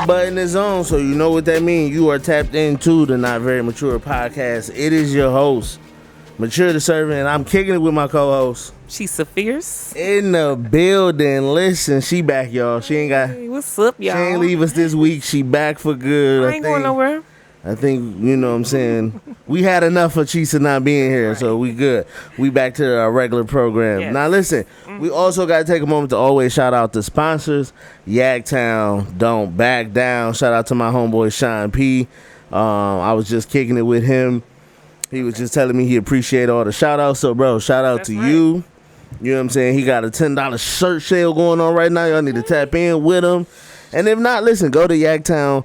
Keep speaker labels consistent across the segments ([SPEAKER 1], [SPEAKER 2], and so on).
[SPEAKER 1] that button is on, so you know what that means. You are tapped into the Not Very Mature podcast. It is your host, Mature the Servant, and I'm kicking it with my co-host.
[SPEAKER 2] She's so fierce.
[SPEAKER 1] In the building. Listen, she back, y'all. She ain't got.
[SPEAKER 2] Hey, what's up, y'all?
[SPEAKER 1] She ain't leave us this week. She back for good.
[SPEAKER 2] I ain't going nowhere.
[SPEAKER 1] I think, you know what I'm saying, we had enough of Chisa not being here, right. So we good. We back to our regular program. Yes. Now listen, we also got to take a moment to always shout out the sponsors. Yagtown, Don't Back Down. Shout out to my homeboy Sean P. I was just kicking it with him. He was just telling me he appreciate all the shout outs. So bro, shout out to you. You know what I'm saying? He got a $10 shirt sale going on right now. Y'all need to tap in with him. And if not, listen, go to yagtown.com.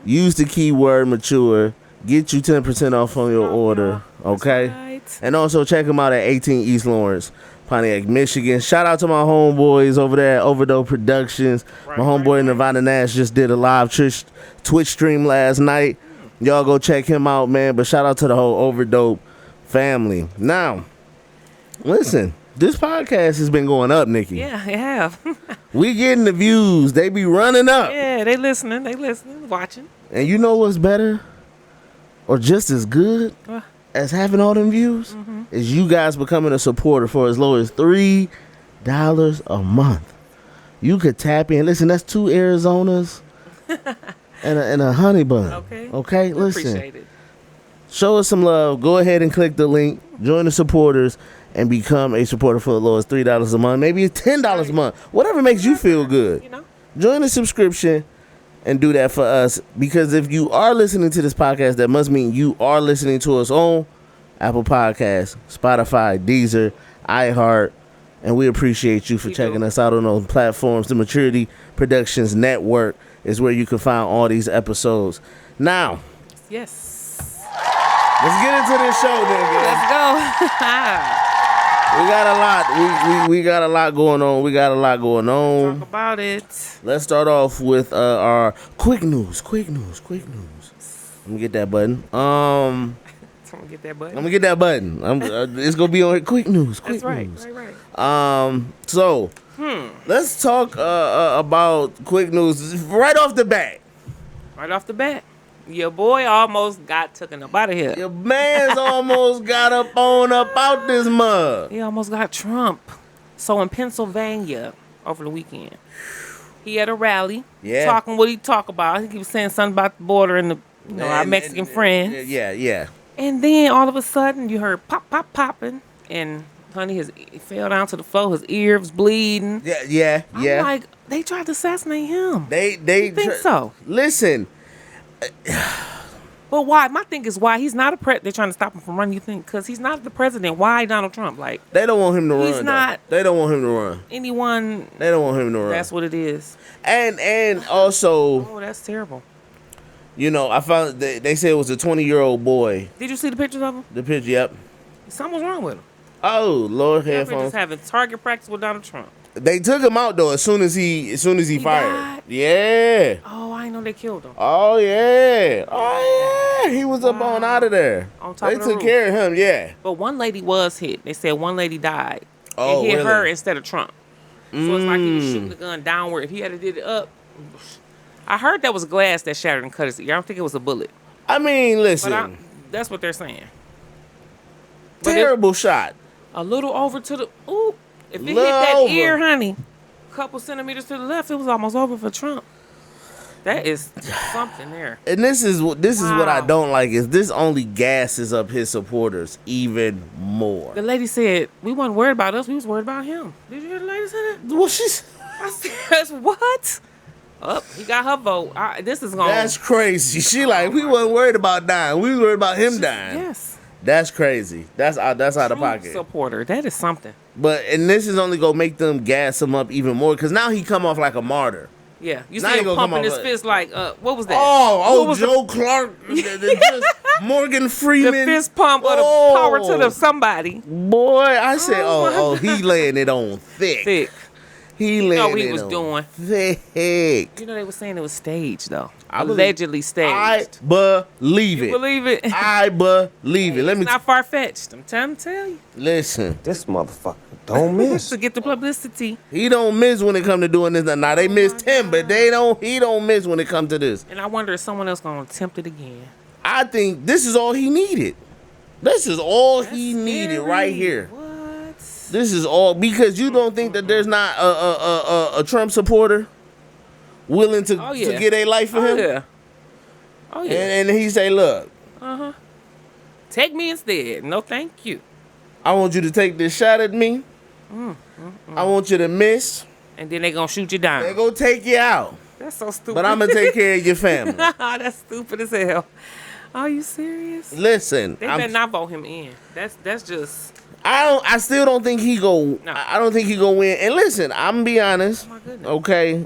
[SPEAKER 1] Use the keyword mature. Get you 10% off on your order. Okay? Right. And also check them out at 18 East Lawrence, Pontiac, Michigan. Shout out to my homeboys over there at Overdope Productions. My homeboy Nirvana Nash just did a live Twitch stream last night. Y'all go check him out, man. But shout out to the whole Overdope family. Now, listen. This podcast has been going up, Nikki.
[SPEAKER 2] Yeah, it have.
[SPEAKER 1] We getting the views. They be running up.
[SPEAKER 2] Yeah, they listening, watching.
[SPEAKER 1] And you know what's better or just as good as having all them views? Is you guys becoming a supporter for as low as $3 a month. You could tap in. Listen, that's 2 Arizonas and a honey bun. Okay, listen.
[SPEAKER 2] Appreciate it.
[SPEAKER 1] Show us some love. Go ahead and click the link. Join the supporters. And become a supporter for as low as $3 a month. Maybe it's $10 a month. Whatever makes you feel good. You know? Join the subscription and do that for us. Because if you are listening to this podcast, that must mean you are listening to us on Apple Podcasts, Spotify, Deezer, iHeart. And we appreciate you for checking us out on those platforms. The Maturity Productions Network is where you can find all these episodes. Now.
[SPEAKER 2] Yes.
[SPEAKER 1] Let's get into this show, then.
[SPEAKER 2] Let's go.
[SPEAKER 1] We got a lot. We got a lot going on.
[SPEAKER 2] Talk about it.
[SPEAKER 1] Let's start off with our quick news. Let me get that button. I'm gonna get that button. It's gonna be on quick news.
[SPEAKER 2] That's right.
[SPEAKER 1] News.
[SPEAKER 2] Right.
[SPEAKER 1] So let's talk about quick news right off the bat.
[SPEAKER 2] Your boy almost got taken up out of here.
[SPEAKER 1] Your man's almost got up out this mug.
[SPEAKER 2] He almost got Trump. So in Pennsylvania over the weekend, he had a rally. Yeah. Talking what he talk about. I think he was saying something about the border and our Mexican friends.
[SPEAKER 1] Yeah.
[SPEAKER 2] And then all of a sudden you heard popping, and honey, he fell down to the floor. His ear was bleeding.
[SPEAKER 1] Yeah.
[SPEAKER 2] I'm like, they tried to assassinate him.
[SPEAKER 1] They
[SPEAKER 2] think so.
[SPEAKER 1] Listen.
[SPEAKER 2] But why? My thing is why he's not a they're trying to stop him from running. You think because he's not the president? Why Donald Trump? Like
[SPEAKER 1] they don't want him to run.
[SPEAKER 2] He's not.
[SPEAKER 1] They don't want him to run.
[SPEAKER 2] Anyone?
[SPEAKER 1] They don't want him to run.
[SPEAKER 2] That's what it is.
[SPEAKER 1] And also.
[SPEAKER 2] Oh, that's terrible.
[SPEAKER 1] You know, I found they said it was a 20-year-old boy.
[SPEAKER 2] Did you see the pictures of him?
[SPEAKER 1] The picture, yep.
[SPEAKER 2] Something was wrong with him.
[SPEAKER 1] Oh, Lord, headphones.
[SPEAKER 2] Just having target practice with Donald Trump.
[SPEAKER 1] They took him out though as soon as he fired.
[SPEAKER 2] Died?
[SPEAKER 1] Yeah.
[SPEAKER 2] Oh, I know they killed him.
[SPEAKER 1] Oh yeah. He was up on out of there.
[SPEAKER 2] On top
[SPEAKER 1] they
[SPEAKER 2] of the
[SPEAKER 1] took
[SPEAKER 2] roof.
[SPEAKER 1] care of him. Yeah.
[SPEAKER 2] But one lady was hit. They said one lady died.
[SPEAKER 1] Oh,
[SPEAKER 2] it hit
[SPEAKER 1] really?
[SPEAKER 2] her instead of Trump. So it's like he was shooting the gun downward. If he had did it up, I heard that was glass that shattered and cut his ear. I don't think it was a bullet.
[SPEAKER 1] I mean, listen.
[SPEAKER 2] That's what they're saying.
[SPEAKER 1] Terrible shot.
[SPEAKER 2] A little over to the if it hit that ear, honey, a couple centimeters to the left, it was almost over for Trump. That is something there.
[SPEAKER 1] And this is what I don't like is this only gasses up his supporters even more.
[SPEAKER 2] The lady said we wasn't worried about us, we was worried about him. Did you hear the lady say that?
[SPEAKER 1] Well,
[SPEAKER 2] I said what? He got her vote. This is going.
[SPEAKER 1] That's crazy. She we wasn't worried about dying. We was worried about him dying.
[SPEAKER 2] Yes.
[SPEAKER 1] That's crazy. That's out of pocket.
[SPEAKER 2] Supporter. That is something.
[SPEAKER 1] And this is only gonna make them gas him up even more because now he come off like a martyr.
[SPEAKER 2] Yeah, you see him pumping his fist like what was that?
[SPEAKER 1] Joe Clark, Morgan Freeman,
[SPEAKER 2] the fist pump of the power to somebody.
[SPEAKER 1] Boy, I said, he laying it on thick. He
[SPEAKER 2] You know what he
[SPEAKER 1] landed
[SPEAKER 2] was
[SPEAKER 1] on
[SPEAKER 2] doing.
[SPEAKER 1] thick.
[SPEAKER 2] You know they were saying it was staged though.
[SPEAKER 1] I
[SPEAKER 2] Allegedly staged.
[SPEAKER 1] I believe it.
[SPEAKER 2] You believe it?
[SPEAKER 1] I believe it. Let me
[SPEAKER 2] It's not far fetched. I'm trying to tell you.
[SPEAKER 1] listen.
[SPEAKER 3] This motherfucker don't miss.
[SPEAKER 2] To get the publicity.
[SPEAKER 1] He don't miss when it come to doing this. Now they missed him, but he don't miss when it come to this.
[SPEAKER 2] And I wonder if someone else gonna attempt it again.
[SPEAKER 1] I think this is all he needed. This is all he needed right here.
[SPEAKER 2] What?
[SPEAKER 1] This is all because you don't think that there's not a Trump supporter willing to get a life for him.
[SPEAKER 2] Yeah. Oh yeah.
[SPEAKER 1] And he say, look,
[SPEAKER 2] take me instead. No, thank you.
[SPEAKER 1] I want you to take this shot at me. I want you to miss.
[SPEAKER 2] And then they gonna shoot you down.
[SPEAKER 1] They gonna take you out.
[SPEAKER 2] That's so stupid.
[SPEAKER 1] But I'm gonna take care of your family.
[SPEAKER 2] That's stupid as hell. Are you serious?
[SPEAKER 1] Listen,
[SPEAKER 2] They better not vote him in. That's just.
[SPEAKER 1] I still don't think he go.
[SPEAKER 2] No.
[SPEAKER 1] I don't think he go win. And listen, I'm gonna be honest.
[SPEAKER 2] Oh my goodness.
[SPEAKER 1] Okay,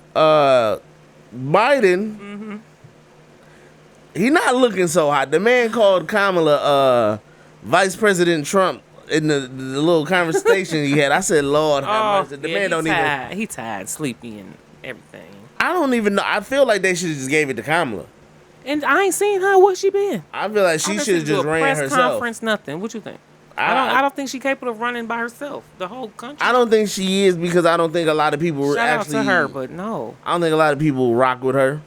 [SPEAKER 1] Biden. He not looking so hot. The man called Kamala Vice President Trump in the little conversation he had. I said, Lord have mercy. The man don't
[SPEAKER 2] tired.
[SPEAKER 1] even.
[SPEAKER 2] He tired, sleepy, and everything.
[SPEAKER 1] I don't even know. I feel like they should have just gave it to Kamala.
[SPEAKER 2] And I ain't seen her. Where she been?
[SPEAKER 1] I feel like she should have just ran
[SPEAKER 2] press
[SPEAKER 1] herself.
[SPEAKER 2] Conference, nothing. What you think? I don't think she's capable of running by herself. The whole country.
[SPEAKER 1] I don't think she is because I don't think a lot of people
[SPEAKER 2] Shout
[SPEAKER 1] actually.
[SPEAKER 2] out to her, but no.
[SPEAKER 1] I don't think a lot of people rock with her.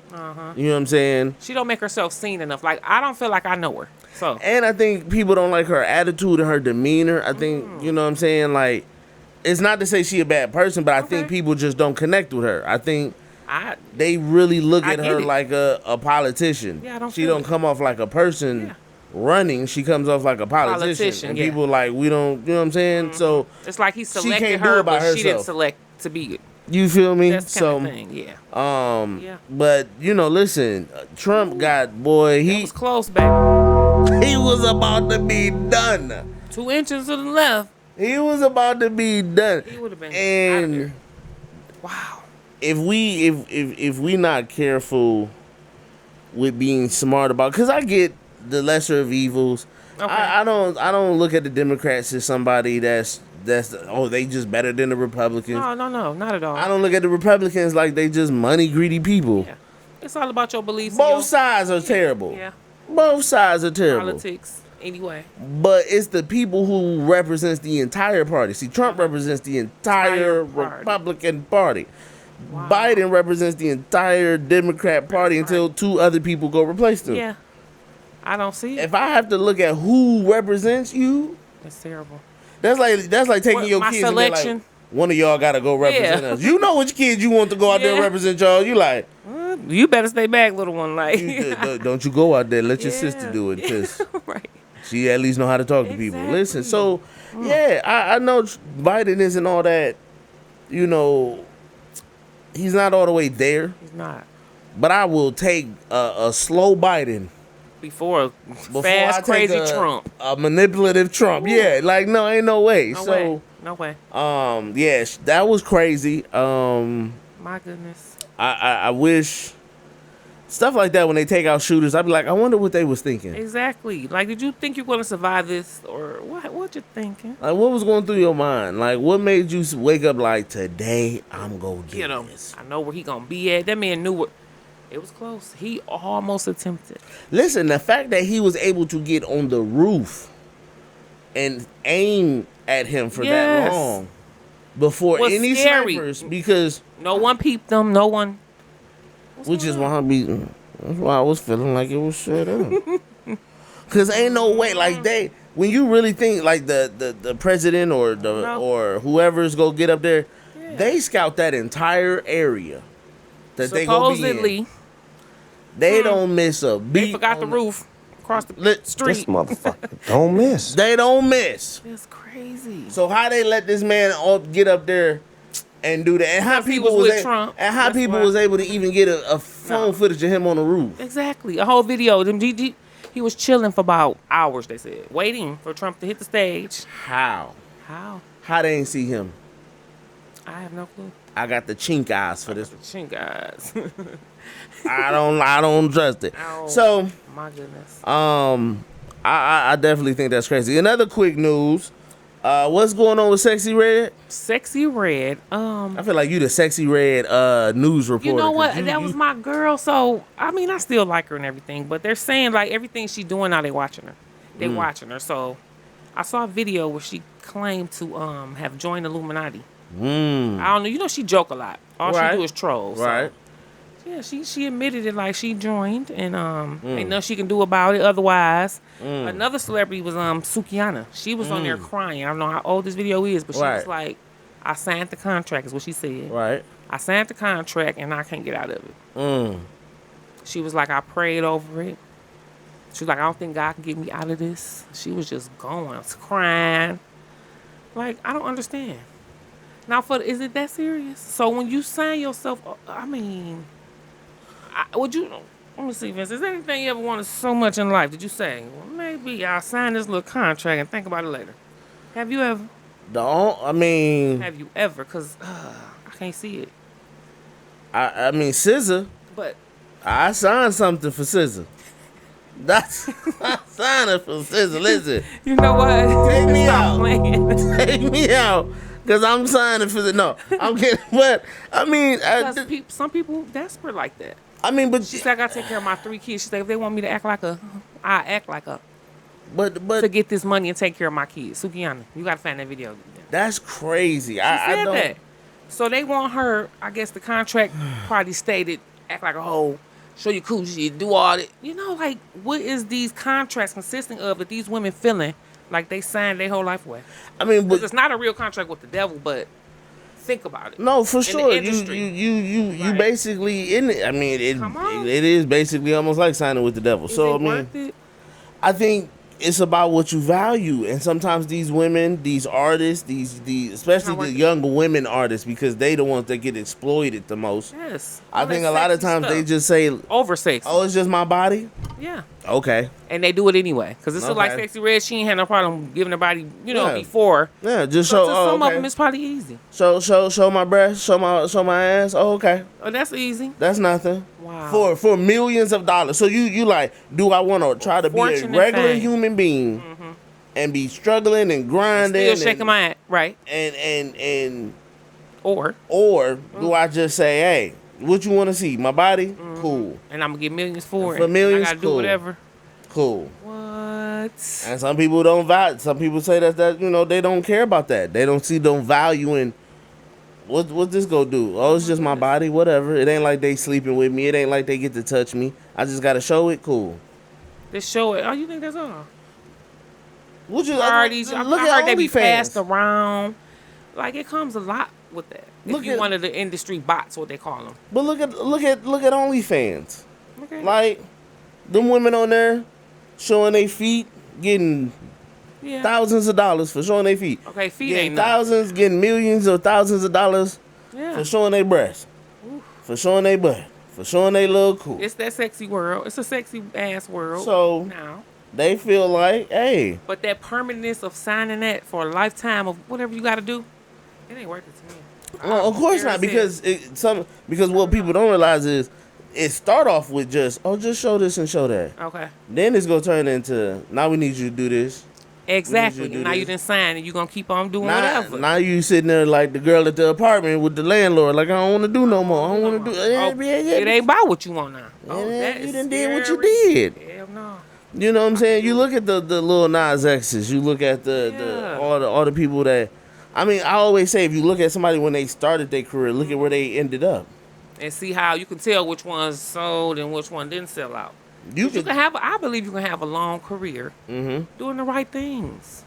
[SPEAKER 1] You know what I'm saying?
[SPEAKER 2] She don't make herself seen enough. Like I don't feel like I know her. So.
[SPEAKER 1] And I think people don't like her attitude and her demeanor. I think you know what I'm saying. Like, it's not to say she a bad person, but I think people just don't connect with her. I think they really look at her like a politician.
[SPEAKER 2] Yeah, I don't.
[SPEAKER 1] She don't come off like a person running. She comes off like a politician. And people like we don't. You know what I'm saying? So
[SPEAKER 2] it's like he selected
[SPEAKER 1] can't
[SPEAKER 2] her,
[SPEAKER 1] do it by
[SPEAKER 2] but
[SPEAKER 1] herself.
[SPEAKER 2] she didn't select to be it.
[SPEAKER 1] You feel me?
[SPEAKER 2] That's kind of thing, yeah.
[SPEAKER 1] But you know, listen, Trump got boy. He
[SPEAKER 2] was close, baby.
[SPEAKER 1] He was about to be done.
[SPEAKER 2] 2 inches to the left.
[SPEAKER 1] He was about to be done.
[SPEAKER 2] He would have been.
[SPEAKER 1] And
[SPEAKER 2] wow.
[SPEAKER 1] If we not careful with being smart about, because I get the lesser of evils. Okay. I don't look at the Democrats as somebody that's they just better than the Republicans.
[SPEAKER 2] No, not at all.
[SPEAKER 1] I don't look at the Republicans like they just money greedy people.
[SPEAKER 2] Yeah. It's all about your beliefs.
[SPEAKER 1] Both sides are terrible.
[SPEAKER 2] Yeah.
[SPEAKER 1] Both sides are terrible.
[SPEAKER 2] Politics, anyway.
[SPEAKER 1] But it's the people who represents the entire party. See, Trump represents the entire Republican Party. Wow. Biden represents the entire Democrat Party until 2 other people go replace them.
[SPEAKER 2] Yeah. I don't see it.
[SPEAKER 1] If I have to look at who represents you,
[SPEAKER 2] that's terrible.
[SPEAKER 1] That's like taking your kids selection. And like, one of y'all got to go represent us. You know which kids you want to go out there and represent y'all. You like,
[SPEAKER 2] you better stay back, little one. Like,
[SPEAKER 1] don't you go out there. Let your sister do it, because she at least know how to talk to people. Listen, so I know Biden isn't all that. You know, he's not all the way there.
[SPEAKER 2] He's not.
[SPEAKER 1] But I will take a slow Biden
[SPEAKER 2] before fast, crazy Trump.
[SPEAKER 1] A manipulative Trump. Ooh. Yeah, like, no, ain't no way.
[SPEAKER 2] No way.
[SPEAKER 1] Yeah, that was crazy.
[SPEAKER 2] My goodness.
[SPEAKER 1] I wish stuff like that when they take out shooters, I'd be like, I wonder what they was thinking.
[SPEAKER 2] Exactly. Like, did you think you're going to survive this, or what you thinking?
[SPEAKER 1] Like, what was going through your mind? Like, what made you wake up like, today I'm going to get him.
[SPEAKER 2] I know where he going to be at. That man knew what. It was close. He almost attempted.
[SPEAKER 1] Listen, the fact that he was able to get on the roof and aim at him for that long before any snipers, because
[SPEAKER 2] no one peeped them. No one.
[SPEAKER 1] Which is why that's why I was feeling like it was shut up. Cause ain't no way, like when you really think like the president or or whoever's gonna get up there, they scout that entire area that they go be in. They don't miss a beat.
[SPEAKER 2] They forgot the roof across the street.
[SPEAKER 3] This motherfucker don't miss.
[SPEAKER 1] They don't miss.
[SPEAKER 2] That's crazy.
[SPEAKER 1] So how they let this man get up there and do that? And how people was able to even get a phone footage of him on the roof?
[SPEAKER 2] Exactly, a whole video. He was chilling for about hours. They said, waiting for Trump to hit the stage.
[SPEAKER 1] How they ain't see him?
[SPEAKER 2] I have no clue.
[SPEAKER 1] I got the chink eyes for this.
[SPEAKER 2] Chink eyes.
[SPEAKER 1] I don't trust it.
[SPEAKER 2] Oh,
[SPEAKER 1] so
[SPEAKER 2] my goodness.
[SPEAKER 1] I definitely think that's crazy. Another quick news. What's going on with Sexxy Redd?
[SPEAKER 2] Sexxy Redd.
[SPEAKER 1] I feel like you the Sexxy Redd news reporter.
[SPEAKER 2] You know what? That was my girl. So I mean, I still like her and everything, but they're saying like everything she's doing now, they watching her. They watching her. So I saw a video where she claimed to have joined Illuminati. I don't know. You know, she joke a lot. All she do is troll.
[SPEAKER 1] Right.
[SPEAKER 2] So, yeah, she admitted it, like she joined, and ain't nothing she can do about it. Otherwise, another celebrity was Sukiana. She was on there crying. I don't know how old this video is, but she was like, "I signed the contract," is what she said.
[SPEAKER 1] Right.
[SPEAKER 2] I signed the contract, and I can't get out of it. She was like, "I prayed over it." She was like, "I don't think God can get me out of this." She was just going, crying. Like, I don't understand. Now, is it that serious? So when you sign yourself, I mean, would you? Let me see, Vince. Is there anything you ever wanted so much in life? Did you say, well, maybe I'll sign this little contract and think about it later? Have you ever? Have you ever? Because I can't see it.
[SPEAKER 1] I mean, SZA.
[SPEAKER 2] But
[SPEAKER 1] I signed something for SZA. I signed it for SZA. Listen.
[SPEAKER 2] You know what?
[SPEAKER 1] Take me out.
[SPEAKER 2] Playing.
[SPEAKER 1] Take me out. Because I'm signing for the... No, I'm kidding. But, I mean...
[SPEAKER 2] some people desperate like that.
[SPEAKER 1] I mean, but...
[SPEAKER 2] She said, I got to take care of my 3 kids. She said, if they want me to act like I act like a...
[SPEAKER 1] But...
[SPEAKER 2] To get this money and take care of my kids. Sukiana, you got to find that video.
[SPEAKER 1] That's crazy.
[SPEAKER 2] She said that. So they want her... I guess the contract probably stated, act like a hoe, show you cool shit, do all that. You know, like, what is these contracts consisting of that these women feeling like they signed their whole life away?
[SPEAKER 1] I mean, but
[SPEAKER 2] it's not a real contract with the devil, but think about it.
[SPEAKER 1] No, for sure. You basically in it. I mean, it is basically almost like signing with the devil. So I mean, I think it's about what you value, and sometimes these women, these artists, these especially the younger women artists, because they the ones that get exploited the most.
[SPEAKER 2] Yes.
[SPEAKER 1] I think a lot of times they just say
[SPEAKER 2] over sex.
[SPEAKER 1] Oh, it's just my body.
[SPEAKER 2] Yeah.
[SPEAKER 1] Okay.
[SPEAKER 2] And they do it anyway, because it's like Sexxy Redd. She ain't had no problem giving her body, before.
[SPEAKER 1] Yeah, just show.
[SPEAKER 2] Some of them it's probably easy.
[SPEAKER 1] Show my breast, show my ass. Oh, okay.
[SPEAKER 2] Oh, that's easy.
[SPEAKER 1] That's nothing.
[SPEAKER 2] Wow.
[SPEAKER 1] For millions of dollars. So you like, do I want to try to be a regular human being and be struggling and grinding,
[SPEAKER 2] still shaking my ass, right?
[SPEAKER 1] And
[SPEAKER 2] or
[SPEAKER 1] do I just say, hey, what you want to see? My body? Cool.
[SPEAKER 2] And I'm gonna get millions for it.
[SPEAKER 1] For millions,
[SPEAKER 2] I gotta do whatever.
[SPEAKER 1] Cool.
[SPEAKER 2] What?
[SPEAKER 1] And some people don't value. Some people say that they don't care about that. They don't see no value in what this go do. Oh, it's just my body. Whatever. It ain't like they sleeping with me. It ain't like they get to touch me. I just gotta show it. Cool.
[SPEAKER 2] Just show it. Oh, you think that's all?
[SPEAKER 1] Look
[SPEAKER 2] at they be passed around. Like, it comes a lot with that. If you one of the industry bots, what they call them.
[SPEAKER 1] But look at OnlyFans. Okay. Like, them women on there showing their feet, getting thousands of dollars for showing their feet.
[SPEAKER 2] Okay, feet
[SPEAKER 1] getting
[SPEAKER 2] ain't
[SPEAKER 1] thousands, getting millions or thousands of dollars for showing their breasts, for showing their butt, for showing their little cool.
[SPEAKER 2] It's that sexy world. It's a sexy ass world.
[SPEAKER 1] So
[SPEAKER 2] now
[SPEAKER 1] they feel like, hey.
[SPEAKER 2] But that permanence of signing that for a lifetime of whatever you got to do, it ain't worth it to me.
[SPEAKER 1] Well, of course not, because what people don't realize is it start off with just show this and show that.
[SPEAKER 2] Okay.
[SPEAKER 1] Then it's gonna turn into, now we need you to do this.
[SPEAKER 2] Exactly. Now you didn't sign and you're gonna keep on doing whatever.
[SPEAKER 1] Now you sitting there like the girl at the apartment with the landlord, like, I don't want to do no more. I don't want to do
[SPEAKER 2] it. Ain't about what you want now.
[SPEAKER 1] You done did what you did.
[SPEAKER 2] Hell no.
[SPEAKER 1] You know what I'm saying? You look at the Lil Nas X's. You look at all the people that. I mean, I always say, if you look at somebody when they started their career, look at where they ended up,
[SPEAKER 2] and see how you can tell which ones sold and which one didn't sell out. You can have. I believe you can have a long career doing the right things.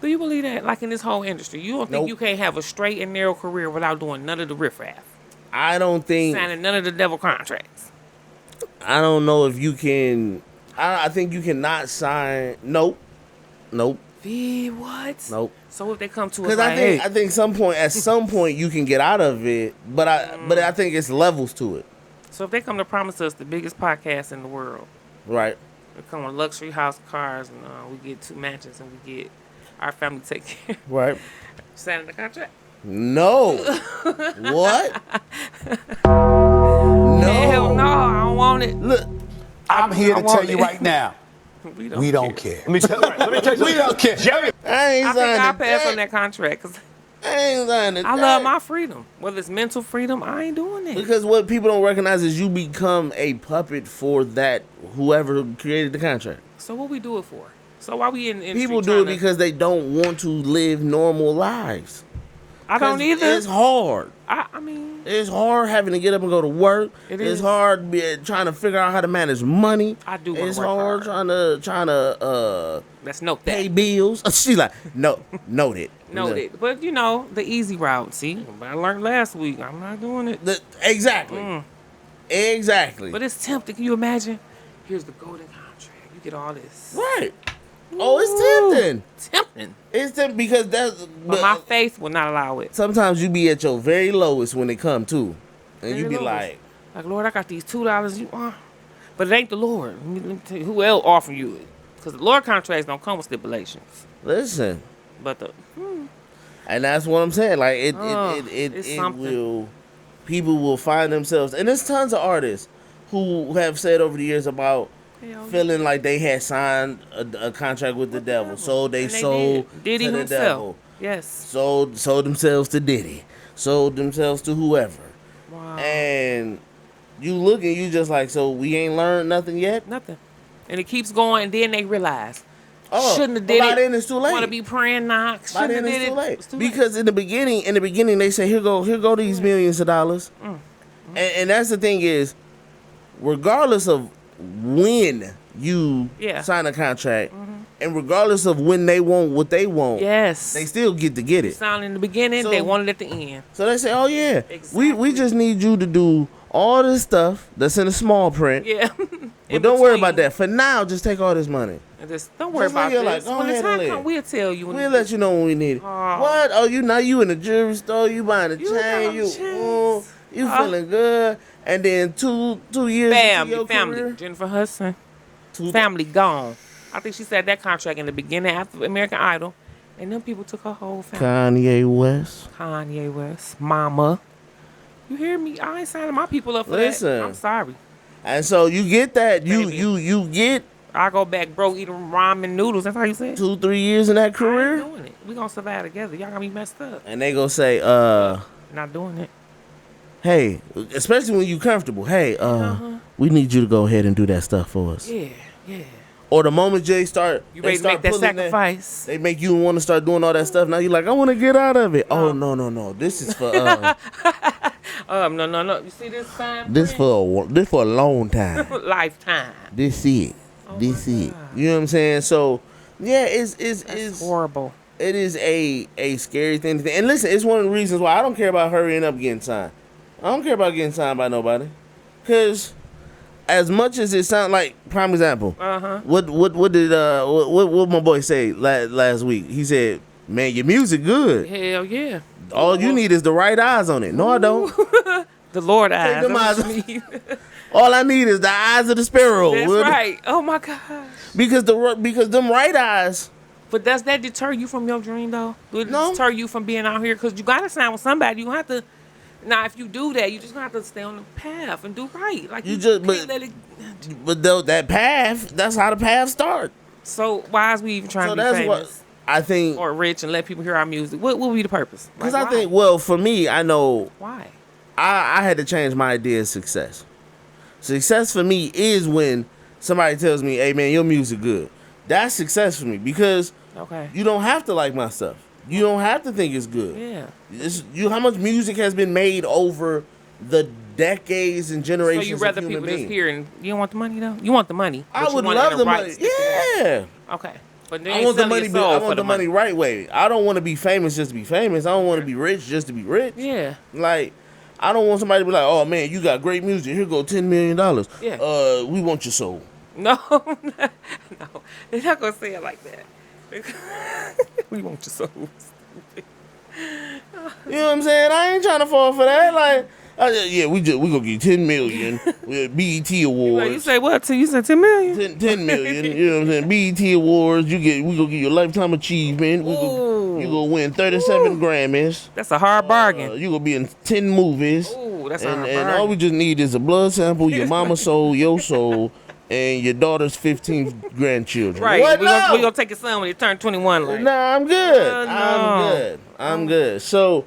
[SPEAKER 2] Do you believe that? Like in this whole industry, you don't think you can't have a straight and narrow career without doing none of the riffraff?
[SPEAKER 1] I don't think
[SPEAKER 2] signing none of the devil contracts.
[SPEAKER 1] I don't know if you can. I think you cannot sign. Nope.
[SPEAKER 2] What?
[SPEAKER 1] Nope.
[SPEAKER 2] So if they come to us,
[SPEAKER 1] because I think at some point you can get out of it, but I think it's levels to it.
[SPEAKER 2] So if they come to promise us the biggest podcast in the world,
[SPEAKER 1] right?
[SPEAKER 2] We come with luxury house cars, and we get 2 mansions, and we get our family take care.
[SPEAKER 1] Right.
[SPEAKER 2] Signing the contract.
[SPEAKER 1] No. What? No.
[SPEAKER 2] Hell no, I don't want it.
[SPEAKER 3] Look, I'm here to tell you right now. We don't care.
[SPEAKER 4] Let me tell you.
[SPEAKER 3] We don't care.
[SPEAKER 4] Jerry.
[SPEAKER 1] I ain't
[SPEAKER 2] I think I
[SPEAKER 1] signing
[SPEAKER 2] pass on
[SPEAKER 1] that.
[SPEAKER 2] that contract because
[SPEAKER 1] I ain't signing
[SPEAKER 2] I
[SPEAKER 1] that.
[SPEAKER 2] love my freedom. Whether it's mental freedom, I ain't doing it.
[SPEAKER 1] Because what people don't recognize is you become a puppet for that whoever created the contract.
[SPEAKER 2] So what we do it for? So why we in
[SPEAKER 1] People do it because they don't want to live normal lives.
[SPEAKER 2] I don't
[SPEAKER 1] 'Cause
[SPEAKER 2] either.
[SPEAKER 1] It's hard.
[SPEAKER 2] I mean,
[SPEAKER 1] It's hard having to get up and go to work.
[SPEAKER 2] It
[SPEAKER 1] It's
[SPEAKER 2] is.
[SPEAKER 1] hard trying to figure out how to manage money.
[SPEAKER 2] I do wanna
[SPEAKER 1] It's
[SPEAKER 2] work
[SPEAKER 1] hard trying to
[SPEAKER 2] let's note
[SPEAKER 1] pay
[SPEAKER 2] that.
[SPEAKER 1] bills. She like noted.
[SPEAKER 2] Noted. But you know, the easy route. See, I learned last week. I'm not doing it.
[SPEAKER 1] Exactly. Exactly.
[SPEAKER 2] But it's tempting. Can you imagine? Here's the golden contract. You get all this.
[SPEAKER 1] Right. Oh, it's tempting.
[SPEAKER 2] Tempting.
[SPEAKER 1] It's tempting because that's.
[SPEAKER 2] But my faith will not allow it.
[SPEAKER 1] Sometimes you be at your very lowest when it come to, and you be
[SPEAKER 2] Very
[SPEAKER 1] like,
[SPEAKER 2] Lord, I got these $2. You but it ain't the Lord. Let me tell you who else offer you it. Because the Lord contracts don't come with stipulations.
[SPEAKER 1] listen,
[SPEAKER 2] But the
[SPEAKER 1] and that's what I'm saying. Like
[SPEAKER 2] it's
[SPEAKER 1] it
[SPEAKER 2] something.
[SPEAKER 1] will. People will find themselves, and there's tons of artists who have said over the years about feeling like they had signed a contract with the devil, so they
[SPEAKER 2] And
[SPEAKER 1] sold
[SPEAKER 2] did. Diddy
[SPEAKER 1] to the
[SPEAKER 2] himself.
[SPEAKER 1] devil,
[SPEAKER 2] Yes.
[SPEAKER 1] sold themselves to Diddy, sold themselves to whoever,
[SPEAKER 2] Wow.
[SPEAKER 1] and you look and you just like, so we ain't learned nothing yet.
[SPEAKER 2] Nothing. And it keeps going, and then they realize shouldn't have
[SPEAKER 1] but
[SPEAKER 2] did
[SPEAKER 1] by
[SPEAKER 2] it.
[SPEAKER 1] then it's too late.
[SPEAKER 2] Want to be praying now?
[SPEAKER 1] By
[SPEAKER 2] Shouldn't have
[SPEAKER 1] then
[SPEAKER 2] did
[SPEAKER 1] it's
[SPEAKER 2] it.
[SPEAKER 1] too late.
[SPEAKER 2] It's too
[SPEAKER 1] Because in the beginning they say here go these millions of dollars, and that's the thing is, regardless of when you sign a contract, and regardless of when they want what they want,
[SPEAKER 2] Yes.
[SPEAKER 1] they still get to get it.
[SPEAKER 2] Sound in the beginning,
[SPEAKER 1] So-
[SPEAKER 2] they want it at the end.
[SPEAKER 1] So they say, oh yeah, we
[SPEAKER 2] Exactly.
[SPEAKER 1] just need you to do all this stuff that's in the small print,
[SPEAKER 2] Yeah.
[SPEAKER 1] but don't worry about that. For now, just take all this money.
[SPEAKER 2] And just don't worry
[SPEAKER 1] Just
[SPEAKER 2] about
[SPEAKER 1] leave
[SPEAKER 2] this.
[SPEAKER 1] it like, go
[SPEAKER 2] When the
[SPEAKER 1] ahead and
[SPEAKER 2] time
[SPEAKER 1] live.
[SPEAKER 2] comes, we'll tell you.
[SPEAKER 1] We'll let you know when we need it.
[SPEAKER 2] Oh.
[SPEAKER 1] What? Oh, now you in the jewelry store, you buying a
[SPEAKER 2] You got
[SPEAKER 1] chain,
[SPEAKER 2] them
[SPEAKER 1] you
[SPEAKER 2] chains.
[SPEAKER 1] you feeling good, and then two years
[SPEAKER 2] Bam,
[SPEAKER 1] into your
[SPEAKER 2] your family.
[SPEAKER 1] career,
[SPEAKER 2] Jennifer Hudson. Family gone. I think she said that contract in the beginning after American Idol. And them people took her whole family.
[SPEAKER 1] Kanye West.
[SPEAKER 2] Kanye West. Mama. You hear me? I ain't signing my people up for
[SPEAKER 1] Listen.
[SPEAKER 2] that. I'm sorry.
[SPEAKER 1] And so you get that,
[SPEAKER 2] Baby.
[SPEAKER 1] you get
[SPEAKER 2] I go back broke eating ramen noodles. That's how you say it?
[SPEAKER 1] 2-3 years in that
[SPEAKER 2] I ain't
[SPEAKER 1] career,
[SPEAKER 2] doing it. We gonna survive together. Y'all got me messed up.
[SPEAKER 1] and they gonna say,
[SPEAKER 2] Not doing it.
[SPEAKER 1] hey, especially when you comfortable, hey, we need you to go ahead and do that stuff for us.
[SPEAKER 2] Yeah, yeah.
[SPEAKER 1] Or the moment Jay start,
[SPEAKER 2] You
[SPEAKER 1] they
[SPEAKER 2] ready to
[SPEAKER 1] start
[SPEAKER 2] make that
[SPEAKER 1] pulling
[SPEAKER 2] sacrifice?
[SPEAKER 1] they make you want to start doing all that stuff. Now you're like, I want to get out of it. Oh no, this is for
[SPEAKER 2] No. You see this sign?
[SPEAKER 1] this for a long time.
[SPEAKER 2] Lifetime.
[SPEAKER 1] This it. This it. You know what I'm saying? So yeah, it's
[SPEAKER 2] Horrible.
[SPEAKER 1] it is a scary thing to think. And listen, it's one of the reasons why I don't care about hurrying up getting signed. I don't care about getting signed by nobody, cause as much as it sounds like, prime example. What did what my boy say last week? He said, "Man, your music good.
[SPEAKER 2] Hell yeah.
[SPEAKER 1] All you need is the right eyes on it." No, I don't.
[SPEAKER 2] The Lord eyes.
[SPEAKER 1] them
[SPEAKER 2] That's what
[SPEAKER 1] eyes.
[SPEAKER 2] you need.
[SPEAKER 1] All I need is the eyes of the sparrow.
[SPEAKER 2] That's right. Oh my gosh.
[SPEAKER 1] Because them right eyes.
[SPEAKER 2] But does that deter you from your dream though? Do it
[SPEAKER 1] No.
[SPEAKER 2] deter you from being out here? Because you gotta sign with somebody. You have to. Now, if you do that, you just have to stay on the path and do right. Like
[SPEAKER 1] You just-
[SPEAKER 2] can't let it.
[SPEAKER 1] But though that path, that's how the path starts.
[SPEAKER 2] So why is we even trying
[SPEAKER 1] So
[SPEAKER 2] to be
[SPEAKER 1] that's
[SPEAKER 2] famous
[SPEAKER 1] what I think.
[SPEAKER 2] or rich and let people hear our music? What would be the purpose?
[SPEAKER 1] Because
[SPEAKER 2] Like,
[SPEAKER 1] I think, well, for me, I know
[SPEAKER 2] why?
[SPEAKER 1] I had to change my idea of success. Success for me is when somebody tells me, "Hey man, your music good." That's success for me because
[SPEAKER 2] Okay.
[SPEAKER 1] you don't have to like my stuff. You don't have to think it's good.
[SPEAKER 2] Yeah.
[SPEAKER 1] How much music has been made over the decades and
[SPEAKER 2] So
[SPEAKER 1] generations
[SPEAKER 2] you rather
[SPEAKER 1] of human
[SPEAKER 2] people just
[SPEAKER 1] beings.
[SPEAKER 2] hear and you don't want the money though? You want the money.
[SPEAKER 1] I
[SPEAKER 2] but you
[SPEAKER 1] would
[SPEAKER 2] want it in
[SPEAKER 1] love
[SPEAKER 2] a
[SPEAKER 1] the
[SPEAKER 2] right
[SPEAKER 1] money.
[SPEAKER 2] stipulation.
[SPEAKER 1] Yeah.
[SPEAKER 2] Okay. But they
[SPEAKER 1] I
[SPEAKER 2] ain't
[SPEAKER 1] want the
[SPEAKER 2] selling
[SPEAKER 1] money.
[SPEAKER 2] your soul
[SPEAKER 1] I
[SPEAKER 2] for
[SPEAKER 1] want the money right way. I don't want to be famous just to be famous. I don't want to be rich just to be rich.
[SPEAKER 2] Yeah.
[SPEAKER 1] Like, I don't want somebody to be like, "Oh man, you got great music. Here go $10 million.
[SPEAKER 2] Yeah.
[SPEAKER 1] We want your soul."
[SPEAKER 2] No. No. They're not gonna say it like that. We want your soul.
[SPEAKER 1] You know what I'm saying? I ain't trying to fall for that. Like, we gonna get 10 million with BET awards.
[SPEAKER 2] Like you say what? You said 10 million?
[SPEAKER 1] 10 million. You know what I'm saying? BET awards. We gonna get you a lifetime achievement.
[SPEAKER 2] Ooh.
[SPEAKER 1] You gonna win 37 Grammys.
[SPEAKER 2] That's a hard bargain.
[SPEAKER 1] You gonna be in 10 movies.
[SPEAKER 2] Ooh, that's a hard
[SPEAKER 1] and
[SPEAKER 2] bargain.
[SPEAKER 1] all we just need is a blood sample, your mama's soul, your soul, and your daughter's 15th grandchildren.
[SPEAKER 2] Right.
[SPEAKER 1] What?
[SPEAKER 2] We gonna take his son when he turn 21. Like,
[SPEAKER 1] Nah, I'm good.
[SPEAKER 2] No.
[SPEAKER 1] I'm good. So,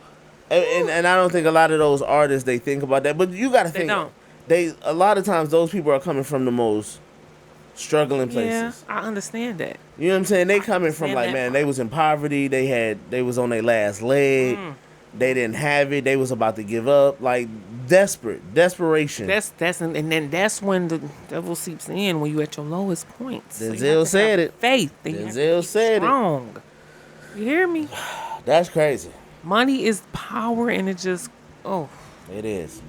[SPEAKER 1] and I don't think a lot of those artists they think about that, but you got to think.
[SPEAKER 2] don't.
[SPEAKER 1] A lot of times those people are coming from the most struggling
[SPEAKER 2] Yeah,
[SPEAKER 1] places.
[SPEAKER 2] I understand that.
[SPEAKER 1] You know what I'm saying? They coming from
[SPEAKER 2] understand
[SPEAKER 1] like,
[SPEAKER 2] that
[SPEAKER 1] man,
[SPEAKER 2] part.
[SPEAKER 1] they was in poverty. They was on their last leg. They didn't have it. They was about to give up. Like desperation.
[SPEAKER 2] That's and then that's when the devil seeps in when you at your lowest point. So you have
[SPEAKER 1] Denzel
[SPEAKER 2] to
[SPEAKER 1] said
[SPEAKER 2] have
[SPEAKER 1] it.
[SPEAKER 2] Faith. Then you have to
[SPEAKER 1] Denzel
[SPEAKER 2] be
[SPEAKER 1] said it.
[SPEAKER 2] strong. You hear me?
[SPEAKER 1] That's crazy.
[SPEAKER 2] Money is power, and it just
[SPEAKER 1] It is.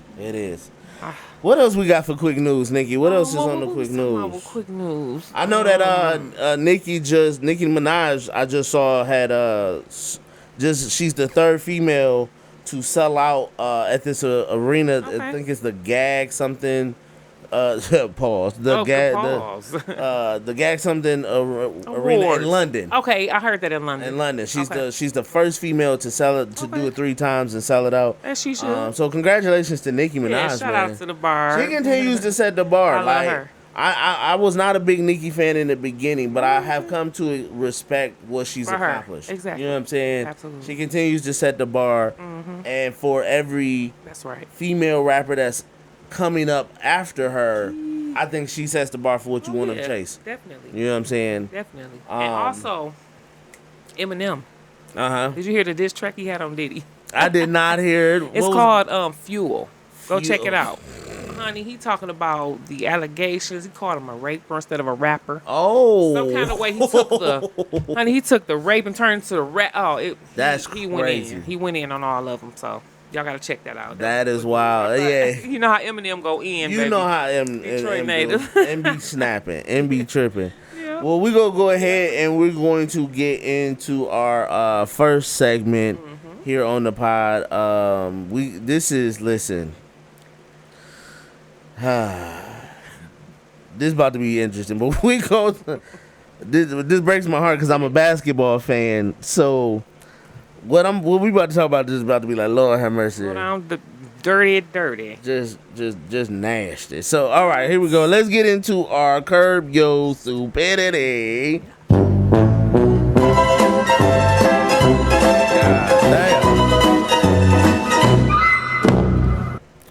[SPEAKER 1] What else we got for quick news, Nikki? What else is on the
[SPEAKER 2] what
[SPEAKER 1] quick
[SPEAKER 2] was talking about
[SPEAKER 1] news?
[SPEAKER 2] with quick news.
[SPEAKER 1] I know that Nicki Minaj I just saw had she's the third female to sell out at this arena.
[SPEAKER 2] Okay.
[SPEAKER 1] I think it's the Gag something. Pause. The Gag something arena in London.
[SPEAKER 2] Okay, I heard that in London.
[SPEAKER 1] In London, she's the first female to sell it do it 3 times and sell it out.
[SPEAKER 2] And she should.
[SPEAKER 1] So congratulations to Nicki Minaj.
[SPEAKER 2] Yeah, shout
[SPEAKER 1] man.
[SPEAKER 2] out to the bar.
[SPEAKER 1] She continues to set the bar.
[SPEAKER 2] I love
[SPEAKER 1] like
[SPEAKER 2] her.
[SPEAKER 1] I was not a big Nicki fan in the beginning, but I have come to respect what she's
[SPEAKER 2] For her.
[SPEAKER 1] accomplished.
[SPEAKER 2] Exactly.
[SPEAKER 1] You know what I'm saying?
[SPEAKER 2] Absolutely.
[SPEAKER 1] She continues to set the bar, and for every
[SPEAKER 2] That's right.
[SPEAKER 1] female rapper that's coming up after her, I think she sets the bar for what you want to chase.
[SPEAKER 2] Definitely.
[SPEAKER 1] You know what I'm saying?
[SPEAKER 2] Definitely. And also, Eminem.
[SPEAKER 1] Uh-huh.
[SPEAKER 2] Did you hear the diss track he had on Diddy?
[SPEAKER 1] I did not hear it.
[SPEAKER 2] It's called Fuel. Go check
[SPEAKER 1] Fuel.
[SPEAKER 2] it out. Honey, he talking about the allegations. He called him a raper instead of a rapper.
[SPEAKER 1] Oh.
[SPEAKER 2] Some kind of way he took the rape and turned it to the rap.
[SPEAKER 1] That's
[SPEAKER 2] he went
[SPEAKER 1] crazy.
[SPEAKER 2] in. He went in on all of them. So y'all gotta check that out.
[SPEAKER 1] That is wild. Yeah.
[SPEAKER 2] You know how Eminem go in,
[SPEAKER 1] You
[SPEAKER 2] baby.
[SPEAKER 1] know how
[SPEAKER 2] Detroit native.
[SPEAKER 1] and be snapping and be tripping.
[SPEAKER 2] Yeah.
[SPEAKER 1] Well, we're gonna go ahead and we're going to get into our first segment here on the pod. Listen. This is about to be interesting, but we go. This breaks my heart because I'm a basketball fan. So what we about to talk about is about to be like, Lord have mercy.
[SPEAKER 2] Go down the dirty.
[SPEAKER 1] Just nasty. So all right, here we go. Let's get into our Curb Your Stupidity. God damn.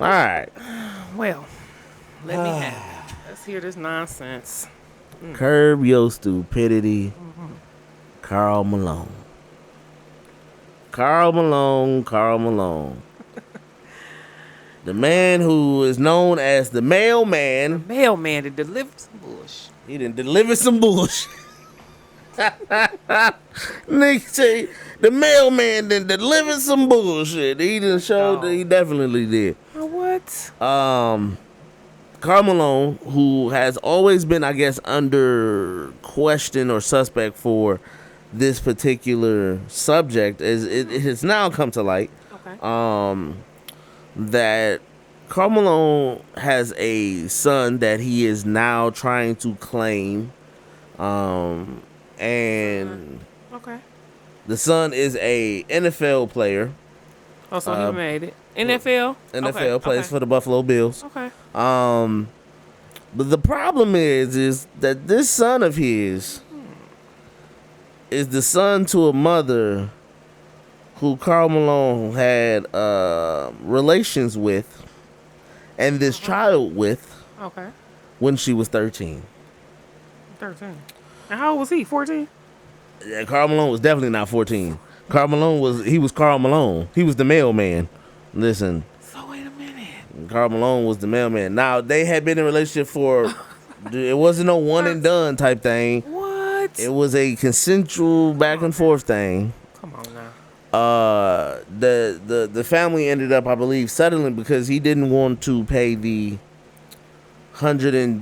[SPEAKER 1] All right.
[SPEAKER 2] Well, let me have it. Let's hear this nonsense.
[SPEAKER 1] Curb Your Stupidity. Karl Malone. Karl Malone. The man who is known as the mailman.
[SPEAKER 2] Mailman to deliver some bullshit.
[SPEAKER 1] He done delivered some bullshit. Nick say the mailman done delivered some bullshit. He done showed that he definitely did.
[SPEAKER 2] What?
[SPEAKER 1] Karl Malone, who has always been, I guess, under question or suspect for this particular subject, it has now come to light.
[SPEAKER 2] Okay.
[SPEAKER 1] That Karl Malone has a son that he is now trying to claim, and
[SPEAKER 2] Okay.
[SPEAKER 1] the son is a NFL player.
[SPEAKER 2] Oh, so he made it. NFL?
[SPEAKER 1] NFL plays for the Buffalo Bills.
[SPEAKER 2] Okay.
[SPEAKER 1] But the problem is that this son of his is the son to a mother who Karl Malone had relations with and this child with
[SPEAKER 2] Okay.
[SPEAKER 1] when she was 13.
[SPEAKER 2] 13. And how old was he? 14?
[SPEAKER 1] Yeah, Karl Malone was definitely not 14. Karl Malone was Karl Malone. He was the mailman. Listen.
[SPEAKER 2] So wait a minute.
[SPEAKER 1] Karl Malone was the mailman. Now, they had been in a relationship for, it wasn't no one and done type thing.
[SPEAKER 2] What?
[SPEAKER 1] It was a consensual back and forth thing.
[SPEAKER 2] Come on now.
[SPEAKER 1] The family ended up, I believe, settling because he didn't want to pay the $125,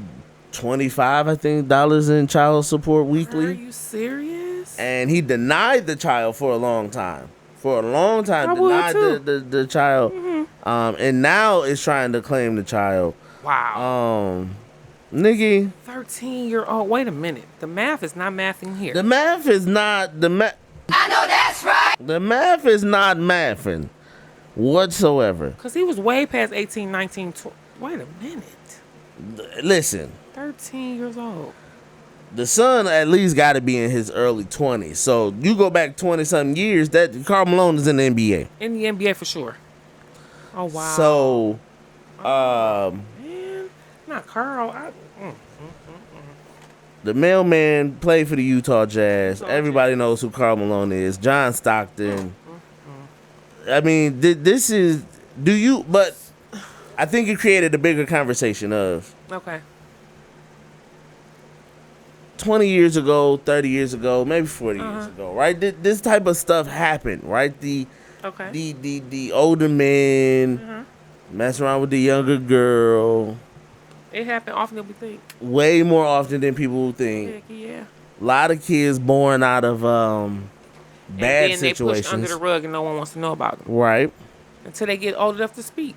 [SPEAKER 1] I think, dollars in child support weekly.
[SPEAKER 2] Are you serious?
[SPEAKER 1] And he denied the child for a long time. For a long time,
[SPEAKER 2] I would
[SPEAKER 1] denied
[SPEAKER 2] too.
[SPEAKER 1] the child. And now is trying to claim the child.
[SPEAKER 2] Wow.
[SPEAKER 1] Nikki,
[SPEAKER 2] 13-year-old. Wait a minute. The math is not mathing here.
[SPEAKER 1] the math is not I know that's right. The math is not mathing whatsoever.
[SPEAKER 2] Because he was way past 18, 19, 20. Wait a minute.
[SPEAKER 1] Listen,
[SPEAKER 2] 13 years old.
[SPEAKER 1] The son at least got to be in his early 20s. So you go back 20-something years, that Karl Malone is in the NBA.
[SPEAKER 2] In the NBA for sure. Oh, wow.
[SPEAKER 1] So,
[SPEAKER 2] man, not Karl.
[SPEAKER 1] The mailman played for the Utah Jazz. Everybody knows who Karl Malone is. John Stockton. I mean, this is... But I think it created a bigger conversation of...
[SPEAKER 2] Okay.
[SPEAKER 1] 20 years ago, 30 years ago, maybe 40 years ago, right? This type of stuff happened, right? The older men mess around with the younger girl.
[SPEAKER 2] It happened often than we think.
[SPEAKER 1] Way more often than people think.
[SPEAKER 2] Heck yeah.
[SPEAKER 1] A lot of kids born out of bad
[SPEAKER 2] and then
[SPEAKER 1] situations.
[SPEAKER 2] they push under the rug and no one wants to know about them.
[SPEAKER 1] Right.
[SPEAKER 2] Until they get old enough to speak.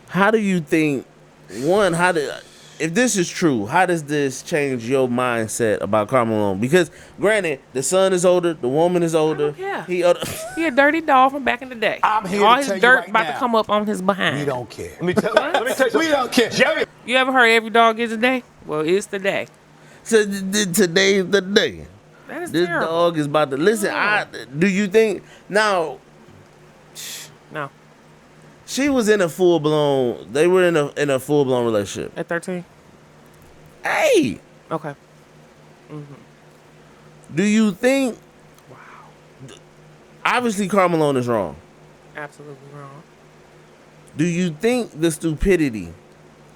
[SPEAKER 1] How do you think, if this is true, how does this change your mindset about Karl Malone? Because, granted, the son is older, the woman is older.
[SPEAKER 2] Yeah.
[SPEAKER 1] He older.
[SPEAKER 2] He a dirty dog from back in the day.
[SPEAKER 4] I'm here
[SPEAKER 2] All
[SPEAKER 4] to
[SPEAKER 2] his
[SPEAKER 4] tell you
[SPEAKER 2] dirt
[SPEAKER 4] right
[SPEAKER 2] about
[SPEAKER 4] now,
[SPEAKER 2] to come up on his behind.
[SPEAKER 4] we don't care. Let me tell you, we don't care. Jerry.
[SPEAKER 2] You ever heard every dog is a day? Well, it's the day.
[SPEAKER 1] So today's the day.
[SPEAKER 2] That is
[SPEAKER 1] This
[SPEAKER 2] terrible.
[SPEAKER 1] dog is about to listen. Do you think now?
[SPEAKER 2] No.
[SPEAKER 1] She was in a full blown. They were in a full blown relationship.
[SPEAKER 2] At 13?
[SPEAKER 1] Hey,
[SPEAKER 2] Okay.
[SPEAKER 1] do you think? Wow. Obviously, Karl Malone is wrong.
[SPEAKER 2] Absolutely wrong.
[SPEAKER 1] Do you think the stupidity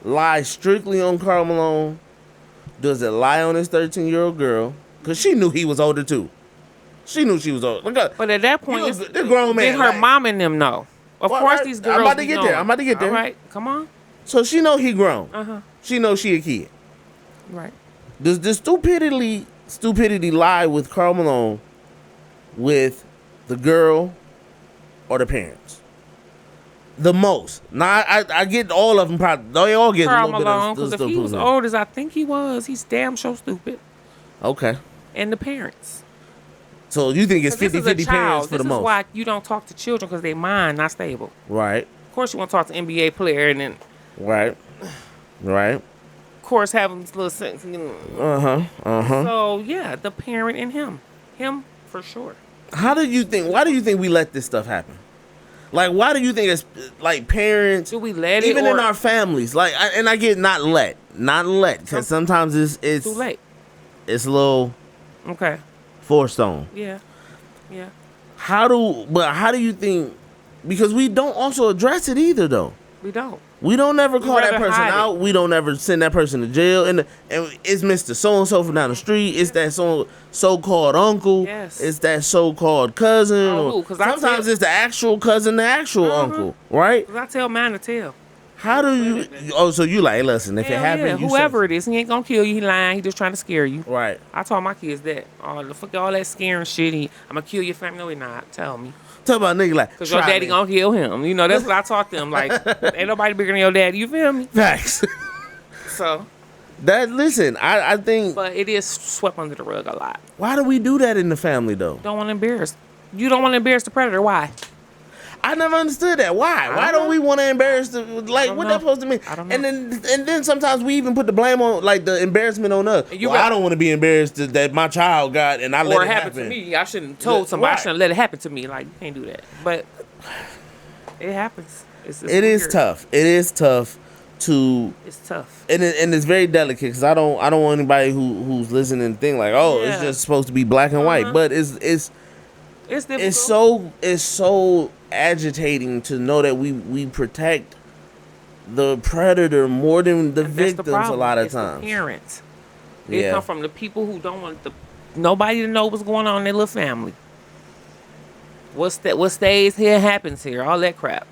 [SPEAKER 1] lies strictly on Karl Malone? Does it lie on this 13-year-old girl? Because she knew he was older too. She knew she was older. Look at,
[SPEAKER 2] But at that point,
[SPEAKER 1] this grown man.
[SPEAKER 2] then her
[SPEAKER 1] like-
[SPEAKER 2] mom and them know. Of
[SPEAKER 1] Well,
[SPEAKER 2] course,
[SPEAKER 1] right,
[SPEAKER 2] these girls.
[SPEAKER 1] I'm about to
[SPEAKER 2] be
[SPEAKER 1] get
[SPEAKER 2] knowing.
[SPEAKER 1] there. I'm about to get there.
[SPEAKER 2] All right, come on.
[SPEAKER 1] So she know he grown.
[SPEAKER 2] Uh-huh.
[SPEAKER 1] She know she a kid.
[SPEAKER 2] Right.
[SPEAKER 1] Does the stupidity lie with Karl Malone, with the girl, or the parents? The most. Now I get all of them. Probably they all get
[SPEAKER 2] Karl
[SPEAKER 1] a little
[SPEAKER 2] Malone,
[SPEAKER 1] bit of
[SPEAKER 2] because if he was
[SPEAKER 1] stupidity.
[SPEAKER 2] old as I think he was, he's damn so stupid.
[SPEAKER 1] Okay.
[SPEAKER 2] And the parents.
[SPEAKER 1] So you think it's
[SPEAKER 2] 'Cause this is a
[SPEAKER 1] 50-50
[SPEAKER 2] child.
[SPEAKER 1] parents for the
[SPEAKER 2] This
[SPEAKER 1] most?
[SPEAKER 2] is why you don't talk to children, because their mind not stable.
[SPEAKER 1] Right.
[SPEAKER 2] Of course, you want to talk to NBA player, and then
[SPEAKER 1] Right. Right.
[SPEAKER 2] of course have them little sense. You know. So yeah, the parent and him for sure.
[SPEAKER 1] Why do you think we let this stuff happen? Like, why do you think it's like parents?
[SPEAKER 2] Do we let it?
[SPEAKER 1] Even
[SPEAKER 2] or
[SPEAKER 1] in our families, like, and I get not let, because sometimes it's
[SPEAKER 2] too late.
[SPEAKER 1] It's a little
[SPEAKER 2] Okay.
[SPEAKER 1] forced on.
[SPEAKER 2] Yeah. Yeah.
[SPEAKER 1] How do you think? Because we don't also address it either, though.
[SPEAKER 2] We don't.
[SPEAKER 1] We don't ever call that
[SPEAKER 2] rather
[SPEAKER 1] person
[SPEAKER 2] hide it.
[SPEAKER 1] out. We don't ever send that person to jail. And it's Mr. So-and-so from down the street. It's that so-called uncle.
[SPEAKER 2] Yes.
[SPEAKER 1] It's that so-called cousin.
[SPEAKER 2] Oh,
[SPEAKER 1] or
[SPEAKER 2] 'cause I
[SPEAKER 1] sometimes
[SPEAKER 2] tell-
[SPEAKER 1] it's the actual cousin, the actual uncle, right?
[SPEAKER 2] 'Cause I tell mine to tell.
[SPEAKER 1] How do you... Oh, so you like, listen, if it
[SPEAKER 2] Hell
[SPEAKER 1] happened,
[SPEAKER 2] yeah.
[SPEAKER 1] you
[SPEAKER 2] Whoever it is, he ain't gonna kill you. He lying. He just trying to scare you.
[SPEAKER 1] Right.
[SPEAKER 2] I told my kids that. Oh, the fuck all that scaring shit. I'm gonna kill your family. No, he not. Tell me.
[SPEAKER 1] Talk about nigga like...
[SPEAKER 2] Because your
[SPEAKER 1] try
[SPEAKER 2] daddy
[SPEAKER 1] me.
[SPEAKER 2] gonna kill him. You know, that's what I taught them. Like, ain't nobody bigger than your daddy. You feel me?
[SPEAKER 1] Facts.
[SPEAKER 2] So,
[SPEAKER 1] Listen, I think...
[SPEAKER 2] but it is swept under the rug a lot.
[SPEAKER 1] Why do we do that in the family, though?
[SPEAKER 2] Don't want to embarrass. You don't want to embarrass the predator. Why?
[SPEAKER 1] I never understood that. Why? Why don't we want to embarrass the like? What
[SPEAKER 2] know.
[SPEAKER 1] that supposed to mean?
[SPEAKER 2] I don't know.
[SPEAKER 1] And then sometimes we even put the blame on like the embarrassment on us.
[SPEAKER 2] You
[SPEAKER 1] Well,
[SPEAKER 2] right.
[SPEAKER 1] I don't want to be embarrassed that my child got and I let
[SPEAKER 2] Or
[SPEAKER 1] it
[SPEAKER 2] it
[SPEAKER 1] happen
[SPEAKER 2] happened to me. I shouldn't have told somebody.
[SPEAKER 1] Right.
[SPEAKER 2] I shouldn't let it happen to me. Like, you can't do that. But it happens. It's
[SPEAKER 1] It is
[SPEAKER 2] weird.
[SPEAKER 1] tough. It is tough to.
[SPEAKER 2] It's tough.
[SPEAKER 1] And it's very delicate because I don't want anybody who's listening to think like, oh, it's
[SPEAKER 2] Yeah.
[SPEAKER 1] just supposed to be black and white, but it's
[SPEAKER 2] It's difficult.
[SPEAKER 1] it's so agitating to know that we protect the predator more than the
[SPEAKER 2] And that's
[SPEAKER 1] victims
[SPEAKER 2] problem.
[SPEAKER 1] a lot of
[SPEAKER 2] It's
[SPEAKER 1] times.
[SPEAKER 2] The parents. They
[SPEAKER 1] Yeah.
[SPEAKER 2] come from the people who don't want nobody to know what's going on in their little family. What stays here happens here. All that crap.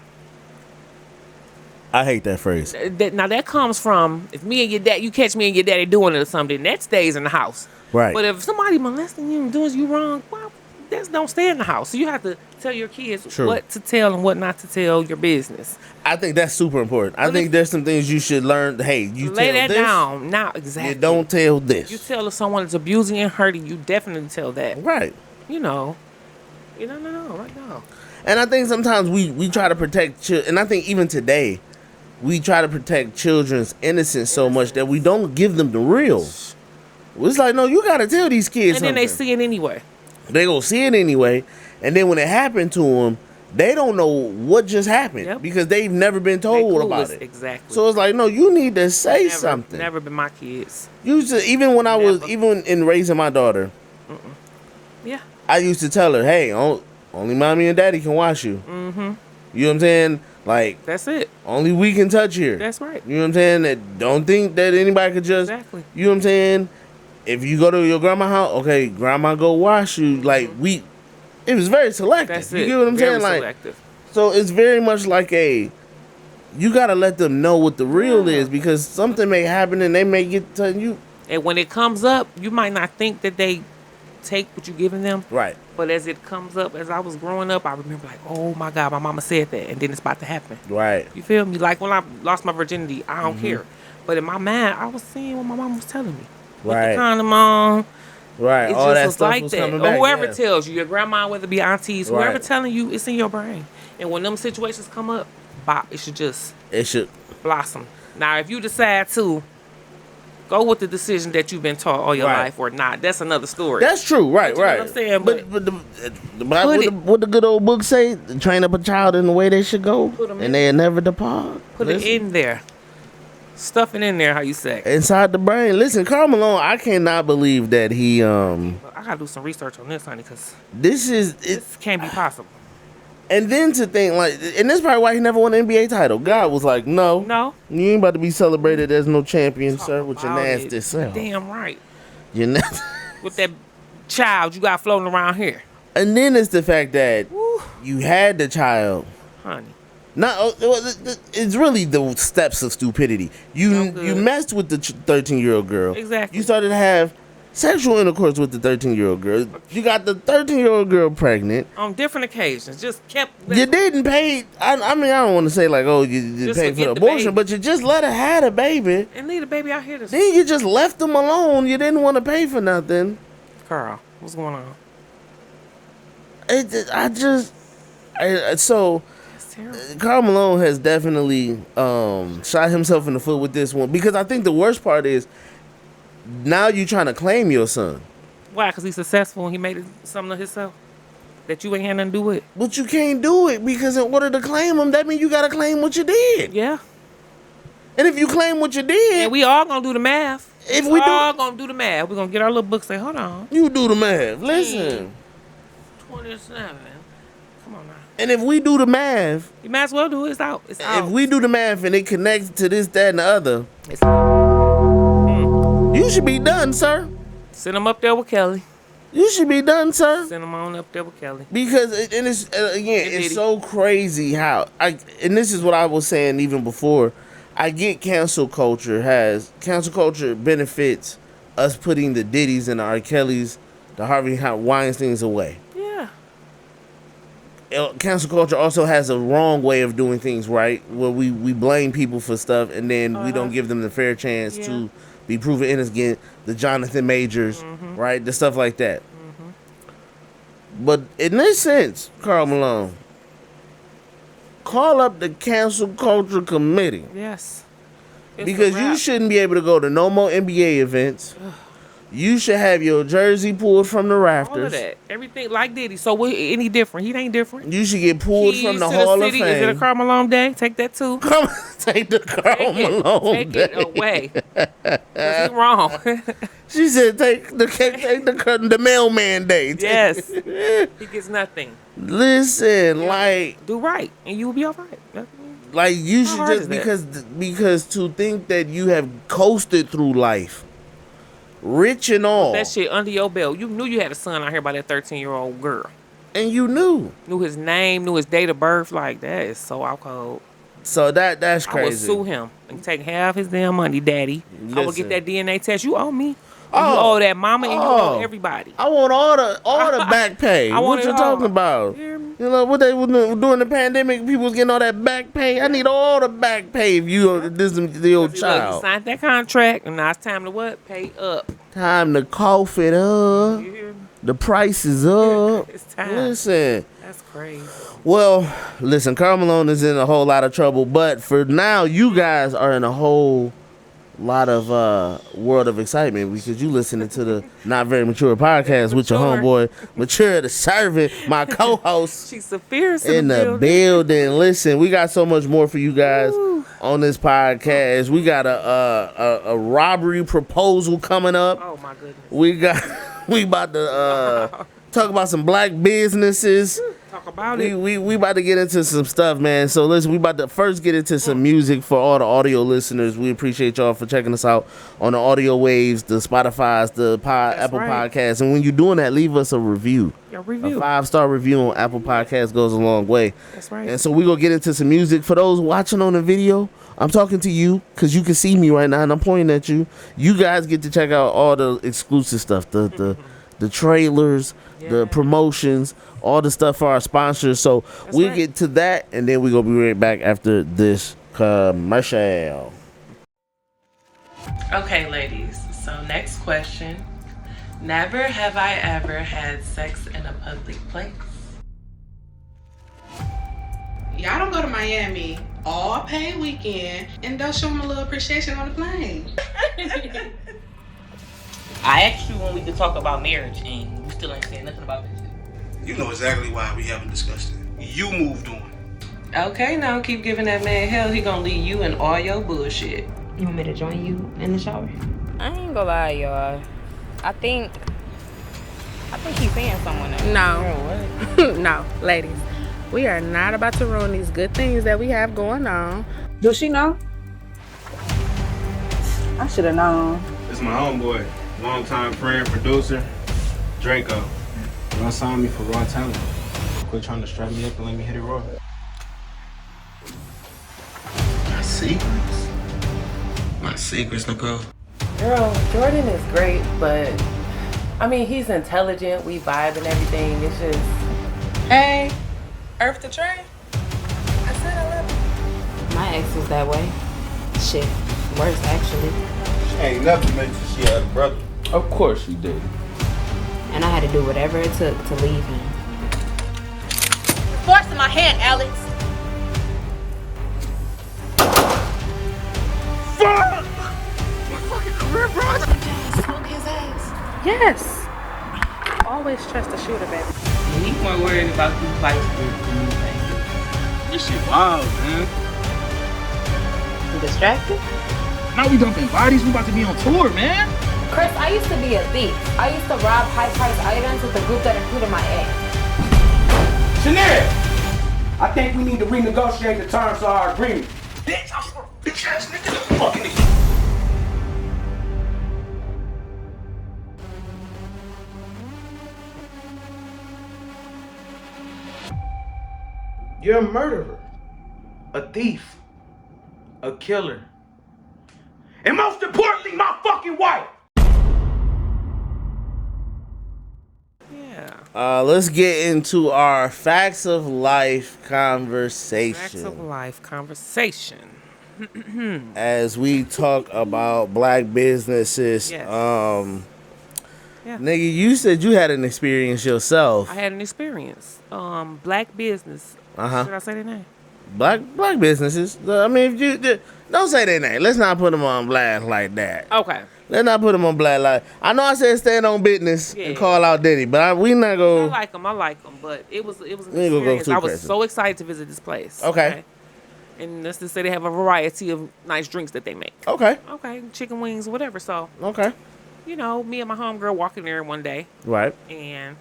[SPEAKER 1] I hate that phrase.
[SPEAKER 2] Now that comes from if me and your dad, you catch me and your daddy doing it or something, that stays in the house.
[SPEAKER 1] Right.
[SPEAKER 2] But if somebody molesting you and doing you wrong, well, that don't stay in the house. So you have to tell your kids
[SPEAKER 1] True.
[SPEAKER 2] what to tell and what not to tell. Your business.
[SPEAKER 1] I think that's super important. I think there's some things you should learn. Hey, you
[SPEAKER 2] Lay
[SPEAKER 1] tell
[SPEAKER 2] that
[SPEAKER 1] this,
[SPEAKER 2] down now. Exactly.
[SPEAKER 1] you don't tell this.
[SPEAKER 2] You tell if someone is abusing and hurting, you definitely tell that.
[SPEAKER 1] Right.
[SPEAKER 2] You know. No, right now.
[SPEAKER 1] And I think sometimes we try to protect children. And I think even today, we try to protect children's innocence so much that we don't give them the real. It's like, no, you gotta tell these kids
[SPEAKER 2] And then they
[SPEAKER 1] something.
[SPEAKER 2] see it anyway.
[SPEAKER 1] They gonna see it anyway, and then when it happened to them, they don't know what just happened
[SPEAKER 2] Yep.
[SPEAKER 1] because they've never been
[SPEAKER 2] They
[SPEAKER 1] told about
[SPEAKER 2] clueless,
[SPEAKER 1] it.
[SPEAKER 2] Exactly.
[SPEAKER 1] So it's like, no, you need to say
[SPEAKER 2] never,
[SPEAKER 1] something.
[SPEAKER 2] Never been my kids.
[SPEAKER 1] Even when I was
[SPEAKER 2] Never.
[SPEAKER 1] even in raising my daughter,
[SPEAKER 2] Yeah.
[SPEAKER 1] I used to tell her, hey, only mommy and daddy can watch you. Mm-hmm. You know what I'm saying? Like,
[SPEAKER 2] That's it.
[SPEAKER 1] only we can touch here.
[SPEAKER 2] That's right.
[SPEAKER 1] You know what I'm saying? That don't think that anybody could just.
[SPEAKER 2] Exactly.
[SPEAKER 1] You know what I'm saying? If you go to your grandma's house, okay, grandma go wash you. Like it was very selective.
[SPEAKER 2] That's
[SPEAKER 1] you
[SPEAKER 2] it.
[SPEAKER 1] get what I'm
[SPEAKER 2] Very
[SPEAKER 1] saying? Like,
[SPEAKER 2] selective.
[SPEAKER 1] so it's very much like you gotta let them know what the real is because something may happen and they may get to you.
[SPEAKER 2] And when it comes up, you might not think that they take what you're giving them.
[SPEAKER 1] Right.
[SPEAKER 2] But as it comes up, as I was growing up, I remember like, oh my God, my mama said that, and then it's about to happen.
[SPEAKER 1] Right.
[SPEAKER 2] You feel me? Like when I lost my virginity, I
[SPEAKER 1] Mm-hmm.
[SPEAKER 2] don't care. But in my mind, I was seeing what my mom was telling me. Put
[SPEAKER 1] Right.
[SPEAKER 2] the condom on.
[SPEAKER 1] Right.
[SPEAKER 2] It
[SPEAKER 1] All
[SPEAKER 2] just
[SPEAKER 1] that
[SPEAKER 2] was
[SPEAKER 1] stuff
[SPEAKER 2] like
[SPEAKER 1] was
[SPEAKER 2] that.
[SPEAKER 1] coming
[SPEAKER 2] Or
[SPEAKER 1] back.
[SPEAKER 2] whoever
[SPEAKER 1] yeah.
[SPEAKER 2] tells you, your grandma, whether it be aunties, whoever
[SPEAKER 1] Right.
[SPEAKER 2] telling you, it's in your brain. And when them situations come up, bop, it should just
[SPEAKER 1] It should.
[SPEAKER 2] blossom. Now, if you decide to go with the decision that you've been taught all your
[SPEAKER 1] Right.
[SPEAKER 2] life or not, that's another story.
[SPEAKER 1] That's true. Right.
[SPEAKER 2] You know
[SPEAKER 1] Right.
[SPEAKER 2] what I'm saying?
[SPEAKER 1] But the Bible,
[SPEAKER 2] Put it-
[SPEAKER 1] what the good old book say? Train up a child in the way they should go,
[SPEAKER 2] Put 'em in.
[SPEAKER 1] and they'll never depart.
[SPEAKER 2] Put
[SPEAKER 1] Listen.
[SPEAKER 2] it in there. Stuff it in there, how you say.
[SPEAKER 1] Inside the brain. Listen, Karl Malone, I cannot believe that he
[SPEAKER 2] I gotta do some research on this, honey, because
[SPEAKER 1] this is it.
[SPEAKER 2] this can't be possible.
[SPEAKER 1] And then to think like, and that's probably why he never won an NBA title. God was like, no,
[SPEAKER 2] No.
[SPEAKER 1] you ain't about to be celebrated as no champion, sir, with your
[SPEAKER 2] About
[SPEAKER 1] nasty
[SPEAKER 2] it.
[SPEAKER 1] self.
[SPEAKER 2] Damn right.
[SPEAKER 1] You know.
[SPEAKER 2] With that child you got floating around here.
[SPEAKER 1] And then it's the fact that
[SPEAKER 2] Woo,
[SPEAKER 1] you had the child.
[SPEAKER 2] honey.
[SPEAKER 1] It's really the steps of stupidity.
[SPEAKER 2] No good.
[SPEAKER 1] You messed with the 13-year-old girl.
[SPEAKER 2] Exactly.
[SPEAKER 1] You started to have sexual intercourse with the 13-year-old girl. You got the 13-year-old girl pregnant.
[SPEAKER 2] On different occasions. Just kept
[SPEAKER 1] You didn't pay. I mean, I don't want to say like, oh, you
[SPEAKER 2] Just
[SPEAKER 1] paid for the
[SPEAKER 2] forget the
[SPEAKER 1] abortion,
[SPEAKER 2] baby.
[SPEAKER 1] but you just let her have a baby.
[SPEAKER 2] and leave the baby out here to
[SPEAKER 1] Then you just left them alone. You didn't want to pay for nothing.
[SPEAKER 2] Carl, what's going on?
[SPEAKER 1] So
[SPEAKER 2] That's terrible.
[SPEAKER 1] Karl Malone has definitely shot himself in the foot with this one because I think the worst part is now you trying to claim your son,
[SPEAKER 2] Why? Because he's successful and he made it something of himself that you ain't had nothing to do with.
[SPEAKER 1] but you can't do it because in order to claim him, that means you gotta claim what you did.
[SPEAKER 2] Yeah.
[SPEAKER 1] And if you claim what you did,
[SPEAKER 2] And we all gonna do the math.
[SPEAKER 1] If
[SPEAKER 2] we
[SPEAKER 1] we do-
[SPEAKER 2] all gonna do the math. We're gonna get our little book. Say, hold on,
[SPEAKER 1] you do the math. Listen,
[SPEAKER 2] 27. Come on now.
[SPEAKER 1] and if we do the math,
[SPEAKER 2] You might as well do it. It's out. It's out.
[SPEAKER 1] if we do the math and it connects to this, that, and the other,
[SPEAKER 2] It's-
[SPEAKER 1] you should be done, sir.
[SPEAKER 2] Send them up there with Kelly.
[SPEAKER 1] You should be done, sir.
[SPEAKER 2] Send them on up there with Kelly.
[SPEAKER 1] Because and it's again,
[SPEAKER 2] And
[SPEAKER 1] it's
[SPEAKER 2] Diddy.
[SPEAKER 1] so crazy how and this is what I was saying even before. I get cancel culture benefits us putting the Diddy's and the R. Kelly's, the Harvey Weinsteins away.
[SPEAKER 2] Yeah.
[SPEAKER 1] Cancel culture also has a wrong way of doing things, right? Where we blame people for stuff and then we don't give them the fair chance
[SPEAKER 2] Yeah.
[SPEAKER 1] to be proven innocent. The Jonathan Majors, right? The stuff like that. But in this sense, Karl Malone, call up the cancel culture committee
[SPEAKER 2] Yes. It's a
[SPEAKER 1] because you
[SPEAKER 2] wrap.
[SPEAKER 1] shouldn't be able to go to no more NBA events. You should have your jersey pulled from the
[SPEAKER 2] All of
[SPEAKER 1] rafters.
[SPEAKER 2] that. Everything like Diddy. So what? Any different? He ain't different.
[SPEAKER 1] You should get pulled
[SPEAKER 2] Keys
[SPEAKER 1] from the
[SPEAKER 2] to
[SPEAKER 1] Hall of
[SPEAKER 2] city. Is it a
[SPEAKER 1] Fame.
[SPEAKER 2] Karl Malone day? Take that too.
[SPEAKER 1] Come take the Karl Malone
[SPEAKER 2] Take
[SPEAKER 1] day.
[SPEAKER 2] it away. 'Cause he wrong.
[SPEAKER 1] She said, "Take the mailman day."
[SPEAKER 2] Yes. He gets nothing.
[SPEAKER 1] Listen, like
[SPEAKER 2] Do right, and you will be all right.
[SPEAKER 1] you
[SPEAKER 2] How
[SPEAKER 1] should
[SPEAKER 2] hard
[SPEAKER 1] just
[SPEAKER 2] is that?
[SPEAKER 1] because to think that you have coasted through life, rich and all,
[SPEAKER 2] That shit under your belt. You knew you had a son out here by that 13-year-old girl.
[SPEAKER 1] and you knew.
[SPEAKER 2] Knew his name, knew his date of birth. Like, that is so out cold.
[SPEAKER 1] So that's
[SPEAKER 2] I would
[SPEAKER 1] crazy.
[SPEAKER 2] sue him and take half his damn money, daddy. I would
[SPEAKER 1] Listen.
[SPEAKER 2] get that DNA test. You owe me.
[SPEAKER 1] Oh.
[SPEAKER 2] You owe that mama and you
[SPEAKER 1] Oh.
[SPEAKER 2] owe everybody.
[SPEAKER 1] I want all the back pay.
[SPEAKER 2] I want
[SPEAKER 1] What you
[SPEAKER 2] it
[SPEAKER 1] talking
[SPEAKER 2] all.
[SPEAKER 1] about?
[SPEAKER 2] You hear me?
[SPEAKER 1] You know what they were doing during the pandemic? People was getting all that back pay. I need all the back pay if you this the old
[SPEAKER 2] See, look, you
[SPEAKER 1] child.
[SPEAKER 2] signed that contract, and now it's time to what? Pay up.
[SPEAKER 1] Time to cough it up.
[SPEAKER 2] You hear me?
[SPEAKER 1] The price is up.
[SPEAKER 2] It's time.
[SPEAKER 1] Listen,
[SPEAKER 2] That's crazy.
[SPEAKER 1] Well, listen, Karl Malone is in a whole lot of trouble, but for now, you guys are in a whole lot of world of excitement because you listening to the Not Very Mature podcast with your homeboy, Mature the Servant, my co-host.
[SPEAKER 2] She's the fierce
[SPEAKER 1] in the building. Listen, we got so much more for you guys on this podcast. We got a robbery proposal coming up.
[SPEAKER 2] Oh my goodness.
[SPEAKER 1] We about to talk about some black businesses.
[SPEAKER 2] Talk about it.
[SPEAKER 1] We about to get into some stuff, man. So listen, we about to first get into some music for all the audio listeners. We appreciate y'all for checking us out on the audio waves, the Spotify's, the Apple Podcasts. And when you're doing that, leave us a review.
[SPEAKER 2] A review.
[SPEAKER 1] A 5-star review on Apple Podcasts goes a long way.
[SPEAKER 2] That's right.
[SPEAKER 1] And so we're going to get into some music. For those watching on the video, I'm talking to you because you can see me right now and I'm pointing at you. You guys get to check out all the exclusive stuff, the trailers, the promotions, all the stuff for our sponsors. So we'll get to that, and then we're going to be right back after this commercial.
[SPEAKER 5] Okay, ladies. So next question. Never have I ever had sex in a public place.
[SPEAKER 6] Y'all don't go to Miami all paid weekend and don't show them a little appreciation on the plane.
[SPEAKER 5] I asked you when we could talk about marriage, and you still ain't saying nothing about this.
[SPEAKER 7] You know exactly why we haven't discussed it. You moved on.
[SPEAKER 5] Okay, now keep giving that man hell. He gonna leave you and all your bullshit.
[SPEAKER 8] You want me to join you in the shower?
[SPEAKER 9] I ain't gonna lie, y'all. I think he's seeing someone else.
[SPEAKER 6] No. No, ladies. We are not about to ruin these good things that we have going on.
[SPEAKER 8] Does she know? I should have known.
[SPEAKER 10] It's my homeboy, longtime friend, producer, Draco. Y'all signed me for raw talent. Quit trying to strap me up and let me hit it raw.
[SPEAKER 7] My secrets? My secrets, Nicole.
[SPEAKER 5] Girl, Jordan is great, but I mean, he's intelligent. We vibe and everything. It's just, hey, Earth the Train. I said I love you.
[SPEAKER 8] My ex was that way. Shit, worse actually.
[SPEAKER 4] She ain't never mentioned she had a brother.
[SPEAKER 10] Of course she did.
[SPEAKER 8] And I had to do whatever it took to leave him.
[SPEAKER 9] Force in my hand, Alex.
[SPEAKER 4] Fuck! My fucking career, bro.
[SPEAKER 9] Smoke his ass.
[SPEAKER 6] Yes. Always trust the shooter, baby.
[SPEAKER 5] He's more worried about you fights than anything.
[SPEAKER 10] This shit wild, man.
[SPEAKER 8] You distracted?
[SPEAKER 10] Now we dumping bodies. We about to be on tour, man.
[SPEAKER 9] Chris, I used to be a thief. I used to rob high-priced items with a group that included my ex.
[SPEAKER 4] Chanel! I think we need to renegotiate the terms of our agreement.
[SPEAKER 7] Bitch, I swear, bitch ass nigga. Fucking nigga.
[SPEAKER 4] You're a murderer, a thief, a killer, and most importantly, my fucking wife.
[SPEAKER 2] Yeah.
[SPEAKER 1] Let's get into our facts of life conversation.
[SPEAKER 2] Facts of life conversation.
[SPEAKER 1] As we talk about black businesses.
[SPEAKER 2] Yes. Yeah.
[SPEAKER 1] Nigga, you said you had an experience yourself.
[SPEAKER 2] I had an experience. Black business.
[SPEAKER 1] Uh-huh.
[SPEAKER 2] Should I say their name?
[SPEAKER 1] Black businesses. I mean, if you don't say their name. Let's not put them on blast like that.
[SPEAKER 2] Okay.
[SPEAKER 1] Let's not put them on blast like. I know I said stand on business and call out Diddy, but we not go.
[SPEAKER 2] I like them, but it was an
[SPEAKER 1] ain't gonna go
[SPEAKER 2] experience.
[SPEAKER 1] too
[SPEAKER 2] I was
[SPEAKER 1] crazy.
[SPEAKER 2] so excited to visit this place.
[SPEAKER 1] Okay.
[SPEAKER 2] And let's just say they have a variety of nice drinks that they make.
[SPEAKER 1] Okay.
[SPEAKER 2] Okay, chicken wings, whatever. So,
[SPEAKER 1] Okay.
[SPEAKER 2] you know, me and my homegirl walking there one day,
[SPEAKER 1] Right.
[SPEAKER 2] and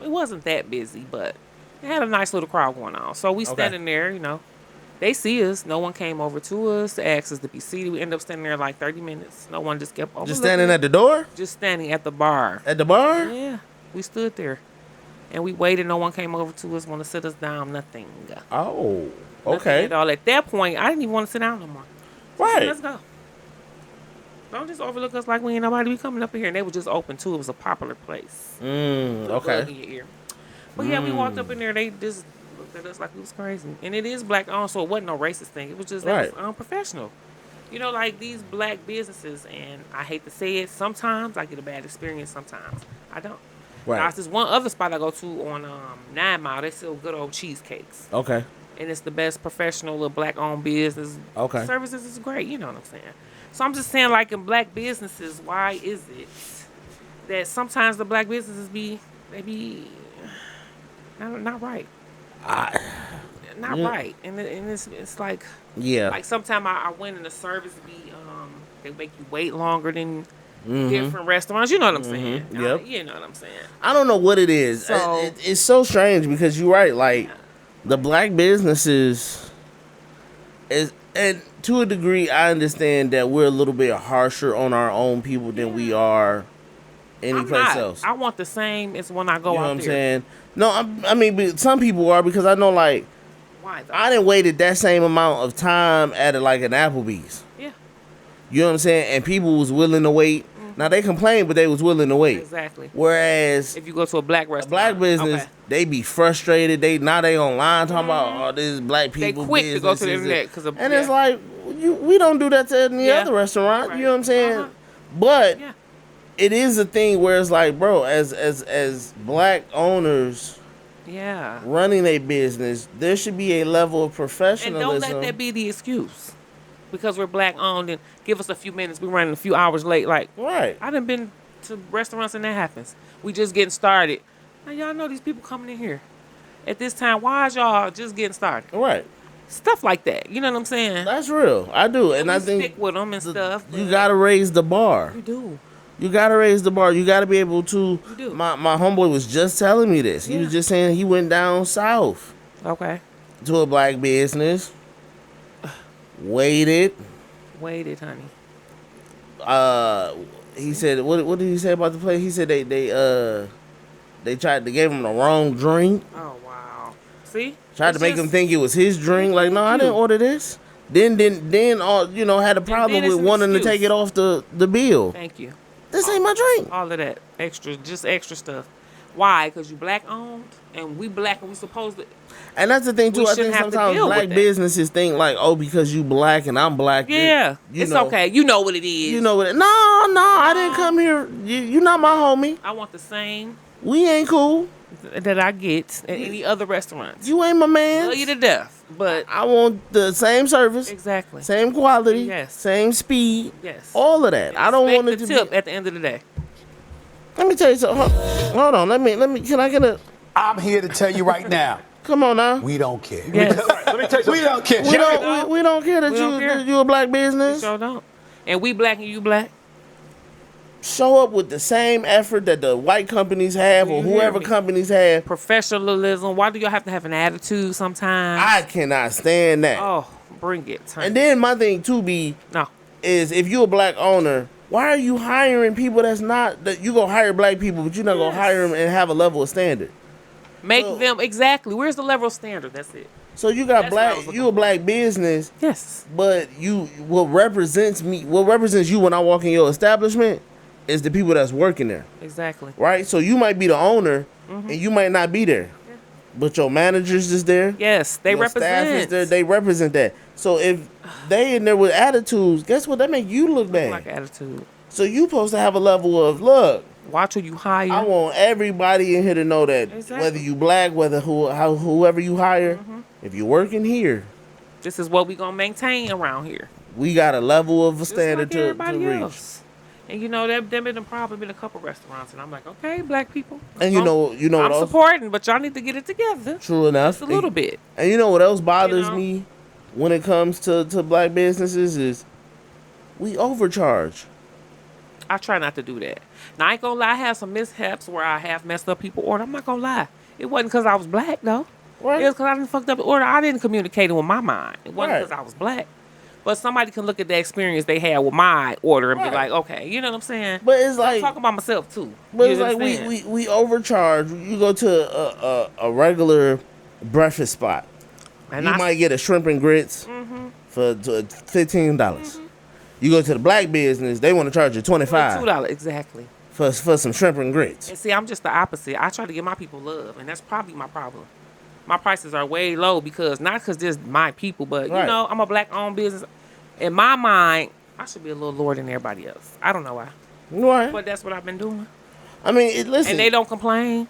[SPEAKER 2] it wasn't that busy, but it had a nice little crowd going on. So we standing there, you know. They see us. No one came over to us to ask us to be seated. We ended up standing there like 30 minutes. No one just kept over.
[SPEAKER 1] Just standing at the door?
[SPEAKER 2] Just standing at the bar.
[SPEAKER 1] At the bar?
[SPEAKER 2] Yeah. We stood there. And we waited. No one came over to us, want to sit us down. Nothing.
[SPEAKER 1] Oh.
[SPEAKER 2] Nothing
[SPEAKER 1] Okay.
[SPEAKER 2] at all. At that point, I didn't even want to sit down no more.
[SPEAKER 1] Right.
[SPEAKER 2] Let's go. Don't just overlook us like we ain't nobody be coming up in here. And they were just open too. It was a popular place. Put a bug
[SPEAKER 1] Okay.
[SPEAKER 2] in your ear. But yeah, we walked up in there. They just looked at us like we was crazy. And it is black owned, so it wasn't no racist thing. It was just that
[SPEAKER 1] Right.
[SPEAKER 2] was unprofessional. You know, like these black businesses, and I hate to say it, sometimes I get a bad experience, sometimes I don't.
[SPEAKER 1] Right.
[SPEAKER 2] Now, it's this one other spot I go to on 9 Mile. They sell good old cheesecakes.
[SPEAKER 1] Okay.
[SPEAKER 2] And it's the best professional little black-owned business.
[SPEAKER 1] Okay.
[SPEAKER 2] Services is great. You know what I'm saying? So I'm just saying, like, in black businesses, why is it that sometimes the black businesses be not right? Not right. And it's like,
[SPEAKER 1] yeah.
[SPEAKER 2] Like sometimes I went in the service they make you wait longer than different restaurants. You know what I'm saying?
[SPEAKER 1] Yep.
[SPEAKER 2] You know what I'm saying?
[SPEAKER 1] I don't know what it is.
[SPEAKER 2] So,
[SPEAKER 1] it's so strange because you're right. Like the black businesses and to a degree, I understand that we're a little bit harsher on our own people than we are any place else.
[SPEAKER 2] I want the same as when I go out there.
[SPEAKER 1] You know what I'm saying? No, I mean, but some people are because I know, like,
[SPEAKER 2] why though?
[SPEAKER 1] I didn't waited that same amount of time at like an Applebee's.
[SPEAKER 2] Yeah.
[SPEAKER 1] You know what I'm saying? And people was willing to wait. Now they complain, but they was willing to wait.
[SPEAKER 2] Exactly.
[SPEAKER 1] Whereas
[SPEAKER 2] if you go to a black restaurant,
[SPEAKER 1] black business, they be frustrated. They online talking about this is black people.
[SPEAKER 2] They quick to go to the
[SPEAKER 1] business.
[SPEAKER 2] internet
[SPEAKER 1] And it's like we don't do that to any other restaurant. Right. You know what I'm saying? But it is a thing where it's like, bro, as black owners, running a business, there should be a level of professionalism.
[SPEAKER 2] And don't let that be the excuse. Because we're black owned and give us a few minutes, we're running a few hours late. Like,
[SPEAKER 1] right.
[SPEAKER 2] I done been to restaurants and that happens. We just getting started. Now y'all know these people coming in here at this time. Why is y'all just getting started?
[SPEAKER 1] Right.
[SPEAKER 2] Stuff like that. You know what I'm saying?
[SPEAKER 1] That's real. I do. And I think
[SPEAKER 2] stick with them and stuff.
[SPEAKER 1] You gotta raise the bar.
[SPEAKER 2] You do.
[SPEAKER 1] You gotta raise the bar. You gotta be able to.
[SPEAKER 2] You do.
[SPEAKER 1] My homeboy was just telling me this. He was just saying he went down south.
[SPEAKER 2] Okay.
[SPEAKER 1] To a black business. Waited, honey. He said, what did he say about the place? He said they gave him the wrong drink.
[SPEAKER 2] Oh wow. See?
[SPEAKER 1] Tried to make him think it was his drink. Like, no, I didn't order this. Then all had a problem with wanting to take it off the bill.
[SPEAKER 2] Thank you.
[SPEAKER 1] This ain't my drink.
[SPEAKER 2] All of that extra stuff. Why? Because you black owned and we black and we supposed to.
[SPEAKER 1] And that's the thing too. I think sometimes black businesses think like, oh, because you black and I'm black.
[SPEAKER 2] Yeah, it's okay. You know what it is.
[SPEAKER 1] You know what it. No, I didn't come here. You not my homie.
[SPEAKER 2] I want the same.
[SPEAKER 1] We ain't cool.
[SPEAKER 2] That I get at any other restaurants.
[SPEAKER 1] You ain't my man.
[SPEAKER 2] Love you to death, but
[SPEAKER 1] I want the same service.
[SPEAKER 2] Exactly.
[SPEAKER 1] Same quality.
[SPEAKER 2] Yes.
[SPEAKER 1] Same speed.
[SPEAKER 2] Yes.
[SPEAKER 1] All of that.
[SPEAKER 2] And
[SPEAKER 1] I don't want it to
[SPEAKER 2] tip
[SPEAKER 1] be
[SPEAKER 2] at the end of the day.
[SPEAKER 1] Let me tell you something. Hold on. Let me. Can I get a?
[SPEAKER 11] I'm here to tell you right now.
[SPEAKER 1] Come on now.
[SPEAKER 11] We don't care.
[SPEAKER 2] Yes.
[SPEAKER 11] Let me tell you something. We don't care.
[SPEAKER 1] We don't care that you a black business.
[SPEAKER 2] We sure don't. And we black and you black.
[SPEAKER 1] Show up with the same effort that the white companies have or whoever companies have.
[SPEAKER 2] Professionalism. Why do y'all have to have an attitude sometimes?
[SPEAKER 1] I cannot stand that.
[SPEAKER 2] Oh, bring it.
[SPEAKER 1] And then my thing too is if you're a black owner, why are you hiring people that's not that you gonna hire black people, but you're not gonna hire them and have a level of standard?
[SPEAKER 2] Make them exactly. Where's the level of standard? That's it.
[SPEAKER 1] So you got you a black business.
[SPEAKER 2] Yes.
[SPEAKER 1] But what represents you when I walk in your establishment is the people that's working there.
[SPEAKER 2] Exactly.
[SPEAKER 1] Right? So you might be the owner and you might not be there. Yeah. But your managers is there.
[SPEAKER 2] Yes, they represent.
[SPEAKER 1] Staff is there. They represent that. So if they in there with attitudes, guess what? That make you look bad.
[SPEAKER 2] Like attitude.
[SPEAKER 1] So you supposed to have a level of look.
[SPEAKER 2] Watch who you hire.
[SPEAKER 1] I want everybody in here to know that whether you black, whoever you hire, if you're working here,
[SPEAKER 2] this is what we gonna maintain around here.
[SPEAKER 1] We got a level of a standard to reach.
[SPEAKER 2] Else. And there been probably been a couple restaurants, and I'm like, okay, black people.
[SPEAKER 1] And you know
[SPEAKER 2] I'm supporting, but y'all need to get it together.
[SPEAKER 1] True enough,
[SPEAKER 2] just a little bit.
[SPEAKER 1] And you know what else bothers me when it comes to black businesses is we overcharge.
[SPEAKER 2] I try not to do that. Now I ain't gonna lie, I have some mishaps where I have messed up people order. I'm not gonna lie. It wasn't because I was black though. Right. It was because I didn't fucked up the order. I didn't communicate it with my mind. It wasn't because I was black. But somebody can look at the experience they had with my order and be like, okay, you know what I'm saying?
[SPEAKER 1] But it's like
[SPEAKER 2] I'm talking about myself too.
[SPEAKER 1] But it's like we overcharge. You go to a regular breakfast spot, and you might get a shrimp and grits for $15. You go to the black business, they want to charge you $25.
[SPEAKER 2] $2 exactly.
[SPEAKER 1] For some shrimp and grits.
[SPEAKER 2] And see, I'm just the opposite. I try to give my people love, and that's probably my problem. My prices are way low not because there's my people, but I'm a black-owned business. In my mind, I should be a little lower than everybody else. I don't know why.
[SPEAKER 1] Right.
[SPEAKER 2] But that's what I've been doing.
[SPEAKER 1] I mean, listen.
[SPEAKER 2] And they don't complain.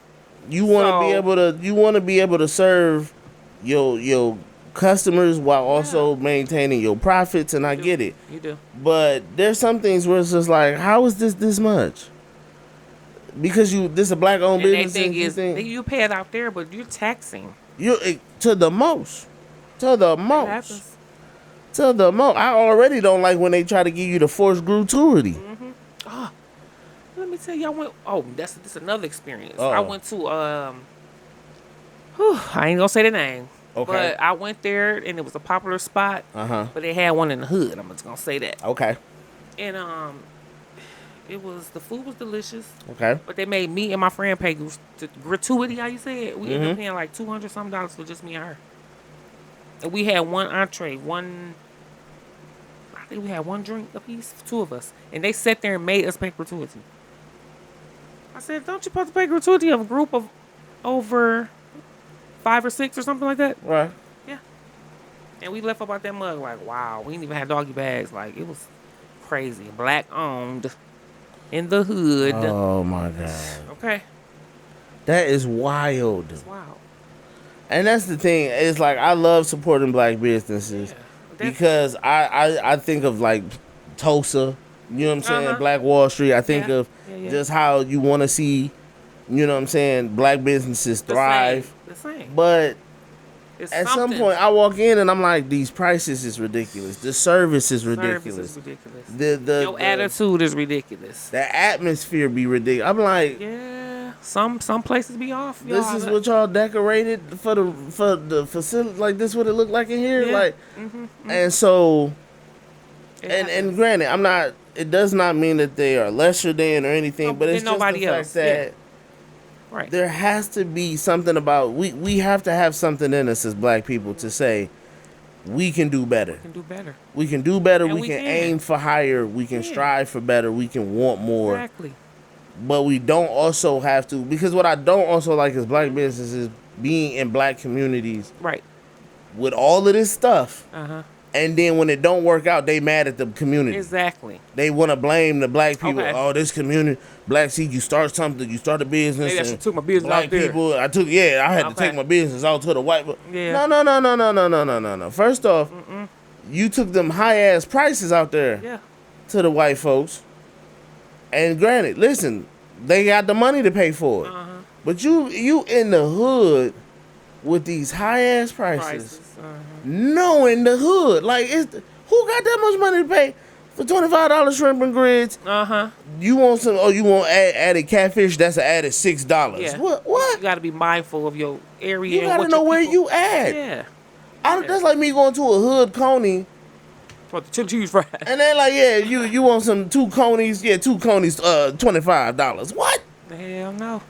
[SPEAKER 1] You want to be able to. You want to be able to serve your customers while also maintaining your profits, and I get it.
[SPEAKER 2] You do.
[SPEAKER 1] But there's some things where it's just like, how is this much? Because this is a black-owned business.
[SPEAKER 2] They think you pay it out there, but you're taxing.
[SPEAKER 1] You to the most. To the most. I already don't like when they try to give you the forced gratuity.
[SPEAKER 2] Mm-hmm. Oh, let me tell you, I went. Oh, that's another experience.
[SPEAKER 1] Uh-oh.
[SPEAKER 2] I went to I ain't gonna say the name.
[SPEAKER 1] Okay.
[SPEAKER 2] But I went there and it was a popular spot. But they had one in the hood. I'm just gonna say that.
[SPEAKER 1] Okay.
[SPEAKER 2] And the food was delicious.
[SPEAKER 1] Okay.
[SPEAKER 2] But they made me and my friend pay the gratuity. How you say it? We ended up paying like $200 something for just me and her. And we had one entree, I think we had one drink apiece, 2 of us. And they sat there and made us pay gratuity. I said, don't you supposed to pay gratuity of a group of over 5 or 6 or something like that?
[SPEAKER 1] Right.
[SPEAKER 2] Yeah. And we left about that mug like, wow, we didn't even have doggy bags. Like, it was crazy. Black owned in the hood.
[SPEAKER 1] Oh my God.
[SPEAKER 2] Okay.
[SPEAKER 1] That is wild.
[SPEAKER 2] It's wild.
[SPEAKER 1] And that's the thing. It's like I love supporting black businesses because I think of like Tulsa, you know what I'm saying? Black Wall Street. I think of just how you want to see, you know what I'm saying, black businesses thrive.
[SPEAKER 2] The same.
[SPEAKER 1] But
[SPEAKER 2] it's
[SPEAKER 1] at some point I walk in and I'm like, these prices is ridiculous. The service is ridiculous.
[SPEAKER 2] Your attitude is ridiculous.
[SPEAKER 1] The atmosphere be ridiculous. I'm like,
[SPEAKER 2] some places be off.
[SPEAKER 1] This is what y'all decorated for the facility. Like this, what it look like in here.
[SPEAKER 2] Yeah.
[SPEAKER 1] Like, and so, and granted, I'm not. It does not mean that they are lesser than or anything, but it's just the fact that there has to be something about we have to have something in us as black people to say we can do better.
[SPEAKER 2] We can do better.
[SPEAKER 1] We can do better.
[SPEAKER 2] And
[SPEAKER 1] we can aim for higher. We can strive for better. We can want more.
[SPEAKER 2] Exactly.
[SPEAKER 1] But we don't also have to, because what I don't also like is black businesses being in black communities.
[SPEAKER 2] Right.
[SPEAKER 1] With all of this stuff.
[SPEAKER 2] And
[SPEAKER 1] then when it don't work out, they mad at the community.
[SPEAKER 2] Exactly.
[SPEAKER 1] They want to blame the black people. Oh, this community, black, see, you start something, you start a business.
[SPEAKER 2] Maybe I should took my business
[SPEAKER 1] black
[SPEAKER 2] out there.
[SPEAKER 1] people, I had to take my business out to the white.
[SPEAKER 2] Yeah.
[SPEAKER 1] No. First off, you took them high ass prices out there to the white folks. And granted, listen, they got the money to pay for it. But you in the hood with these high ass prices. Knowing the hood. Like, who got that much money to pay for $25 shrimp and grits? You want you want added catfish, that's an added $6.
[SPEAKER 2] Yeah.
[SPEAKER 1] What?
[SPEAKER 2] You got to be mindful of your area.
[SPEAKER 1] You got to know where you at.
[SPEAKER 2] Yeah.
[SPEAKER 1] That's like me going to a hood coney.
[SPEAKER 2] For the chili cheese fries.
[SPEAKER 1] And they're like, yeah, you want some 2 conies? Yeah, 2 conies, $25. What?
[SPEAKER 2] Hell no.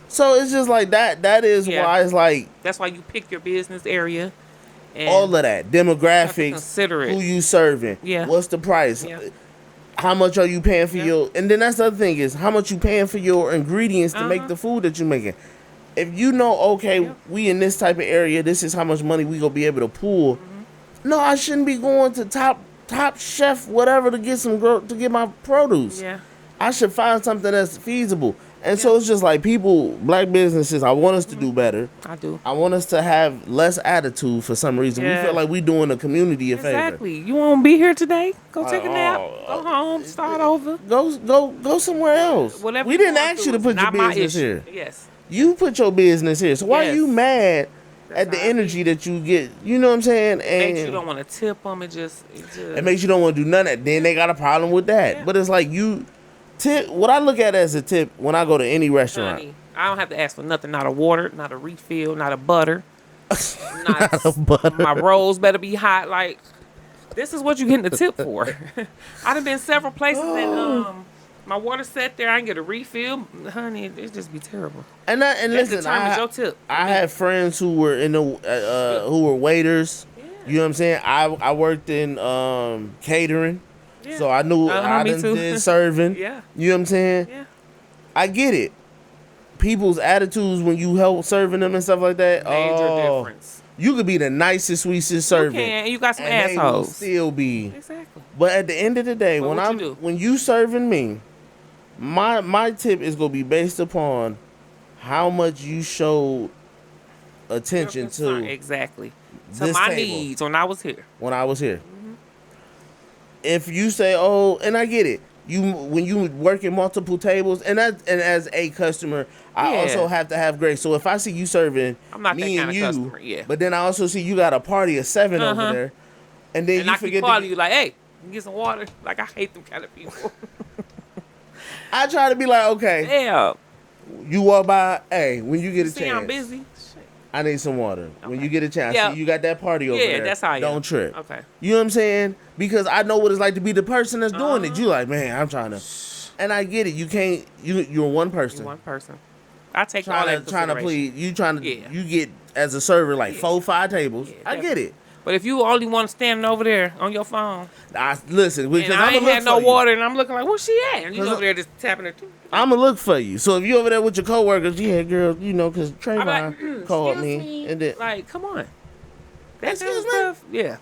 [SPEAKER 1] So it's just like that. That is why it's like.
[SPEAKER 2] That's why you pick your business area. And
[SPEAKER 1] all of that. Demographics.
[SPEAKER 2] Consider it.
[SPEAKER 1] Who you serving.
[SPEAKER 2] Yeah.
[SPEAKER 1] What's the price? How much are you paying for your. And then that's the other thing is how much you paying for your ingredients to make the food that you're making. If you know, okay, we in this type of area, this is how much money we gonna be able to pull. No, I shouldn't be going to top chef whatever to get to get my produce.
[SPEAKER 2] Yeah.
[SPEAKER 1] I should find something that's feasible. And so it's just like people, black businesses, I want us to do better.
[SPEAKER 2] I do.
[SPEAKER 1] I want us to have less attitude for some reason. We feel like we doing the community a favor.
[SPEAKER 2] Exactly. You won't be here today? Go take a nap. Go home. Start over.
[SPEAKER 1] Go somewhere else.
[SPEAKER 2] Whatever
[SPEAKER 1] we didn't ask you to put your business here.
[SPEAKER 2] Yes.
[SPEAKER 1] You put your business here. So why are you mad at the energy that you get? You know what I'm saying? And
[SPEAKER 2] it makes you don't want to tip them. It
[SPEAKER 1] makes you don't want to do none of that. Then they got a problem with that. But it's like tip. What I look at as a tip when I go to any restaurant.
[SPEAKER 2] Honey, I don't have to ask for nothing. Not a water, not a refill, not a butter.
[SPEAKER 1] Not a butter.
[SPEAKER 2] My rolls better be hot. Like, this is what you getting the tip for. I done been several places and my water sat there. I can get a refill. Honey, it just be terrible.
[SPEAKER 1] And listen,
[SPEAKER 2] your tip.
[SPEAKER 1] I had friends who were in the who were waiters. Yeah. You know what I'm saying? I worked in catering. Yeah. So I knew I did serving.
[SPEAKER 2] Yeah.
[SPEAKER 1] You know what I'm saying?
[SPEAKER 2] Yeah.
[SPEAKER 1] I get it. People's attitudes when you help serving them and stuff like that.
[SPEAKER 2] Major difference.
[SPEAKER 1] You could be the nicest, sweetest servant.
[SPEAKER 2] You can. You got some
[SPEAKER 1] and
[SPEAKER 2] assholes.
[SPEAKER 1] They will still be.
[SPEAKER 2] Exactly.
[SPEAKER 1] But at the end of the day, when you serving me, My tip is gonna be based upon how much you showed attention to
[SPEAKER 2] exactly to
[SPEAKER 1] this
[SPEAKER 2] my
[SPEAKER 1] table
[SPEAKER 2] needs when I was here.
[SPEAKER 1] If you say, "Oh," and I get it, when you work in multiple tables, and as a customer, I also have to have grace. So if I see you serving
[SPEAKER 2] I'm not
[SPEAKER 1] me
[SPEAKER 2] that
[SPEAKER 1] and
[SPEAKER 2] kind
[SPEAKER 1] you,
[SPEAKER 2] of customer,
[SPEAKER 1] but then I also see you got a party of 7 over there, and then you
[SPEAKER 2] I
[SPEAKER 1] forget
[SPEAKER 2] keep calling you like, "Hey, you get some water." Like I hate them kind of people.
[SPEAKER 1] I try to be like, okay,
[SPEAKER 2] yeah.
[SPEAKER 1] You walk by, hey, when you get a
[SPEAKER 2] See,
[SPEAKER 1] chance,
[SPEAKER 2] I'm busy.
[SPEAKER 1] I need some water. Okay. When you get a chance, see, you got that party over there.
[SPEAKER 2] Yeah, that's how I
[SPEAKER 1] Don't trip.
[SPEAKER 2] Okay.
[SPEAKER 1] You know what I'm saying? Because I know what it's like to be the person that's doing it. You like, man, I'm trying to, and I get it. You can't. You're one person.
[SPEAKER 2] You're one person. I take all that
[SPEAKER 1] trying to please. You trying to.
[SPEAKER 2] Yeah.
[SPEAKER 1] You get as a server like 4-5 tables. I get it.
[SPEAKER 2] But if you only want to stand over there on your phone,
[SPEAKER 1] listen, because
[SPEAKER 2] I ain't had no water, and I'm looking like, where's she at? And you over there just tapping her too.
[SPEAKER 1] I'm gonna look for you. So if you over there with your coworkers, yeah, girl, because Trayvon called me, and then
[SPEAKER 2] like, come on, that's
[SPEAKER 1] excuse me.
[SPEAKER 2] Stuff. Yeah.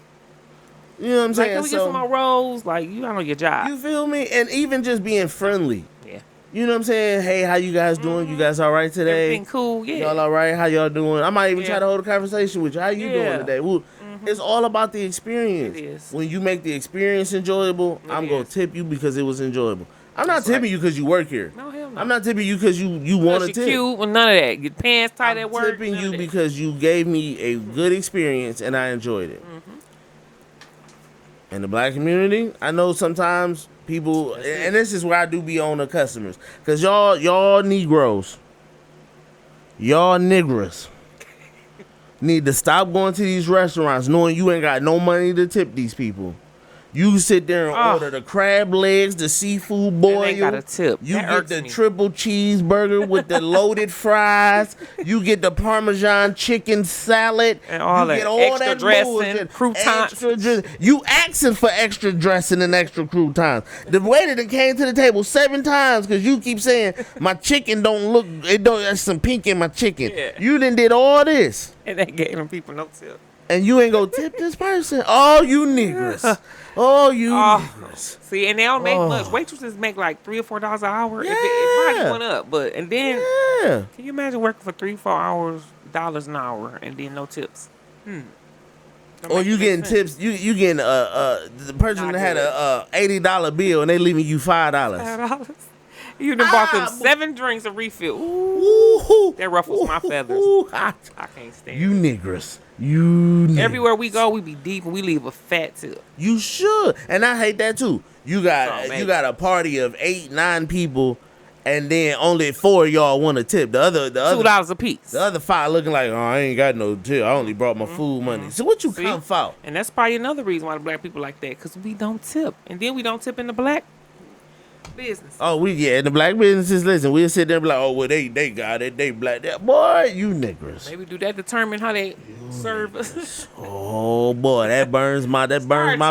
[SPEAKER 1] You know what I'm saying?
[SPEAKER 2] Can we get some more rolls? Like, you don't know your job.
[SPEAKER 1] You feel me? And even just being friendly.
[SPEAKER 2] Yeah.
[SPEAKER 1] You know what I'm saying? Hey, how you guys doing? You guys all right today?
[SPEAKER 2] Everything cool, yeah.
[SPEAKER 1] Y'all all right? How y'all doing? I might even try to hold a conversation with you. How you doing today? Well, it's all about the experience.
[SPEAKER 2] It is.
[SPEAKER 1] When you make the experience enjoyable, I'm going to tip you because it was enjoyable. I'm not tipping you because you work here.
[SPEAKER 2] No, hell no.
[SPEAKER 1] I'm not tipping you because you want to tip.
[SPEAKER 2] Cute, well, none of that. Your pants tight at work.
[SPEAKER 1] I'm tipping you because you gave me a good experience and I enjoyed it. In the black community, I know sometimes people, and this is where I do be on the customers, because y'all Negroes, y'all niggers need to stop going to these restaurants knowing you ain't got no money to tip these people. You sit there and order the crab legs, the seafood boil.
[SPEAKER 2] And they got a tip.
[SPEAKER 1] You get the triple cheeseburger with the loaded fries. You get the Parmesan chicken salad.
[SPEAKER 2] And all
[SPEAKER 1] you
[SPEAKER 2] that
[SPEAKER 1] get all
[SPEAKER 2] extra
[SPEAKER 1] that
[SPEAKER 2] dressing,
[SPEAKER 1] bullshit.
[SPEAKER 2] croutons.
[SPEAKER 1] You asking for extra dressing and extra croutons. The waiter that came to the table 7 times because you keep saying my chicken don't look. There's some pink in my chicken.
[SPEAKER 2] Yeah.
[SPEAKER 1] You done did all this.
[SPEAKER 2] And they gave them people no tip.
[SPEAKER 1] And you ain't gonna tip this person? Oh, you niggers. Oh, you niggers.
[SPEAKER 2] See, and they don't make much. Waitresses make like $3 or $4 an hour.
[SPEAKER 1] Yeah.
[SPEAKER 2] It probably went up, but and then
[SPEAKER 1] Yeah.
[SPEAKER 2] can you imagine working for $3-4 hours, dollars an hour, and then no tips?
[SPEAKER 1] Or you getting tips? You getting the person that had a $80 bill and they leaving you $5.
[SPEAKER 2] $5. You done bought them 7 drinks of refill. Ooh, that ruffles my feathers. I can't stand
[SPEAKER 1] you
[SPEAKER 2] it.
[SPEAKER 1] niggers. You niggers.
[SPEAKER 2] Everywhere we go, we be deep and we leave a fat tip.
[SPEAKER 1] You should, and I hate that too. You got a party of 8-9 people, and then only 4 of y'all want a tip. The other
[SPEAKER 2] $2 a piece.
[SPEAKER 1] The other 5 looking like, oh, I ain't got no tip. I only brought my food money. So what you come for?
[SPEAKER 2] And that's probably another reason why the black people like that, because we don't tip, and then we don't tip in the black business.
[SPEAKER 1] Oh, in the black businesses, listen, we'll sit there and be like, oh, well, they got it, they black. Boy, you niggers.
[SPEAKER 2] Maybe do that determine how they serve us.
[SPEAKER 1] Oh boy, that burns my
[SPEAKER 2] tipping,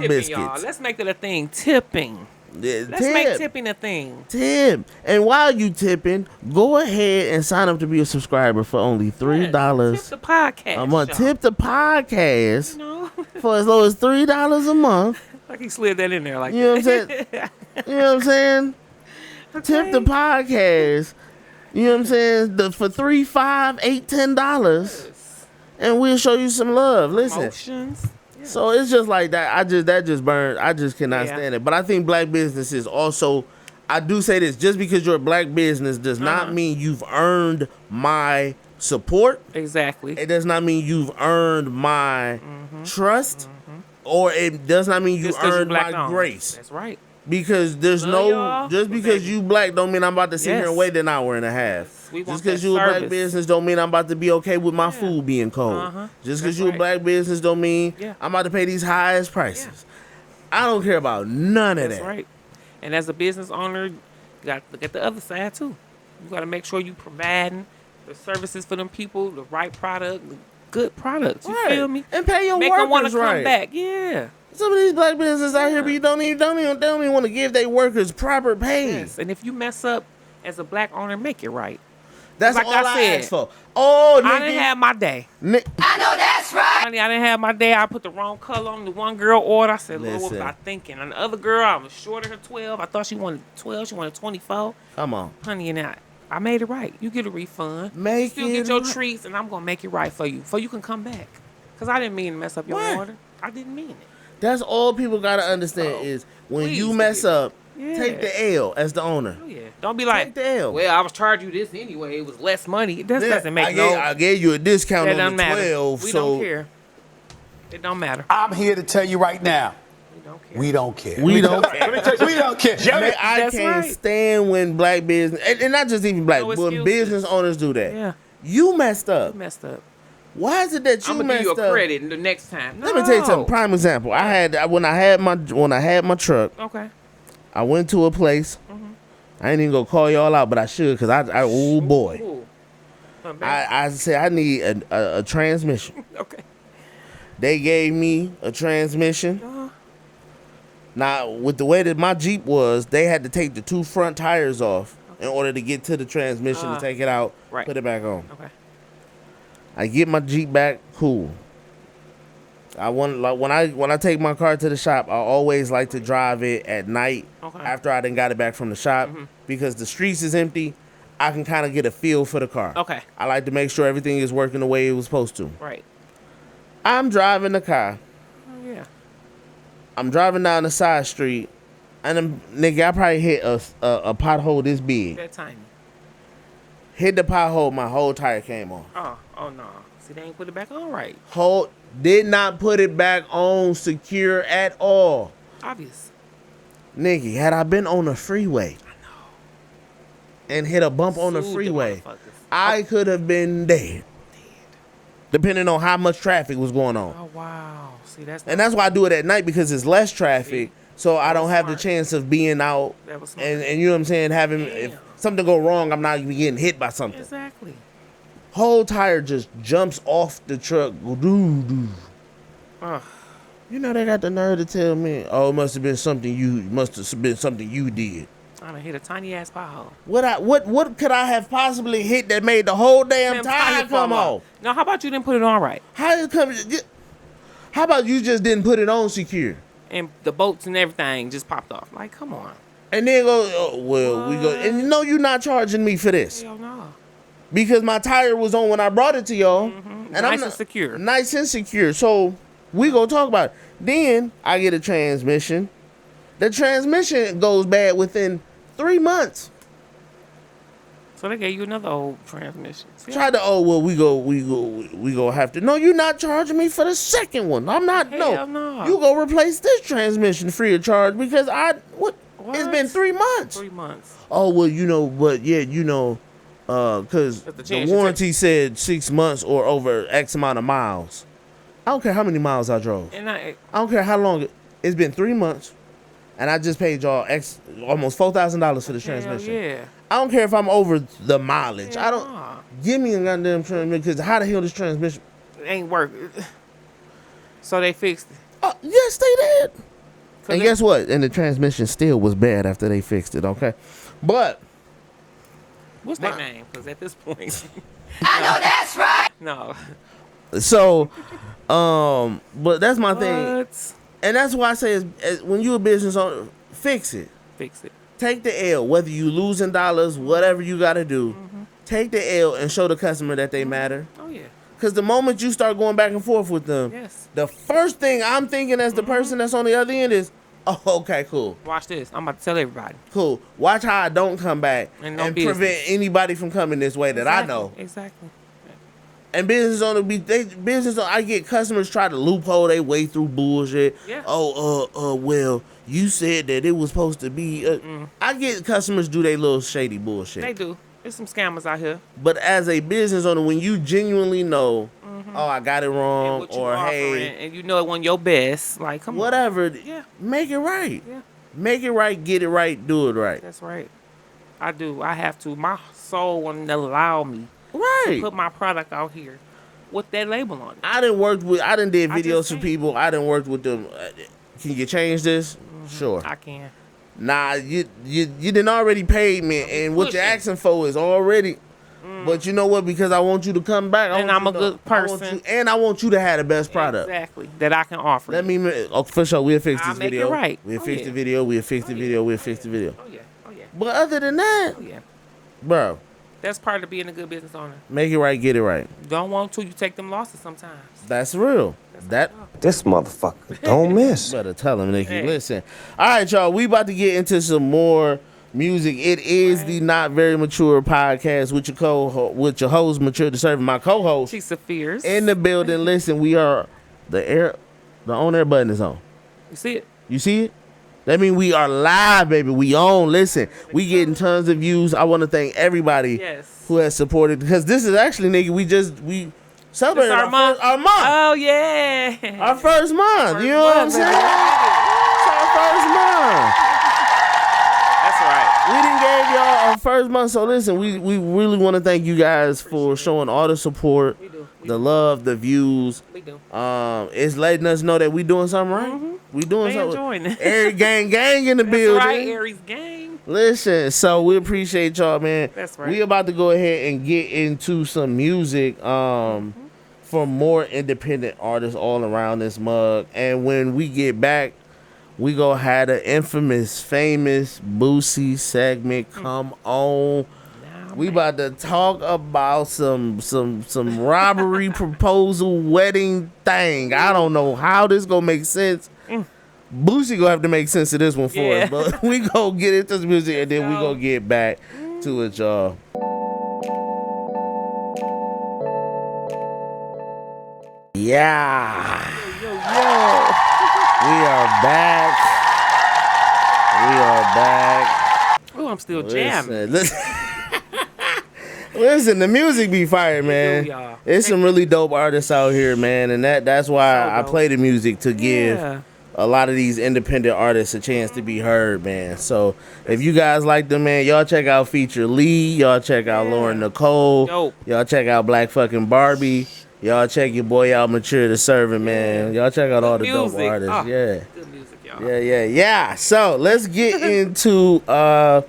[SPEAKER 1] biscuits.
[SPEAKER 2] y'all. Let's make that a thing. Tipping. Let's make tipping a thing.
[SPEAKER 1] Tip. And while you tipping, go ahead and sign up to be a subscriber for only $3.
[SPEAKER 2] Tip the podcast.
[SPEAKER 1] I'm gonna tip the podcast
[SPEAKER 2] You know?
[SPEAKER 1] for as low as $3 a month.
[SPEAKER 2] Like he slid that in there like
[SPEAKER 1] You know what I'm
[SPEAKER 2] that.
[SPEAKER 1] saying? You know what I'm saying? Tip the podcast. You know what I'm saying? For $3, $5, $8, $10, and we'll show you some love. Listen.
[SPEAKER 2] Emotions. Yeah.
[SPEAKER 1] So it's just like that. That just burns. I just cannot stand it. But I think black businesses also. I do say this: just because you're a black business does not mean you've earned my support.
[SPEAKER 2] Exactly.
[SPEAKER 1] It does not mean you've earned my trust, or it does not mean you earned my grace.
[SPEAKER 2] That's right.
[SPEAKER 1] Because there's because you black don't mean I'm about to sit here and wait an hour and a half. Just because you a black business don't mean I'm about to be okay with my food being cold. Just because you a black business don't mean I'm about to pay these highest prices. I don't care about none of that.
[SPEAKER 2] That's right. And as a business owner, you got to look at the other side too. You got to make sure you providing the services for them people, the right product, the good products. You feel me?
[SPEAKER 1] And pay your
[SPEAKER 2] make
[SPEAKER 1] workers
[SPEAKER 2] them want to come
[SPEAKER 1] right.
[SPEAKER 2] back. Yeah.
[SPEAKER 1] Some of these black businesses out here, but you don't even want to give their workers proper pay.
[SPEAKER 2] Yes. And if you mess up as a black owner, make it right.
[SPEAKER 1] That's
[SPEAKER 2] like
[SPEAKER 1] all I
[SPEAKER 2] said,
[SPEAKER 1] asked for. Oh, nigga.
[SPEAKER 2] I didn't have my day.
[SPEAKER 12] I know that's right.
[SPEAKER 2] Honey, I didn't have my day. I put the wrong color on the one girl order. I said, Lord, what was
[SPEAKER 1] Listen.
[SPEAKER 2] I thinking? And the other girl, I was shorter her 12. I thought she wanted 12. She wanted 24.
[SPEAKER 1] Come on.
[SPEAKER 2] Honey, and I made it right. You get a refund.
[SPEAKER 1] Make
[SPEAKER 2] Still
[SPEAKER 1] it
[SPEAKER 2] get your
[SPEAKER 1] right.
[SPEAKER 2] treats, and I'm going to make it right for you. So you can come back. Because I didn't mean to mess up your
[SPEAKER 1] What?
[SPEAKER 2] order. I didn't mean it.
[SPEAKER 1] That's all people gotta understand is when
[SPEAKER 2] Please
[SPEAKER 1] you
[SPEAKER 2] forgive
[SPEAKER 1] mess
[SPEAKER 2] me.
[SPEAKER 1] up,
[SPEAKER 2] Yeah.
[SPEAKER 1] take the L as the owner.
[SPEAKER 2] Oh, yeah. Don't be like,
[SPEAKER 1] Take the L.
[SPEAKER 2] well, I was charging you this anyway. It was less money. This
[SPEAKER 1] Yeah,
[SPEAKER 2] doesn't make
[SPEAKER 1] I gave you a discount
[SPEAKER 2] That
[SPEAKER 1] on
[SPEAKER 2] doesn't
[SPEAKER 1] the
[SPEAKER 2] matter.
[SPEAKER 1] 12,
[SPEAKER 2] We
[SPEAKER 1] so
[SPEAKER 2] don't care. It don't matter.
[SPEAKER 11] I'm here to tell you right now.
[SPEAKER 2] We don't care.
[SPEAKER 11] We don't care.
[SPEAKER 1] we don't care.
[SPEAKER 11] Let me tell you, we don't care.
[SPEAKER 1] Man, I
[SPEAKER 2] That's
[SPEAKER 1] can't
[SPEAKER 2] right.
[SPEAKER 1] stand when black business and not just even black,
[SPEAKER 2] No
[SPEAKER 1] when
[SPEAKER 2] excuses.
[SPEAKER 1] business owners do that.
[SPEAKER 2] Yeah.
[SPEAKER 1] You messed up.
[SPEAKER 2] You messed up.
[SPEAKER 1] Why is it that you
[SPEAKER 2] I'm going to
[SPEAKER 1] messed
[SPEAKER 2] give you a
[SPEAKER 1] up?
[SPEAKER 2] credit the next time.
[SPEAKER 1] Let me tell you something. Prime example. I had when I had my truck.
[SPEAKER 2] Okay.
[SPEAKER 1] I went to a place. I ain't even gonna call y'all out, but I should because I oh boy.
[SPEAKER 2] Ooh.
[SPEAKER 1] I said I need a transmission.
[SPEAKER 2] Okay.
[SPEAKER 1] They gave me a transmission. Now, with the way that my Jeep was, they had to take the 2 front tires off in order to get to the transmission to take it out,
[SPEAKER 2] right.
[SPEAKER 1] put it back on.
[SPEAKER 2] Okay.
[SPEAKER 1] I get my Jeep back, cool. I want like when I take my car to the shop, I always like to drive it at night after I done got it back from the shop because the streets is empty. I can kind of get a feel for the car.
[SPEAKER 2] Okay.
[SPEAKER 1] I like to make sure everything is working the way it was supposed to.
[SPEAKER 2] Right.
[SPEAKER 1] I'm driving the car.
[SPEAKER 2] Oh, yeah.
[SPEAKER 1] I'm driving down the side street, and nigga, I probably hit a pothole this big.
[SPEAKER 2] That tiny.
[SPEAKER 1] Hit the pothole, my whole tire came off.
[SPEAKER 2] Oh no. See, they ain't put it back on right.
[SPEAKER 1] Did not put it back on secure at all.
[SPEAKER 2] Obvious.
[SPEAKER 1] Nigga, had I been on the freeway and hit a bump on the
[SPEAKER 2] Sued the
[SPEAKER 1] freeway,
[SPEAKER 2] motherfuckers.
[SPEAKER 1] I could have been dead. Depending on how much traffic was going on.
[SPEAKER 2] Oh wow. See,
[SPEAKER 1] And that's why I do it at night because it's less traffic, so I don't have the
[SPEAKER 2] smart.
[SPEAKER 1] chance of being out
[SPEAKER 2] That was smart.
[SPEAKER 1] and you know what I'm saying, having if something go wrong, I'm not even getting hit by something.
[SPEAKER 2] Exactly.
[SPEAKER 1] Whole tire just jumps off the truck. Doo-doo. You know they got the nerve to tell me, "Oh, it must have been something you did."
[SPEAKER 2] I done hit a tiny ass pothole.
[SPEAKER 1] What could I have possibly hit that made the whole damn tire come off?
[SPEAKER 2] Now, how about you didn't put it on right?
[SPEAKER 1] How about you just didn't put it on secure?
[SPEAKER 2] And the bolts and everything just popped off. Like, come on.
[SPEAKER 1] And then go, oh, well, we go, and you know you're not charging me for this.
[SPEAKER 2] Hell no.
[SPEAKER 1] Because my tire was on when I brought it to y'all. And
[SPEAKER 2] Nice and secure.
[SPEAKER 1] Nice and secure. So we gonna talk about it. Then I get a transmission. The transmission goes bad within 3 months.
[SPEAKER 2] So they gave you another old transmission. See?
[SPEAKER 1] Try to we go have to. No, you're not charging me for the second one. I'm not.
[SPEAKER 2] Hell no.
[SPEAKER 1] You go replace this transmission free of charge because it's been 3 months.
[SPEAKER 2] 3 months.
[SPEAKER 1] Oh well, because the warranty said 6 months or over X amount of miles. I don't care how many miles I drove.
[SPEAKER 2] And I
[SPEAKER 1] don't care how long. It's been 3 months, and I just paid y'all almost $4,000 for the transmission.
[SPEAKER 2] Yeah.
[SPEAKER 1] I don't care if I'm over the mileage. I don't give me a goddamn transmission because how the hell this transmission
[SPEAKER 2] ain't working. So they fixed it.
[SPEAKER 1] Yes, they did. And guess what? And the transmission still was bad after they fixed it. Okay, but
[SPEAKER 2] what's their name? Because at this point,
[SPEAKER 12] I know that's right.
[SPEAKER 2] No.
[SPEAKER 1] So, but that's my thing, and that's why I say is when you a business owner, fix it.
[SPEAKER 2] Fix it.
[SPEAKER 1] Take the L, whether you losing dollars, whatever you got to do. Take the L and show the customer that they matter.
[SPEAKER 2] Oh yeah.
[SPEAKER 1] Because the moment you start going back and forth with them, the first thing I'm thinking as the person that's on the other end is, oh, okay, cool.
[SPEAKER 2] Watch this. I'm about to tell everybody.
[SPEAKER 1] Cool. Watch how I don't come back and prevent anybody from coming this way that I know.
[SPEAKER 2] Exactly.
[SPEAKER 1] And I get customers try to loophole their way through bullshit.
[SPEAKER 2] Yeah.
[SPEAKER 1] Well, you said that it was supposed to be. I get customers do their little shady bullshit.
[SPEAKER 2] They do. There's some scammers out here.
[SPEAKER 1] But as a business owner, when you genuinely know, oh, I got it wrong, or hey,
[SPEAKER 2] and you know it wasn't your best, like come
[SPEAKER 1] whatever,
[SPEAKER 2] on. Yeah.
[SPEAKER 1] Make it right.
[SPEAKER 2] Yeah.
[SPEAKER 1] Make it right, get it right, do it right.
[SPEAKER 2] That's right. I do. I have to. My soul won't allow me
[SPEAKER 1] to
[SPEAKER 2] put my product out here with that label on it.
[SPEAKER 1] I done did videos for people. I done worked with them. Can you change this? Sure.
[SPEAKER 2] I can.
[SPEAKER 1] Nah, you done already paid me, and what you're asking for is already. But you know what? Because I want you to come back.
[SPEAKER 2] And I'm a good person.
[SPEAKER 1] I want you to have the best product.
[SPEAKER 2] Exactly. That I can offer.
[SPEAKER 1] Let me, for sure, we'll fix
[SPEAKER 2] I'll
[SPEAKER 1] this
[SPEAKER 2] make
[SPEAKER 1] video.
[SPEAKER 2] it right.
[SPEAKER 1] We'll fix the video. We'll fix the video. We'll fix the video.
[SPEAKER 2] Oh, yeah. Oh, yeah.
[SPEAKER 1] But other than that,
[SPEAKER 2] Oh, yeah.
[SPEAKER 1] bro,
[SPEAKER 2] That's part of being a good business owner.
[SPEAKER 1] make it right, get it right.
[SPEAKER 2] Don't want to, you take them losses sometimes.
[SPEAKER 1] That's real.
[SPEAKER 3] This motherfucker don't miss.
[SPEAKER 1] Better tell him, Nikki.
[SPEAKER 2] Hey.
[SPEAKER 1] Listen. All right, y'all. We about to get into some more music. It is the Not Very Mature podcast with your host, Mature to Serve, my co-host.
[SPEAKER 2] She's Fierce.
[SPEAKER 1] In the building. Listen, we are the on-air button is on.
[SPEAKER 2] You see it?
[SPEAKER 1] You see it? That means we are live, baby. We on. Listen, we getting tons of views. I want to thank everybody who has supported, because this is actually, nigga, we celebrated
[SPEAKER 2] our month.
[SPEAKER 1] Our month.
[SPEAKER 2] Oh, yeah.
[SPEAKER 1] Our first month. You know what I'm saying? It's our first month.
[SPEAKER 2] That's right.
[SPEAKER 1] We done gave y'all our first month. So listen, we really want to thank you guys for showing all the support, the love, the views.
[SPEAKER 2] We do.
[SPEAKER 1] It's letting us know that we doing something right. We doing
[SPEAKER 2] They
[SPEAKER 1] something.
[SPEAKER 2] enjoying it.
[SPEAKER 1] Aries gang in the
[SPEAKER 2] That's
[SPEAKER 1] building.
[SPEAKER 2] right, Aries gang.
[SPEAKER 1] Listen, so we appreciate y'all, man.
[SPEAKER 2] That's right.
[SPEAKER 1] We about to go ahead and get into some music from more independent artists all around this mug. And when we get back, we gonna have the infamous, famous BOOSIE segment come on. We about to talk about some robbery proposal wedding thing. I don't know how this gonna make sense. BOOSIE gonna have to make sense of this one for us, but we gonna get into the music and then we gonna get back to it, y'all. Yeah. We are back.
[SPEAKER 2] Oh, I'm still jamming.
[SPEAKER 1] Listen, the music be fire, man. It's some really dope artists out here, man, and that's why I play the music, to give a lot of these independent artists a chance to be heard, man. So if you guys like them, man, y'all check out Feature Lee, y'all check out Lauren Nicole, y'all check out Black fucking Barbie, y'all check your boy out Mature the Servant, man. Y'all check out all the dope artists. Good music, y'all. Yeah. So let's get into our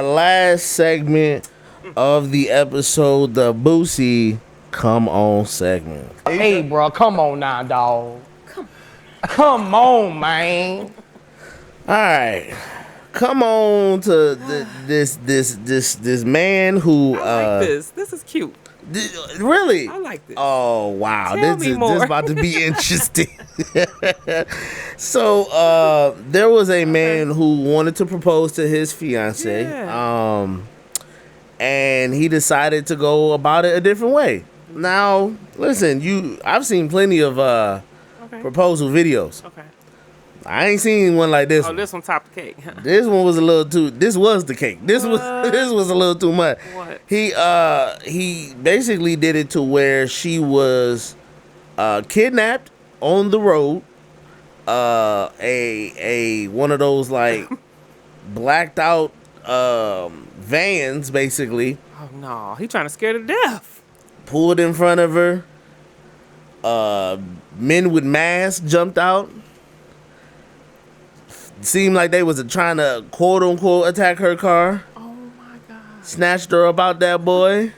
[SPEAKER 1] last segment of the episode, the BOOSIE Come On segment.
[SPEAKER 11] Hey, bro, come on now, dog. Come on, man.
[SPEAKER 1] All right, come on to this man who.
[SPEAKER 2] I like this. This is cute.
[SPEAKER 1] Really?
[SPEAKER 2] I like this.
[SPEAKER 1] Oh wow,
[SPEAKER 2] Tell
[SPEAKER 1] this
[SPEAKER 2] me
[SPEAKER 1] is
[SPEAKER 2] more.
[SPEAKER 1] about to be interesting. So there was a man who wanted to propose to his fiance, and he decided to go about it a different way. Now, listen, I've seen plenty of proposal videos.
[SPEAKER 2] Okay.
[SPEAKER 1] I ain't seen one like this.
[SPEAKER 2] Oh, this one topped the cake.
[SPEAKER 1] This one was a little too. This was the cake. This was a little too much.
[SPEAKER 2] What?
[SPEAKER 1] He basically did it to where she was kidnapped on the road. A one of those like blacked out vans, basically.
[SPEAKER 2] Oh no, he trying to scare to death.
[SPEAKER 1] Pulled in front of her. Men with masks jumped out. Seemed like they was trying to quote unquote attack her car.
[SPEAKER 2] Oh my God.
[SPEAKER 1] Snatched her up out that boy.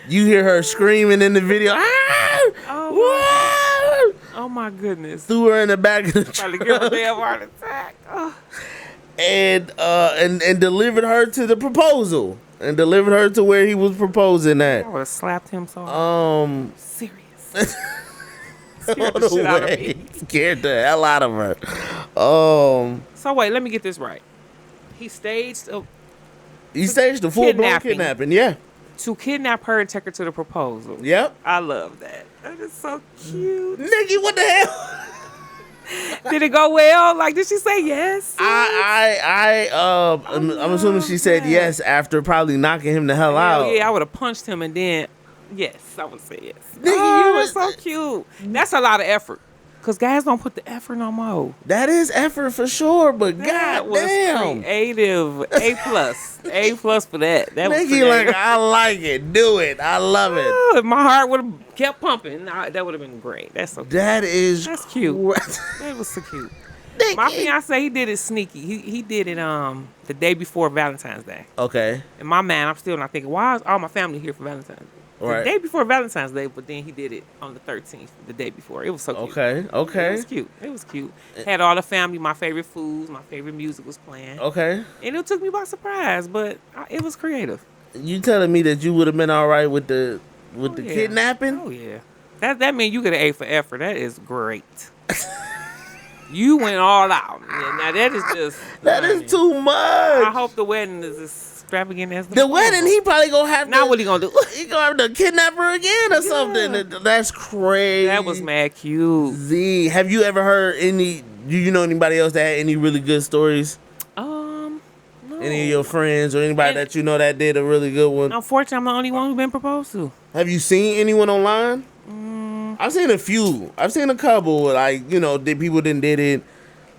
[SPEAKER 1] You hear her screaming in the video.
[SPEAKER 2] Oh my goodness.
[SPEAKER 1] Threw her in the back of the truck.
[SPEAKER 2] Trying to give her a damn heart attack. Oh.
[SPEAKER 1] And delivered her to the proposal. And delivered her to where he was proposing at.
[SPEAKER 2] I would have slapped him so hard. Serious.
[SPEAKER 1] Scared the shit out of me. Scared the hell out of her.
[SPEAKER 2] So wait, let me get this right. He staged a
[SPEAKER 1] full blown kidnapping, yeah.
[SPEAKER 2] To kidnap her and take her to the proposal.
[SPEAKER 1] Yep.
[SPEAKER 2] I love that. That is so cute.
[SPEAKER 1] Nikki, what the hell?
[SPEAKER 2] Did it go well? Like, did she say yes?
[SPEAKER 1] I'm assuming she said yes after probably knocking him the hell out.
[SPEAKER 2] Yeah, I would have punched him and then yes, I would say yes. Nigga, you were so cute. That's a lot of effort. Because guys don't put the effort no more.
[SPEAKER 1] That is effort for sure, but
[SPEAKER 2] that was
[SPEAKER 1] goddamn.
[SPEAKER 2] Creative. A+. A+ for that. That was
[SPEAKER 1] Nikki, like, I like it. Do it. I love it.
[SPEAKER 2] Oh, if my heart would have kept pumping, that would have been great. That's so cute.
[SPEAKER 1] That's
[SPEAKER 2] cute. That was so cute. My fiance, he did it sneaky. He did it the day before Valentine's Day.
[SPEAKER 1] Okay.
[SPEAKER 2] In my mind, I'm still not thinking, why is all my family here for Valentine's Day?
[SPEAKER 1] Right.
[SPEAKER 2] The day before Valentine's Day, but then he did it on the 13th, the day before. It was so cute.
[SPEAKER 1] Okay.
[SPEAKER 2] It was cute. It was cute. Had all the family, my favorite foods, my favorite music was playing.
[SPEAKER 1] Okay.
[SPEAKER 2] And it took me by surprise, but it was creative.
[SPEAKER 1] You telling me that you would have been all right with the kidnapping?
[SPEAKER 2] Oh yeah. That means you get an A for effort. That is great. You went all out. Yeah, now that is just
[SPEAKER 1] that is too much.
[SPEAKER 2] I hope the wedding is extravagant as
[SPEAKER 1] the wedding. He probably gonna have.
[SPEAKER 2] Now what he gonna do?
[SPEAKER 1] He gonna have to kidnap her again or something. That's crazy.
[SPEAKER 2] That was mad cute.
[SPEAKER 1] Z, have you ever heard any? Do you know anybody else that had any really good stories?
[SPEAKER 2] No.
[SPEAKER 1] Any of your friends or anybody that you know that did a really good one?
[SPEAKER 2] Unfortunately, I'm the only one who's been proposed to.
[SPEAKER 1] Have you seen anyone online? I've seen a few. I've seen a couple. Like people did it.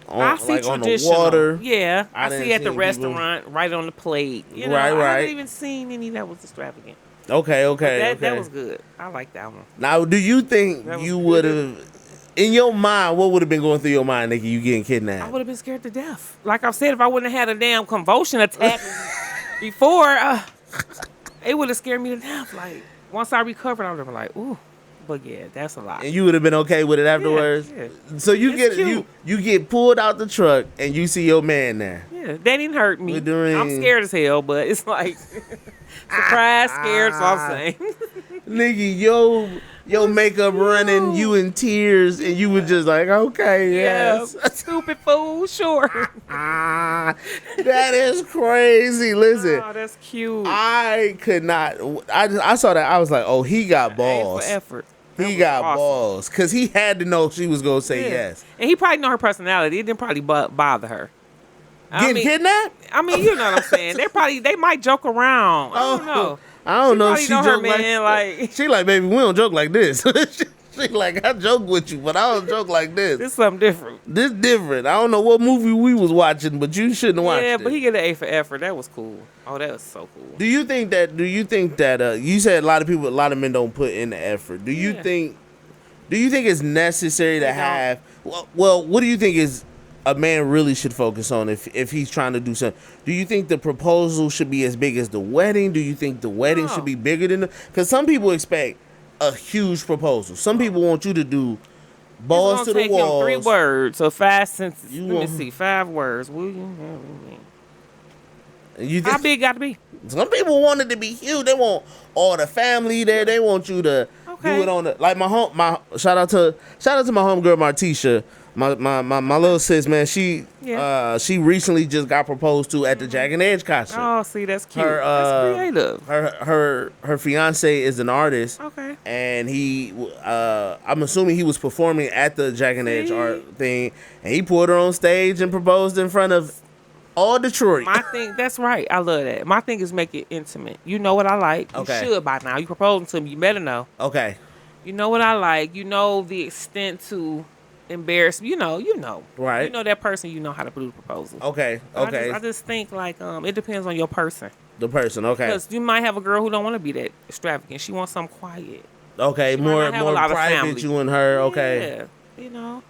[SPEAKER 2] I see
[SPEAKER 1] like on the
[SPEAKER 2] traditional.
[SPEAKER 1] water.
[SPEAKER 2] Yeah, I see at the
[SPEAKER 1] see
[SPEAKER 2] restaurant, right on the plate. You know,
[SPEAKER 1] right.
[SPEAKER 2] I haven't even seen any that was extravagant.
[SPEAKER 1] Okay.
[SPEAKER 2] That was good. I like that one.
[SPEAKER 1] Now, do you think you would have, in your mind, what would have been going through your mind, Nikki, you getting kidnapped?
[SPEAKER 2] I would have been scared to death. Like I said, if I wouldn't have had a damn convulsion attack before, it would have scared me to death. Like, once I recovered, I would have been like, ooh. But yeah, that's a lot.
[SPEAKER 1] And you would have been okay with it afterwards?
[SPEAKER 2] Yeah.
[SPEAKER 1] So you get pulled out the truck and you see your man there.
[SPEAKER 2] Yeah, that didn't hurt me.
[SPEAKER 1] With the ring.
[SPEAKER 2] I'm scared as hell, but it's like surprise, scared, so I'm saying.
[SPEAKER 1] Nigga, your makeup running, you in tears, and you were just like, okay, yes.
[SPEAKER 2] Stupid fool, sure.
[SPEAKER 1] That is crazy. Listen.
[SPEAKER 2] Oh, that's cute.
[SPEAKER 1] I could not. I saw that. I was like, oh, he got balls.
[SPEAKER 2] For effort.
[SPEAKER 1] He got balls. Because he had to know she was going to say yes.
[SPEAKER 2] And he probably know her personality. It didn't probably bother her.
[SPEAKER 1] Getting kidnapped?
[SPEAKER 2] I mean, you know what I'm saying. They might joke around. I don't know.
[SPEAKER 1] I don't know if she
[SPEAKER 2] joke
[SPEAKER 1] joke
[SPEAKER 2] like
[SPEAKER 1] she like, baby, we don't joke like this. She like, I joke with you, but I don't joke like this.
[SPEAKER 2] This is something different.
[SPEAKER 1] This different. I don't know what movie we was watching, but you shouldn't have watched it.
[SPEAKER 2] Yeah, but he get an A for effort. That was cool. Oh, that was so cool.
[SPEAKER 1] Do you think that you said a lot of men don't put in the effort. Do you think it's necessary to have well, what do you think is a man really should focus on if he's trying to do something? Do you think the proposal should be as big as the wedding? Do you think the wedding should be bigger than because some people expect a huge proposal. Some people want you to do balls to the walls.
[SPEAKER 2] 3 words or 5 sentences. Let me see, 5 words. How big got to be?
[SPEAKER 1] Some people want it to be huge. They want all the family there. They want you to do it on the like my shout out to my homegirl Martisha. My little sis, man, she recently just got proposed to at the Jack and Edge concert.
[SPEAKER 2] Oh, see, that's cute. That's creative.
[SPEAKER 1] Her fiance is an artist.
[SPEAKER 2] Okay.
[SPEAKER 1] And he, I'm assuming he was performing at the Jack and Edge art thing, and he pulled her on stage and proposed in front of all Detroit.
[SPEAKER 2] My thing, that's right. I love that. My thing is make it intimate. You know what I like.
[SPEAKER 1] Okay.
[SPEAKER 2] You should by now. You proposing to me. You better know.
[SPEAKER 1] Okay.
[SPEAKER 2] You know what I like. You know the extent to embarrass. You know.
[SPEAKER 1] Right.
[SPEAKER 2] You know that person. You know how to do the proposal.
[SPEAKER 1] Okay. Okay.
[SPEAKER 2] I just think like it depends on your person.
[SPEAKER 1] The person. Okay.
[SPEAKER 2] Because you might have a girl who don't want to be that extravagant. She wants something quiet.
[SPEAKER 1] Okay.
[SPEAKER 2] She
[SPEAKER 1] More private. You and her. Okay.
[SPEAKER 2] Yeah. You know.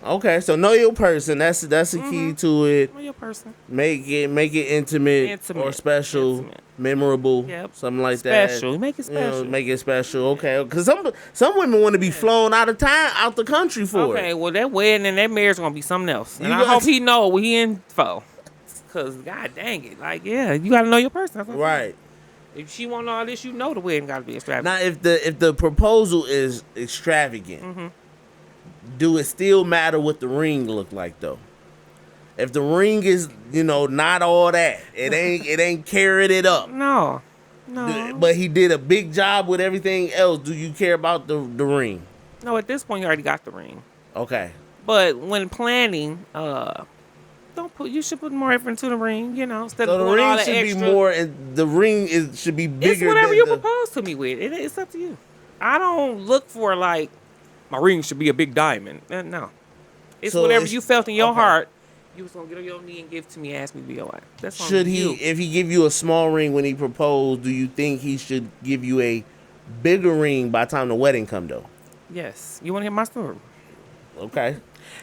[SPEAKER 1] Okay, so know your person. That's the key to it.
[SPEAKER 2] Know your person.
[SPEAKER 1] Make it intimate or special, memorable, something like that.
[SPEAKER 2] Special. Make it special.
[SPEAKER 1] You know, make it special. Okay, because some women want to be flown out the country for it.
[SPEAKER 2] Okay, well that wedding and that marriage gonna be something else, and I hope he know what he in for. Cause god dang it, like you gotta know your person.
[SPEAKER 1] Right.
[SPEAKER 2] If she want all this, you know the wedding gotta be extravagant.
[SPEAKER 1] Now, if the proposal is extravagant. Do it still matter what the ring look like though? If the ring is, not all that, it ain't carried it up.
[SPEAKER 2] No.
[SPEAKER 1] But he did a big job with everything else. Do you care about the ring?
[SPEAKER 2] No, at this point you already got the ring.
[SPEAKER 1] Okay.
[SPEAKER 2] But when planning, you should put more effort into the ring, instead
[SPEAKER 1] so
[SPEAKER 2] of
[SPEAKER 1] the ring
[SPEAKER 2] all the
[SPEAKER 1] should
[SPEAKER 2] extra.
[SPEAKER 1] be more, and the ring should be bigger.
[SPEAKER 2] It's whatever you propose to me with. It's up to you. I don't look for like. My ring should be a big diamond. No. It's whatever you felt in your heart. You was going to get on your knee and give it to me and ask me to be your wife. That's
[SPEAKER 1] should he, if he give you a small ring when he proposed, do you think he should give you a bigger ring by the time the wedding come, though?
[SPEAKER 2] Yes. You want to hear my story?
[SPEAKER 1] Okay.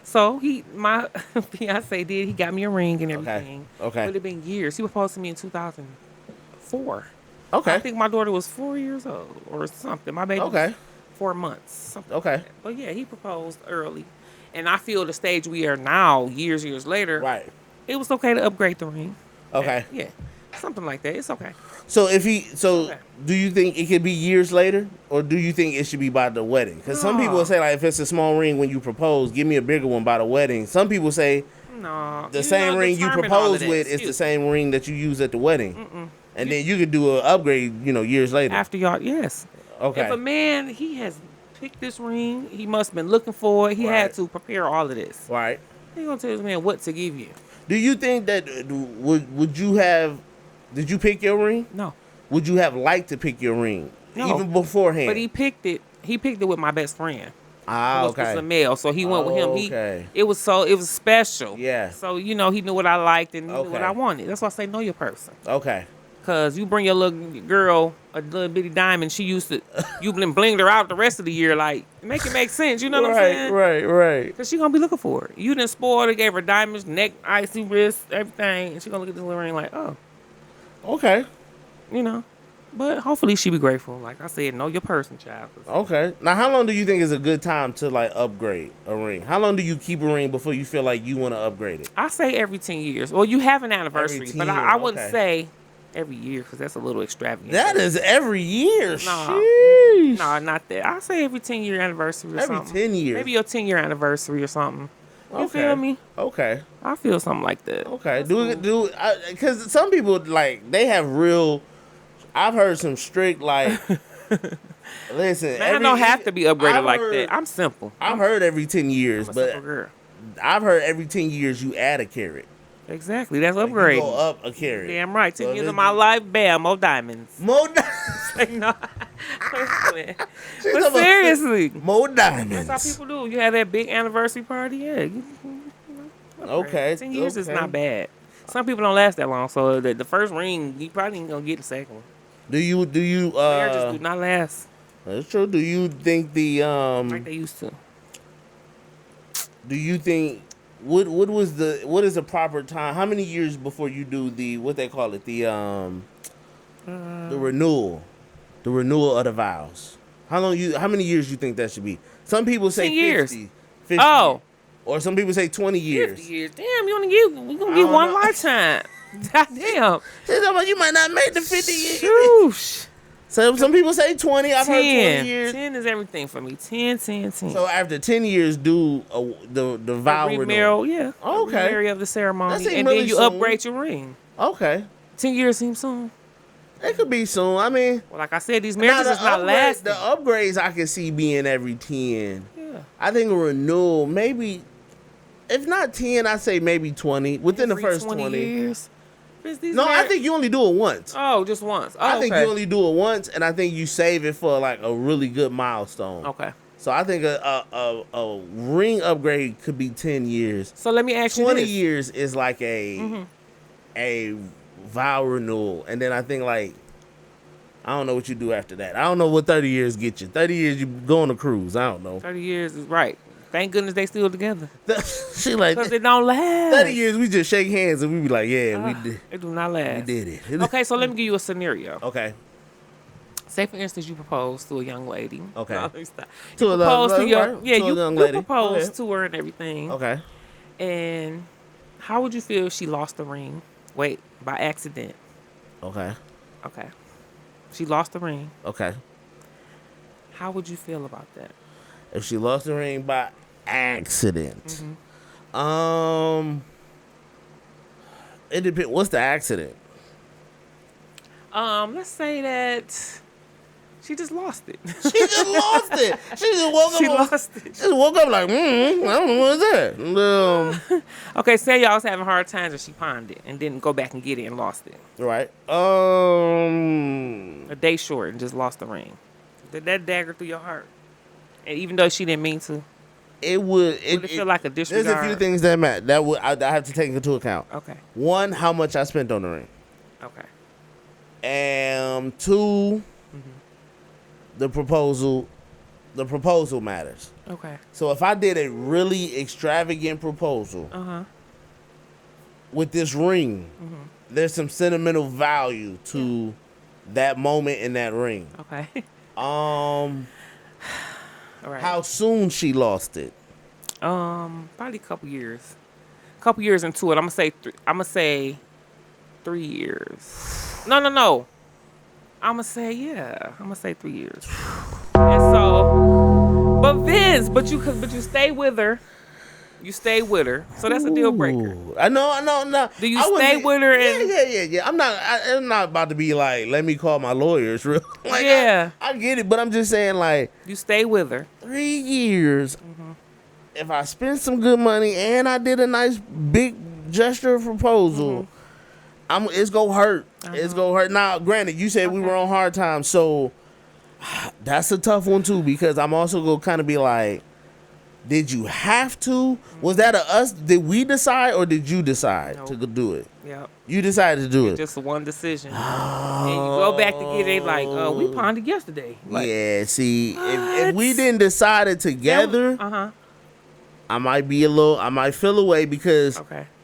[SPEAKER 2] So my fiance he got me a ring and everything.
[SPEAKER 1] Okay.
[SPEAKER 2] But it been years. He proposed to me in 2004.
[SPEAKER 1] Okay.
[SPEAKER 2] I think my daughter was 4 years old or something. My baby was 4 months. Something
[SPEAKER 1] Okay.
[SPEAKER 2] like that. But yeah, he proposed early. And I feel the stage we are now, years later.
[SPEAKER 1] Right.
[SPEAKER 2] It was okay to upgrade the ring.
[SPEAKER 1] Okay.
[SPEAKER 2] Yeah. Something like that. It's okay.
[SPEAKER 1] So do you think it could be years later, or do you think it should be by the wedding? Because some people will say, like, if it's a small ring when you propose, give me a bigger one by the wedding. Some people say the same ring you propose with is the same ring that you use at the wedding, and then you could do an upgrade, years later.
[SPEAKER 2] After y'all, yes.
[SPEAKER 1] Okay.
[SPEAKER 2] If a man he has picked this ring, he must have been looking for it. He had to prepare all of this.
[SPEAKER 1] Right.
[SPEAKER 2] He gonna tell this man what to give you.
[SPEAKER 1] Do you think that would you have? Did you pick your ring?
[SPEAKER 2] No.
[SPEAKER 1] Would you have liked to pick your ring even beforehand?
[SPEAKER 2] But he picked it. He picked it with my best friend.
[SPEAKER 1] Okay.
[SPEAKER 2] It was a male, so he went with him. It was special.
[SPEAKER 1] Yeah.
[SPEAKER 2] So he knew what I liked and he knew what I wanted. That's why I say know your person.
[SPEAKER 1] Okay.
[SPEAKER 2] Cause you bring your little girl a little bitty diamond, you blinged her out the rest of the year. Like make it make sense. You know what I'm saying?
[SPEAKER 1] Right.
[SPEAKER 2] Cause she gonna be looking for it. You didn't spoil her, gave her diamonds, neck, icy wrist, everything, and she gonna look at this little ring like, oh.
[SPEAKER 1] Okay.
[SPEAKER 2] But hopefully she be grateful. Like I said, know your person, child.
[SPEAKER 1] Okay. Now, how long do you think is a good time to like upgrade a ring? How long do you keep a ring before you feel like you want to upgrade it?
[SPEAKER 2] I say every 10 years. Well, you have an anniversary, but I wouldn't say every year because that's a little extravagant.
[SPEAKER 1] That is every year.
[SPEAKER 2] No, not that. I say every 10-year anniversary or something.
[SPEAKER 1] Every 10 years.
[SPEAKER 2] Maybe your 10-year anniversary or something. You feel me?
[SPEAKER 1] Okay.
[SPEAKER 2] I feel something like that.
[SPEAKER 1] Okay. Because some people like they have real. I've heard some strict like. Listen,
[SPEAKER 2] Man, I don't have to be upgraded like that. I'm simple.
[SPEAKER 1] I've heard every 10 years,
[SPEAKER 2] I'm a
[SPEAKER 1] but
[SPEAKER 2] simple girl.
[SPEAKER 1] I've heard every 10 years you add a carat.
[SPEAKER 2] Exactly, that's upgrading.
[SPEAKER 1] You go up a carat.
[SPEAKER 2] Damn right. 10 years of my life, bam, more diamonds.
[SPEAKER 1] More diamonds.
[SPEAKER 2] No. But seriously,
[SPEAKER 1] more diamonds.
[SPEAKER 2] That's how people do. You have that big anniversary party, yeah.
[SPEAKER 1] Okay.
[SPEAKER 2] 10 years is not bad. Some people don't last that long, so the first ring, you probably ain't gonna get the second one.
[SPEAKER 1] Do you
[SPEAKER 2] marriages do not last.
[SPEAKER 1] That's true. Do you think
[SPEAKER 2] like they used to?
[SPEAKER 1] Do you think what is the proper time? How many years before you do the what they call it, the renewal? The renewal of the vows. How many years you think that should be? Some people say
[SPEAKER 2] 10 years.
[SPEAKER 1] 50
[SPEAKER 2] oh.
[SPEAKER 1] Or some people say 20 years.
[SPEAKER 2] 50 years. Damn, we gonna get one lifetime. Goddamn.
[SPEAKER 1] You might not make the 50 years. So some people say 20. I've heard 20 years.
[SPEAKER 2] 10 is everything for me. 10.
[SPEAKER 1] So after 10 years, do the vow renewal.
[SPEAKER 2] Yeah.
[SPEAKER 1] Okay.
[SPEAKER 2] Remarry of the ceremony, and
[SPEAKER 1] really
[SPEAKER 2] then you
[SPEAKER 1] soon.
[SPEAKER 2] upgrade your ring.
[SPEAKER 1] Okay.
[SPEAKER 2] 10 years seems soon.
[SPEAKER 1] It could be soon. I mean,
[SPEAKER 2] well, like I said, these marriages is not lasting.
[SPEAKER 1] The upgrades I can see being every 10.
[SPEAKER 2] Yeah.
[SPEAKER 1] I think a renewal maybe. If not 10, I say maybe 20 within the first 20
[SPEAKER 2] years.
[SPEAKER 1] I think you only do it once.
[SPEAKER 2] Oh, just once. Oh,
[SPEAKER 1] I think you only do it once, and I think you save it for like a really good milestone.
[SPEAKER 2] Okay.
[SPEAKER 1] So I think a ring upgrade could be 10 years.
[SPEAKER 2] So let me ask you
[SPEAKER 1] 20
[SPEAKER 2] this.
[SPEAKER 1] years is like a vow renewal, and then I think like I don't know what you do after that. I don't know what 30 years get you. 30 years you go on a cruise. I don't know.
[SPEAKER 2] 30 years is right. Thank goodness they still together.
[SPEAKER 1] She like
[SPEAKER 2] because it don't last.
[SPEAKER 1] 30 years we just shake hands and we be like, yeah, we did.
[SPEAKER 2] It do not last.
[SPEAKER 1] We did it.
[SPEAKER 2] Okay, so let me give you a scenario.
[SPEAKER 1] Okay.
[SPEAKER 2] Say for instance you propose to a young lady.
[SPEAKER 1] Okay.
[SPEAKER 2] No, let me stop.
[SPEAKER 1] To
[SPEAKER 2] you
[SPEAKER 1] a
[SPEAKER 2] propose to your
[SPEAKER 1] right? To a young lady.
[SPEAKER 2] propose to her and everything.
[SPEAKER 1] Okay.
[SPEAKER 2] And how would you feel if she lost the ring? Wait, by accident.
[SPEAKER 1] Okay.
[SPEAKER 2] Okay. She lost the ring.
[SPEAKER 1] Okay.
[SPEAKER 2] How would you feel about that?
[SPEAKER 1] If she lost the ring by accident. It depends. What's the accident?
[SPEAKER 2] Let's say that she just lost it.
[SPEAKER 1] She just lost it. She just woke up.
[SPEAKER 2] She lost it.
[SPEAKER 1] She just woke up like, I don't know what is that.
[SPEAKER 2] Okay, say y'all was having hard times and she pawned it and didn't go back and get it and lost it.
[SPEAKER 1] Right.
[SPEAKER 2] A day short and just lost the ring. Did that dagger through your heart? And even though she didn't mean to,
[SPEAKER 1] it would
[SPEAKER 2] feel like a disregard.
[SPEAKER 1] There's a few things that matter that I have to take into account.
[SPEAKER 2] Okay.
[SPEAKER 1] One, how much I spent on the ring.
[SPEAKER 2] Okay.
[SPEAKER 1] And two, the proposal the proposal matters.
[SPEAKER 2] Okay.
[SPEAKER 1] So if I did a really extravagant proposal with this ring, there's some sentimental value to that moment in that ring.
[SPEAKER 2] Okay.
[SPEAKER 1] All
[SPEAKER 2] right.
[SPEAKER 1] How soon she lost it?
[SPEAKER 2] Probably a couple years. A couple years into it. I'm gonna say 3 years. No. I'm gonna say 3 years. And so, but Vince, but you stay with her. You stay with her, so that's a deal breaker.
[SPEAKER 1] I know.
[SPEAKER 2] Do you stay with her? And
[SPEAKER 1] Yeah. I'm not about to be like, let me call my lawyers. Real. Like,
[SPEAKER 2] yeah,
[SPEAKER 1] I get it, but I'm just saying, like,
[SPEAKER 2] you stay with her
[SPEAKER 1] 3 years. If I spent some good money and I did a nice big gesture proposal, it's gonna hurt. It's gonna hurt. Now, granted, you said we were on hard times, so that's a tough one too, because I'm also gonna kind of be like, did you have to? Was that us? Did we decide or did you decide to do it?
[SPEAKER 2] Yep.
[SPEAKER 1] You decided to do it.
[SPEAKER 2] Just one decision. And you go back to get it like, we pondered yesterday. Like,
[SPEAKER 1] yeah, see, if we didn't decide it together, I might feel away because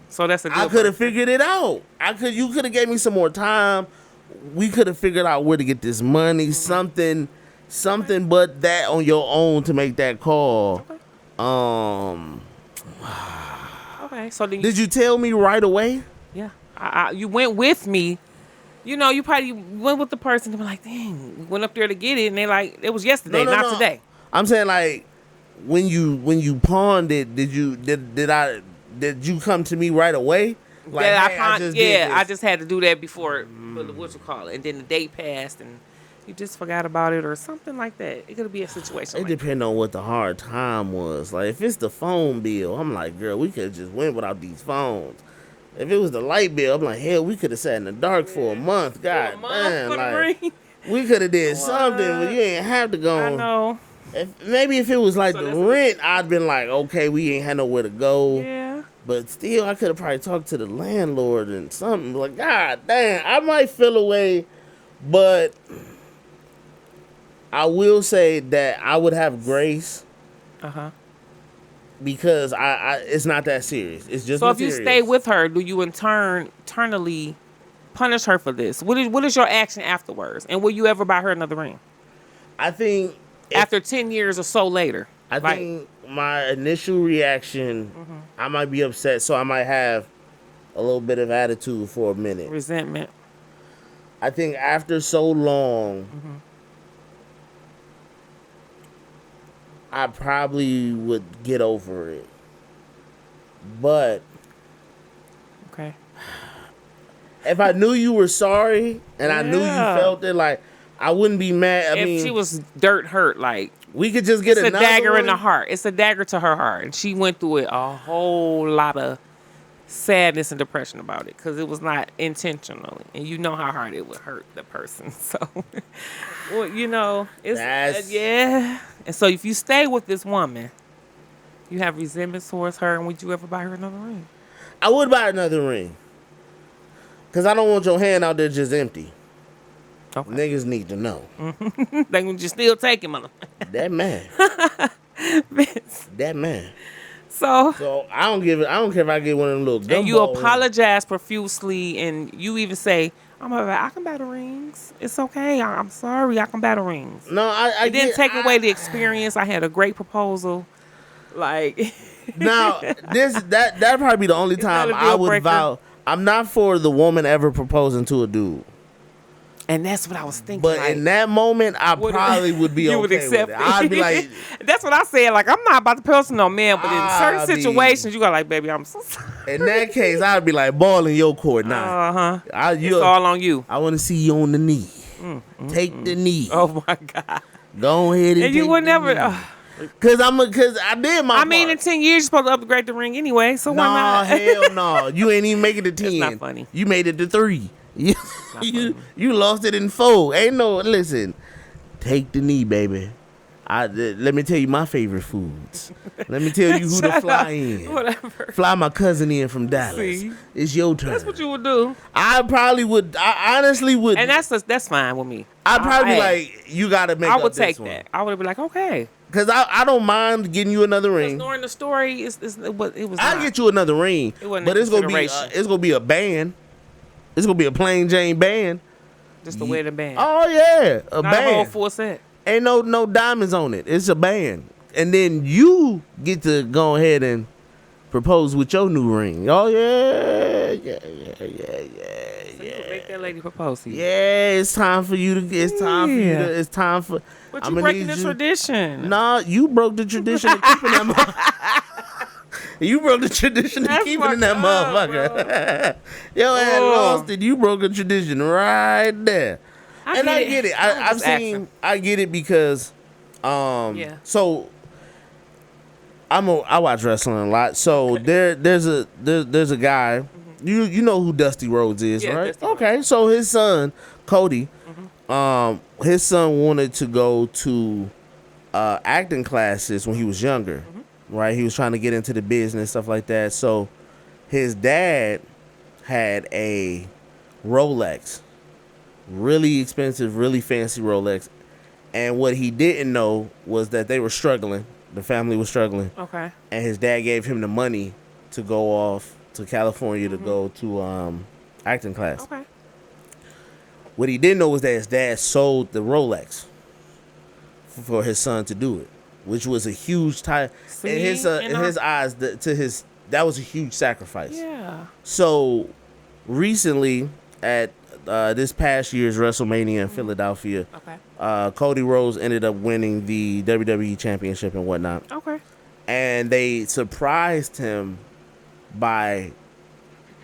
[SPEAKER 2] so that's a deal
[SPEAKER 1] I could have figured it out. You could have gave me some more time. We could have figured out where to get this money, something but that on your own to make that call.
[SPEAKER 2] Okay, so then
[SPEAKER 1] did you tell me right away?
[SPEAKER 2] Yeah, you went with me. You know, you probably went with the person and be like, dang, we went up there to get it, and they like, it was yesterday, not today.
[SPEAKER 1] I'm saying, like, when you pawned it, did you come to me right away? Like,
[SPEAKER 2] I just had to do that before what you call it, and then the date passed, and you just forgot about it or something like that. It could be a situation.
[SPEAKER 1] It depends on what the hard time was. Like, if it's the phone bill, I'm like, girl, we could have just went without these phones. If it was the light bill, I'm like, hell, we could have sat in the dark for a month. God damn, like, we could have did something, but you ain't have to go.
[SPEAKER 2] I know.
[SPEAKER 1] Maybe if it was like the rent, I'd been like, okay, we ain't had nowhere to go.
[SPEAKER 2] Yeah.
[SPEAKER 1] But still, I could have probably talked to the landlord and something. Like, God damn, I might feel away, but I will say that I would have grace. Because it's not that serious. It's just
[SPEAKER 2] so
[SPEAKER 1] materials.
[SPEAKER 2] If you stay with her, do you internally punish her for this? What is your action afterwards? And will you ever buy her another ring?
[SPEAKER 1] I think
[SPEAKER 2] after 10 years or so later.
[SPEAKER 1] I think my initial reaction, I might be upset, so I might have a little bit of attitude for a minute.
[SPEAKER 2] Resentment.
[SPEAKER 1] I think after so long, I probably would get over it. But if I knew you were sorry and I knew you felt it, like, I wouldn't be mad. I mean,
[SPEAKER 2] she was dirt hurt, like,
[SPEAKER 1] we could just get
[SPEAKER 2] it's
[SPEAKER 1] another
[SPEAKER 2] a dagger
[SPEAKER 1] one.
[SPEAKER 2] in the heart. It's a dagger to her heart, and she went through it a whole lot of sadness and depression about it because it was not intentionally, and you know how hard it would hurt the person. So, well, you know, it's yeah. And so, if you stay with this woman, you have resentment towards her, and would you ever buy her another ring?
[SPEAKER 1] I would buy another ring because I don't want your hand out there just empty. Okay. Niggas need to know.
[SPEAKER 2] They can just still take him.
[SPEAKER 1] That man. That man.
[SPEAKER 2] So
[SPEAKER 1] I don't care if I get one of them little gumbo.
[SPEAKER 2] And you apologize profusely, and you even say, I can buy the rings. It's okay. I'm sorry. I can buy the rings.
[SPEAKER 1] No, I
[SPEAKER 2] didn't take away the experience. I had a great proposal. Like
[SPEAKER 1] now, that probably be the only time I would vow. I'm not for the woman ever proposing to a dude.
[SPEAKER 2] And that's what I was thinking.
[SPEAKER 1] But
[SPEAKER 2] like,
[SPEAKER 1] in that moment, I probably would be okay
[SPEAKER 2] would accept
[SPEAKER 1] with it. I'd be like,
[SPEAKER 2] that's what I said. Like, I'm not about to person no man, but in certain situations, you got like, baby, I'm so sorry.
[SPEAKER 1] In that case, I'd be like, ball in your court now.
[SPEAKER 2] It's all on you.
[SPEAKER 1] I want to see you on the knee. Take the knee.
[SPEAKER 2] Oh my God.
[SPEAKER 1] Go ahead and
[SPEAKER 2] you would never.
[SPEAKER 1] Cause I did my part.
[SPEAKER 2] mean, in 10 years, you're supposed to upgrade the ring anyway. So why not?
[SPEAKER 1] Hell no. You ain't even make it to 10.
[SPEAKER 2] It's not funny.
[SPEAKER 1] You made it to 3. You lost it in 4. Ain't no, listen. Take the knee, baby. Let me tell you my favorite foods. Let me tell you who to fly in.
[SPEAKER 2] Whatever.
[SPEAKER 1] Fly my cousin in from Dallas.
[SPEAKER 2] See?
[SPEAKER 1] It's your turn.
[SPEAKER 2] That's what you would do.
[SPEAKER 1] I probably would. I honestly would.
[SPEAKER 2] And that's fine with me.
[SPEAKER 1] I'd probably be like, you got to make up this one.
[SPEAKER 2] I would take that. I would be like, okay.
[SPEAKER 1] Because I don't mind getting you another ring.
[SPEAKER 2] During the story, it was.
[SPEAKER 1] I'll get you another ring,
[SPEAKER 2] It wasn't
[SPEAKER 1] but
[SPEAKER 2] a
[SPEAKER 1] it's gonna be a band. It's gonna be a plain Jane band.
[SPEAKER 2] Just the wedding band.
[SPEAKER 1] Oh yeah, a
[SPEAKER 2] Not
[SPEAKER 1] band.
[SPEAKER 2] a whole full set.
[SPEAKER 1] Ain't no diamonds on it. It's a band, and then you get to go ahead and propose with your new ring. Oh yeah.
[SPEAKER 2] Make that lady propose to you.
[SPEAKER 1] Yeah, it's time for you to. It's time for you to. It's time for.
[SPEAKER 2] But you breaking the tradition.
[SPEAKER 1] Nah, you broke the tradition of keeping that motherfucker. You broke the tradition of keeping in that motherfucker. Yo ass lost it. You broke a tradition right there. I get it. I get it because, So I watch wrestling a lot. So there's a guy. You know who Dusty Rhodes is, right? Okay, so his son Cody, his son wanted to go to acting classes when he was younger, right? He was trying to get into the business, stuff like that. So his dad had a Rolex, really expensive, really fancy Rolex, and what he didn't know was that they were struggling. The family was struggling.
[SPEAKER 2] Okay.
[SPEAKER 1] And his dad gave him the money to go off to California to go to acting class.
[SPEAKER 2] Okay.
[SPEAKER 1] What he didn't know was that his dad sold the Rolex for his son to do it, which was a huge time in his eyes. That was a huge sacrifice.
[SPEAKER 2] Yeah.
[SPEAKER 1] So recently at this past year's WrestleMania in Philadelphia, Cody Rhodes ended up winning the WWE Championship and whatnot.
[SPEAKER 2] Okay.
[SPEAKER 1] And they surprised him by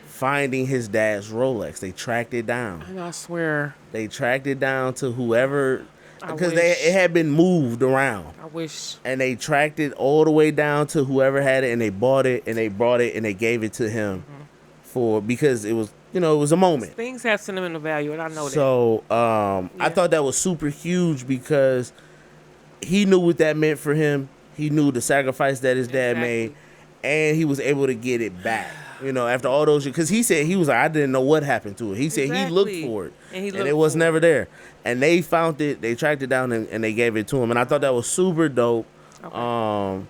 [SPEAKER 1] finding his dad's Rolex. They tracked it down.
[SPEAKER 2] And I swear.
[SPEAKER 1] They tracked it down to whoever, because it had been moved around.
[SPEAKER 2] I wish.
[SPEAKER 1] And they tracked it all the way down to whoever had it, and they bought it, and they brought it, and they gave it to him because it was, it was a moment.
[SPEAKER 2] Things have sentimental value, and I know that.
[SPEAKER 1] So I thought that was super huge because he knew what that meant for him. He knew the sacrifice that his dad made, and he was able to get it back. After all those years, because he said he was like, I didn't know what happened to it. He said he looked for it, and it was never there. And they found it, they tracked it down, and they gave it to him. And I thought that was super dope. Okay.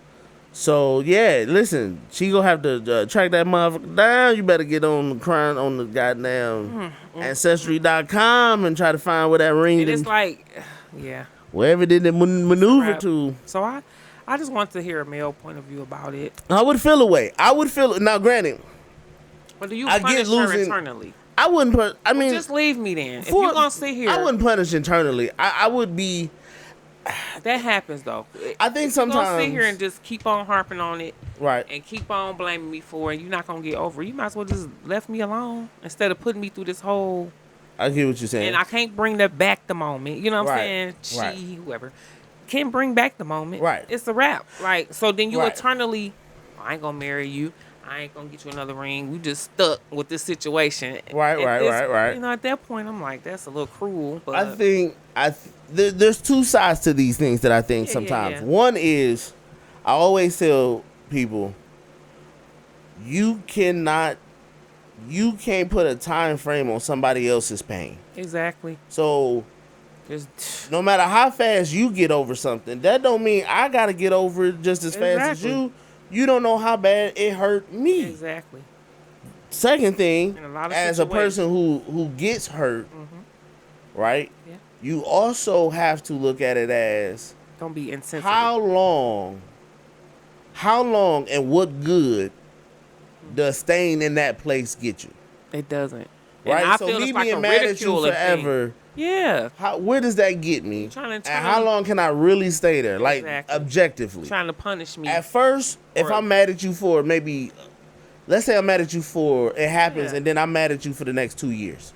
[SPEAKER 1] So yeah, listen, she gonna have to track that motherfucker down. You better get on the goddamn Ancestry.com and try to find where that ring.
[SPEAKER 2] And it's like, yeah,
[SPEAKER 1] wherever did it maneuver to.
[SPEAKER 2] So I just want to hear a male point of view about it.
[SPEAKER 1] I would feel away. Now, granted.
[SPEAKER 2] But do you punish her internally?
[SPEAKER 1] I wouldn't put. I mean,
[SPEAKER 2] just leave me then. If you're gonna sit here,
[SPEAKER 1] I wouldn't punish internally. I would be.
[SPEAKER 2] That happens though.
[SPEAKER 1] I think sometimes
[SPEAKER 2] you're gonna sit here and just keep on harping on it,
[SPEAKER 1] right?
[SPEAKER 2] And keep on blaming me for it. You're not gonna get over it. You might as well just left me alone instead of putting me through this whole.
[SPEAKER 1] I get what you're saying.
[SPEAKER 2] And I can't bring that back the moment. You know what I'm saying? Whoever can bring back the moment.
[SPEAKER 1] Right.
[SPEAKER 2] It's a wrap. Like so, then you eternally. I ain't gonna marry you. I ain't gonna get you another ring. We just stuck with this situation.
[SPEAKER 1] Right.
[SPEAKER 2] At that point, I'm like, that's a little cruel. But
[SPEAKER 1] I think there's two sides to these things that I think sometimes. Yeah. One is, I always tell people, you can't put a time frame on somebody else's pain.
[SPEAKER 2] Exactly.
[SPEAKER 1] So, no matter how fast you get over something, that don't mean I gotta get over it just as fast as you. You don't know how bad it hurt me.
[SPEAKER 2] Exactly.
[SPEAKER 1] Second thing, as a person who gets hurt, right? Yeah. You also have to look at it as
[SPEAKER 2] don't be insensitive.
[SPEAKER 1] How long and what good does staying in that place get you?
[SPEAKER 2] It doesn't.
[SPEAKER 1] Right?
[SPEAKER 2] And I
[SPEAKER 1] so
[SPEAKER 2] feel
[SPEAKER 1] me
[SPEAKER 2] it's like
[SPEAKER 1] being
[SPEAKER 2] a
[SPEAKER 1] mad at you forever.
[SPEAKER 2] Thing. Yeah.
[SPEAKER 1] Where does that get me? And how long can I really stay there? Like, objectively.
[SPEAKER 2] Trying to punish me.
[SPEAKER 1] At first, if I'm mad at you for maybe, let's say I'm mad at you for, it happens, and then I'm mad at you for the next 2 years.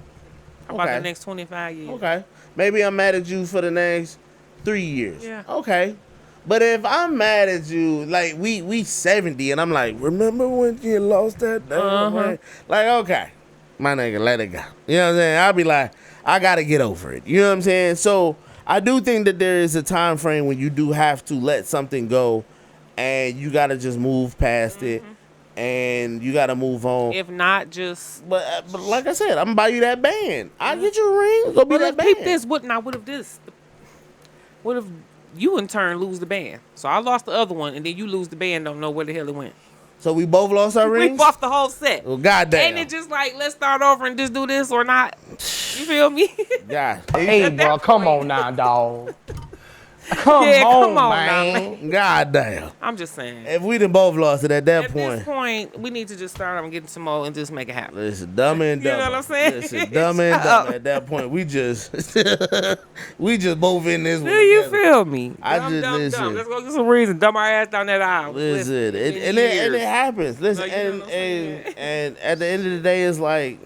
[SPEAKER 2] How about the next 25 years?
[SPEAKER 1] Okay. Maybe I'm mad at you for the next 3 years.
[SPEAKER 2] Yeah.
[SPEAKER 1] Okay. But if I'm mad at you, like, we 70, and I'm like, remember when you lost that? Like, okay. My nigga, let it go. You know what I'm saying? I'll be like, I gotta get over it. You know what I'm saying? So I do think that there is a time frame when you do have to let something go, and you gotta just move past it, and you gotta move on.
[SPEAKER 2] If not, just.
[SPEAKER 1] But like I said, I'm gonna buy you that band. I'll get you a ring. Go be that band.
[SPEAKER 2] Peep this. What if you in turn lose the band. So I lost the other one, and then you lose the band. Don't know where the hell it went.
[SPEAKER 1] So we both lost our rings?
[SPEAKER 2] We lost the whole set.
[SPEAKER 1] Well, goddamn.
[SPEAKER 2] Ain't it just like, let's start over and just do this or not? You feel me?
[SPEAKER 1] God.
[SPEAKER 11] Hey, bro, come on now, dog. Come on, man.
[SPEAKER 1] Goddamn.
[SPEAKER 2] I'm just saying.
[SPEAKER 1] If we done both lost it at that point.
[SPEAKER 2] At this point, we need to just start on getting some more and just make it happen.
[SPEAKER 1] Listen, dumber and dumber.
[SPEAKER 2] You know what I'm saying?
[SPEAKER 1] Listen, dumber and dumber. At that point, we just both in this one.
[SPEAKER 2] Do you feel me?
[SPEAKER 1] Listen.
[SPEAKER 2] Let's go get some reason. Dumb our ass down that aisle.
[SPEAKER 1] Listen, and it happens. Listen, and at the end of the day, it's like,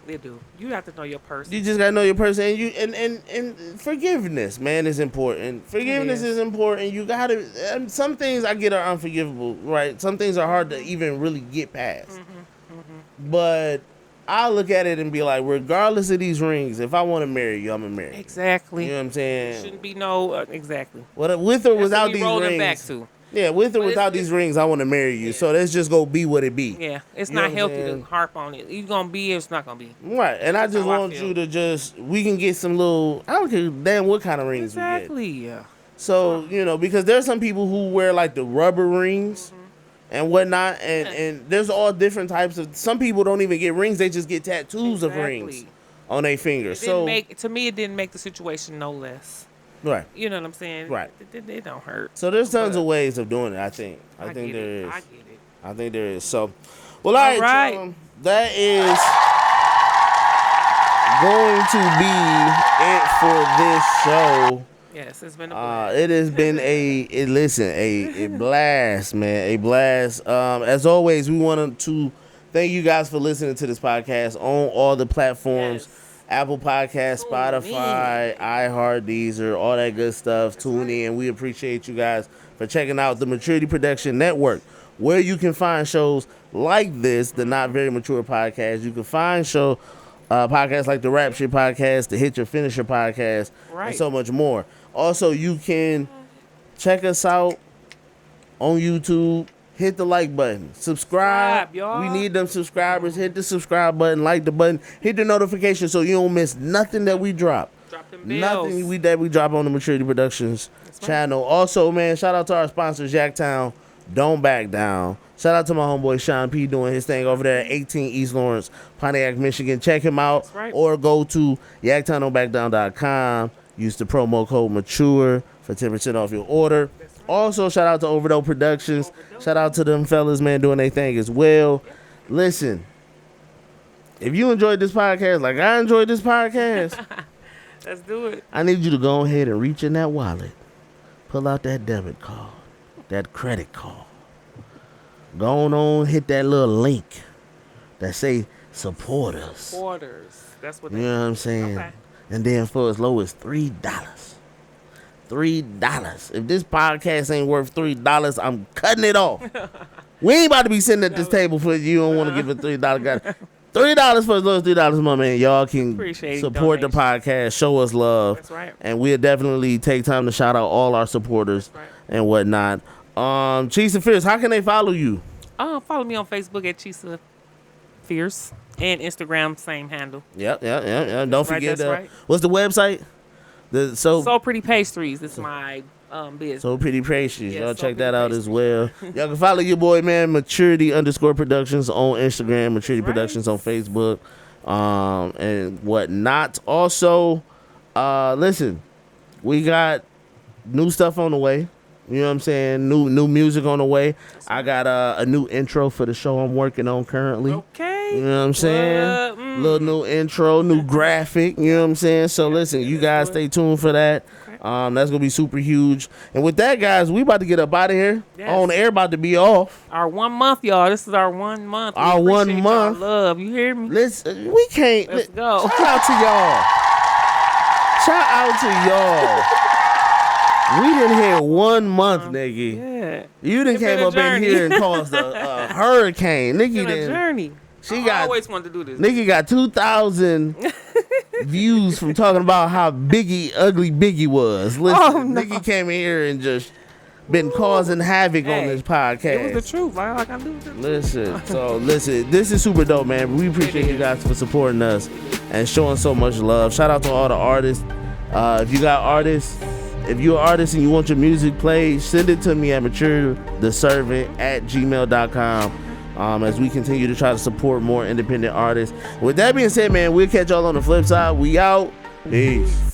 [SPEAKER 2] they do. You have to know your person.
[SPEAKER 1] you just gotta know your person, and forgiveness, man, is important. Forgiveness is important. You gotta. Some things I get are unforgivable, right? Some things are hard to even really get past. But I look at it and be like, regardless of these rings, if I want to marry you, I'm gonna marry you.
[SPEAKER 2] Exactly.
[SPEAKER 1] You know what I'm saying?
[SPEAKER 2] Shouldn't be no exactly.
[SPEAKER 1] With or without these rings.
[SPEAKER 2] Back to.
[SPEAKER 1] Yeah, with or without these rings, I want to marry you. So let's just go be what it be.
[SPEAKER 2] Yeah, it's
[SPEAKER 1] You know
[SPEAKER 2] not
[SPEAKER 1] what I'm
[SPEAKER 2] healthy
[SPEAKER 1] saying?
[SPEAKER 2] to harp on it. It's gonna be, it's not gonna be.
[SPEAKER 1] Right, and I just want you to we can get some little, I don't care damn what kind of rings we get.
[SPEAKER 2] Exactly, yeah.
[SPEAKER 1] So, because there's some people who wear like the rubber rings and whatnot, and there's all different types of, some people don't even get rings, they just get tattoos of rings on their fingers. So
[SPEAKER 2] to me, it didn't make the situation no less.
[SPEAKER 1] Right.
[SPEAKER 2] You know what I'm saying?
[SPEAKER 1] Right.
[SPEAKER 2] They don't hurt.
[SPEAKER 1] So there's tons of ways of doing it, I think. I think there is.
[SPEAKER 2] I get it.
[SPEAKER 1] I think there is. So, well, all right. That is going to be it for this show.
[SPEAKER 2] Yes, it's been a blast.
[SPEAKER 1] It has been a blast, man, a blast. As always, we wanted to thank you guys for listening to this podcast on all the platforms. Yes. Apple Podcasts, Spotify, iHeart, Deezer, all that good stuff. Tune in. We appreciate you guys for checking out the Maturity Production Network, where you can find shows like this, the Not Very Mature Podcast. You can find podcasts like the Rap Shit Podcast, the Hit Your Finisher Podcast, and so much more. Also, you can check us out on YouTube. Hit the like button. Subscribe.
[SPEAKER 2] Y'all.
[SPEAKER 1] We need them subscribers. Hit the subscribe button, like the button, hit the notification so you don't miss nothing that we drop.
[SPEAKER 2] Drop them bells.
[SPEAKER 1] Nothing that we drop on the Maturity Productions channel. Also, man, shout out to our sponsors, Jacktown. Don't back down. Shout out to my homeboy Sean P doing his thing over there at 18 East Lawrence, Pontiac, Michigan. Check him out. Or go to YacktownDon'tBackDown.com. Use the promo code MATURE for 10% off your order. Also, shout out to Overdose Productions. Shout out to them fellas, man, doing their thing as well. Listen, if you enjoyed this podcast like I enjoyed this podcast,
[SPEAKER 2] let's do it.
[SPEAKER 1] I need you to go ahead and reach in that wallet, pull out that debit card, that credit card. Go on, hit that little link that say support us.
[SPEAKER 2] Supporters. That's what
[SPEAKER 1] you know what I'm saying?
[SPEAKER 2] Okay.
[SPEAKER 1] And then for as low as $3. If this podcast ain't worth $3, I'm cutting it off. We ain't about to be sitting at this table for you don't want to give a $3 guy. $3 for as low as $3, my man. Y'all can support the podcast, show us love.
[SPEAKER 2] That's right.
[SPEAKER 1] And we'll definitely take time to shout out all our supporters and whatnot. Chisa Fierce, how can they follow you?
[SPEAKER 2] Follow me on Facebook at Chisa Fierce and Instagram, same handle.
[SPEAKER 1] Yep. Don't forget, what's the website?
[SPEAKER 2] So Pretty Pastries. It's my business.
[SPEAKER 1] So Pretty Pastries. Y'all check that out as well. Y'all can follow your boy, man, Maturity_Productions on Instagram, Maturity Productions on Facebook, and whatnot. Also, listen, we got new stuff on the way. You know what I'm saying? New music on the way. I got a new intro for the show I'm working on currently.
[SPEAKER 2] Okay.
[SPEAKER 1] You know what I'm saying? Little new intro, new graphic. You know what I'm saying? So listen, you guys stay tuned for that. That's gonna be super huge. And with that, guys, we about to get up out of here. On air, about to be off.
[SPEAKER 2] Our 1 month, y'all. This is our 1 month.
[SPEAKER 1] Our 1 month.
[SPEAKER 2] Love, you hear me?
[SPEAKER 1] Listen, we can't.
[SPEAKER 2] Let's go.
[SPEAKER 1] Shout out to y'all. Shout out to y'all. We didn't hit 1 month, nigga.
[SPEAKER 2] Yeah.
[SPEAKER 1] You done came up in here and caused a hurricane. Nikki
[SPEAKER 2] did. Journey.
[SPEAKER 1] I
[SPEAKER 2] always wanted to do this.
[SPEAKER 1] Nikki got 2,000 views from talking about how ugly Biggie was. Listen, Nikki came in here and just been causing havoc on this podcast.
[SPEAKER 2] It was the truth. All I gotta do is
[SPEAKER 1] Listen, this is super dope, man. We appreciate you guys for supporting us and showing so much love. Shout out to all the artists. If you got artists If you're an artist and you want your music played, send it to me at maturetheservant@gmail.com. As we continue to try to support more independent artists. With that being said, man, we'll catch y'all on the flip side. We out. Peace.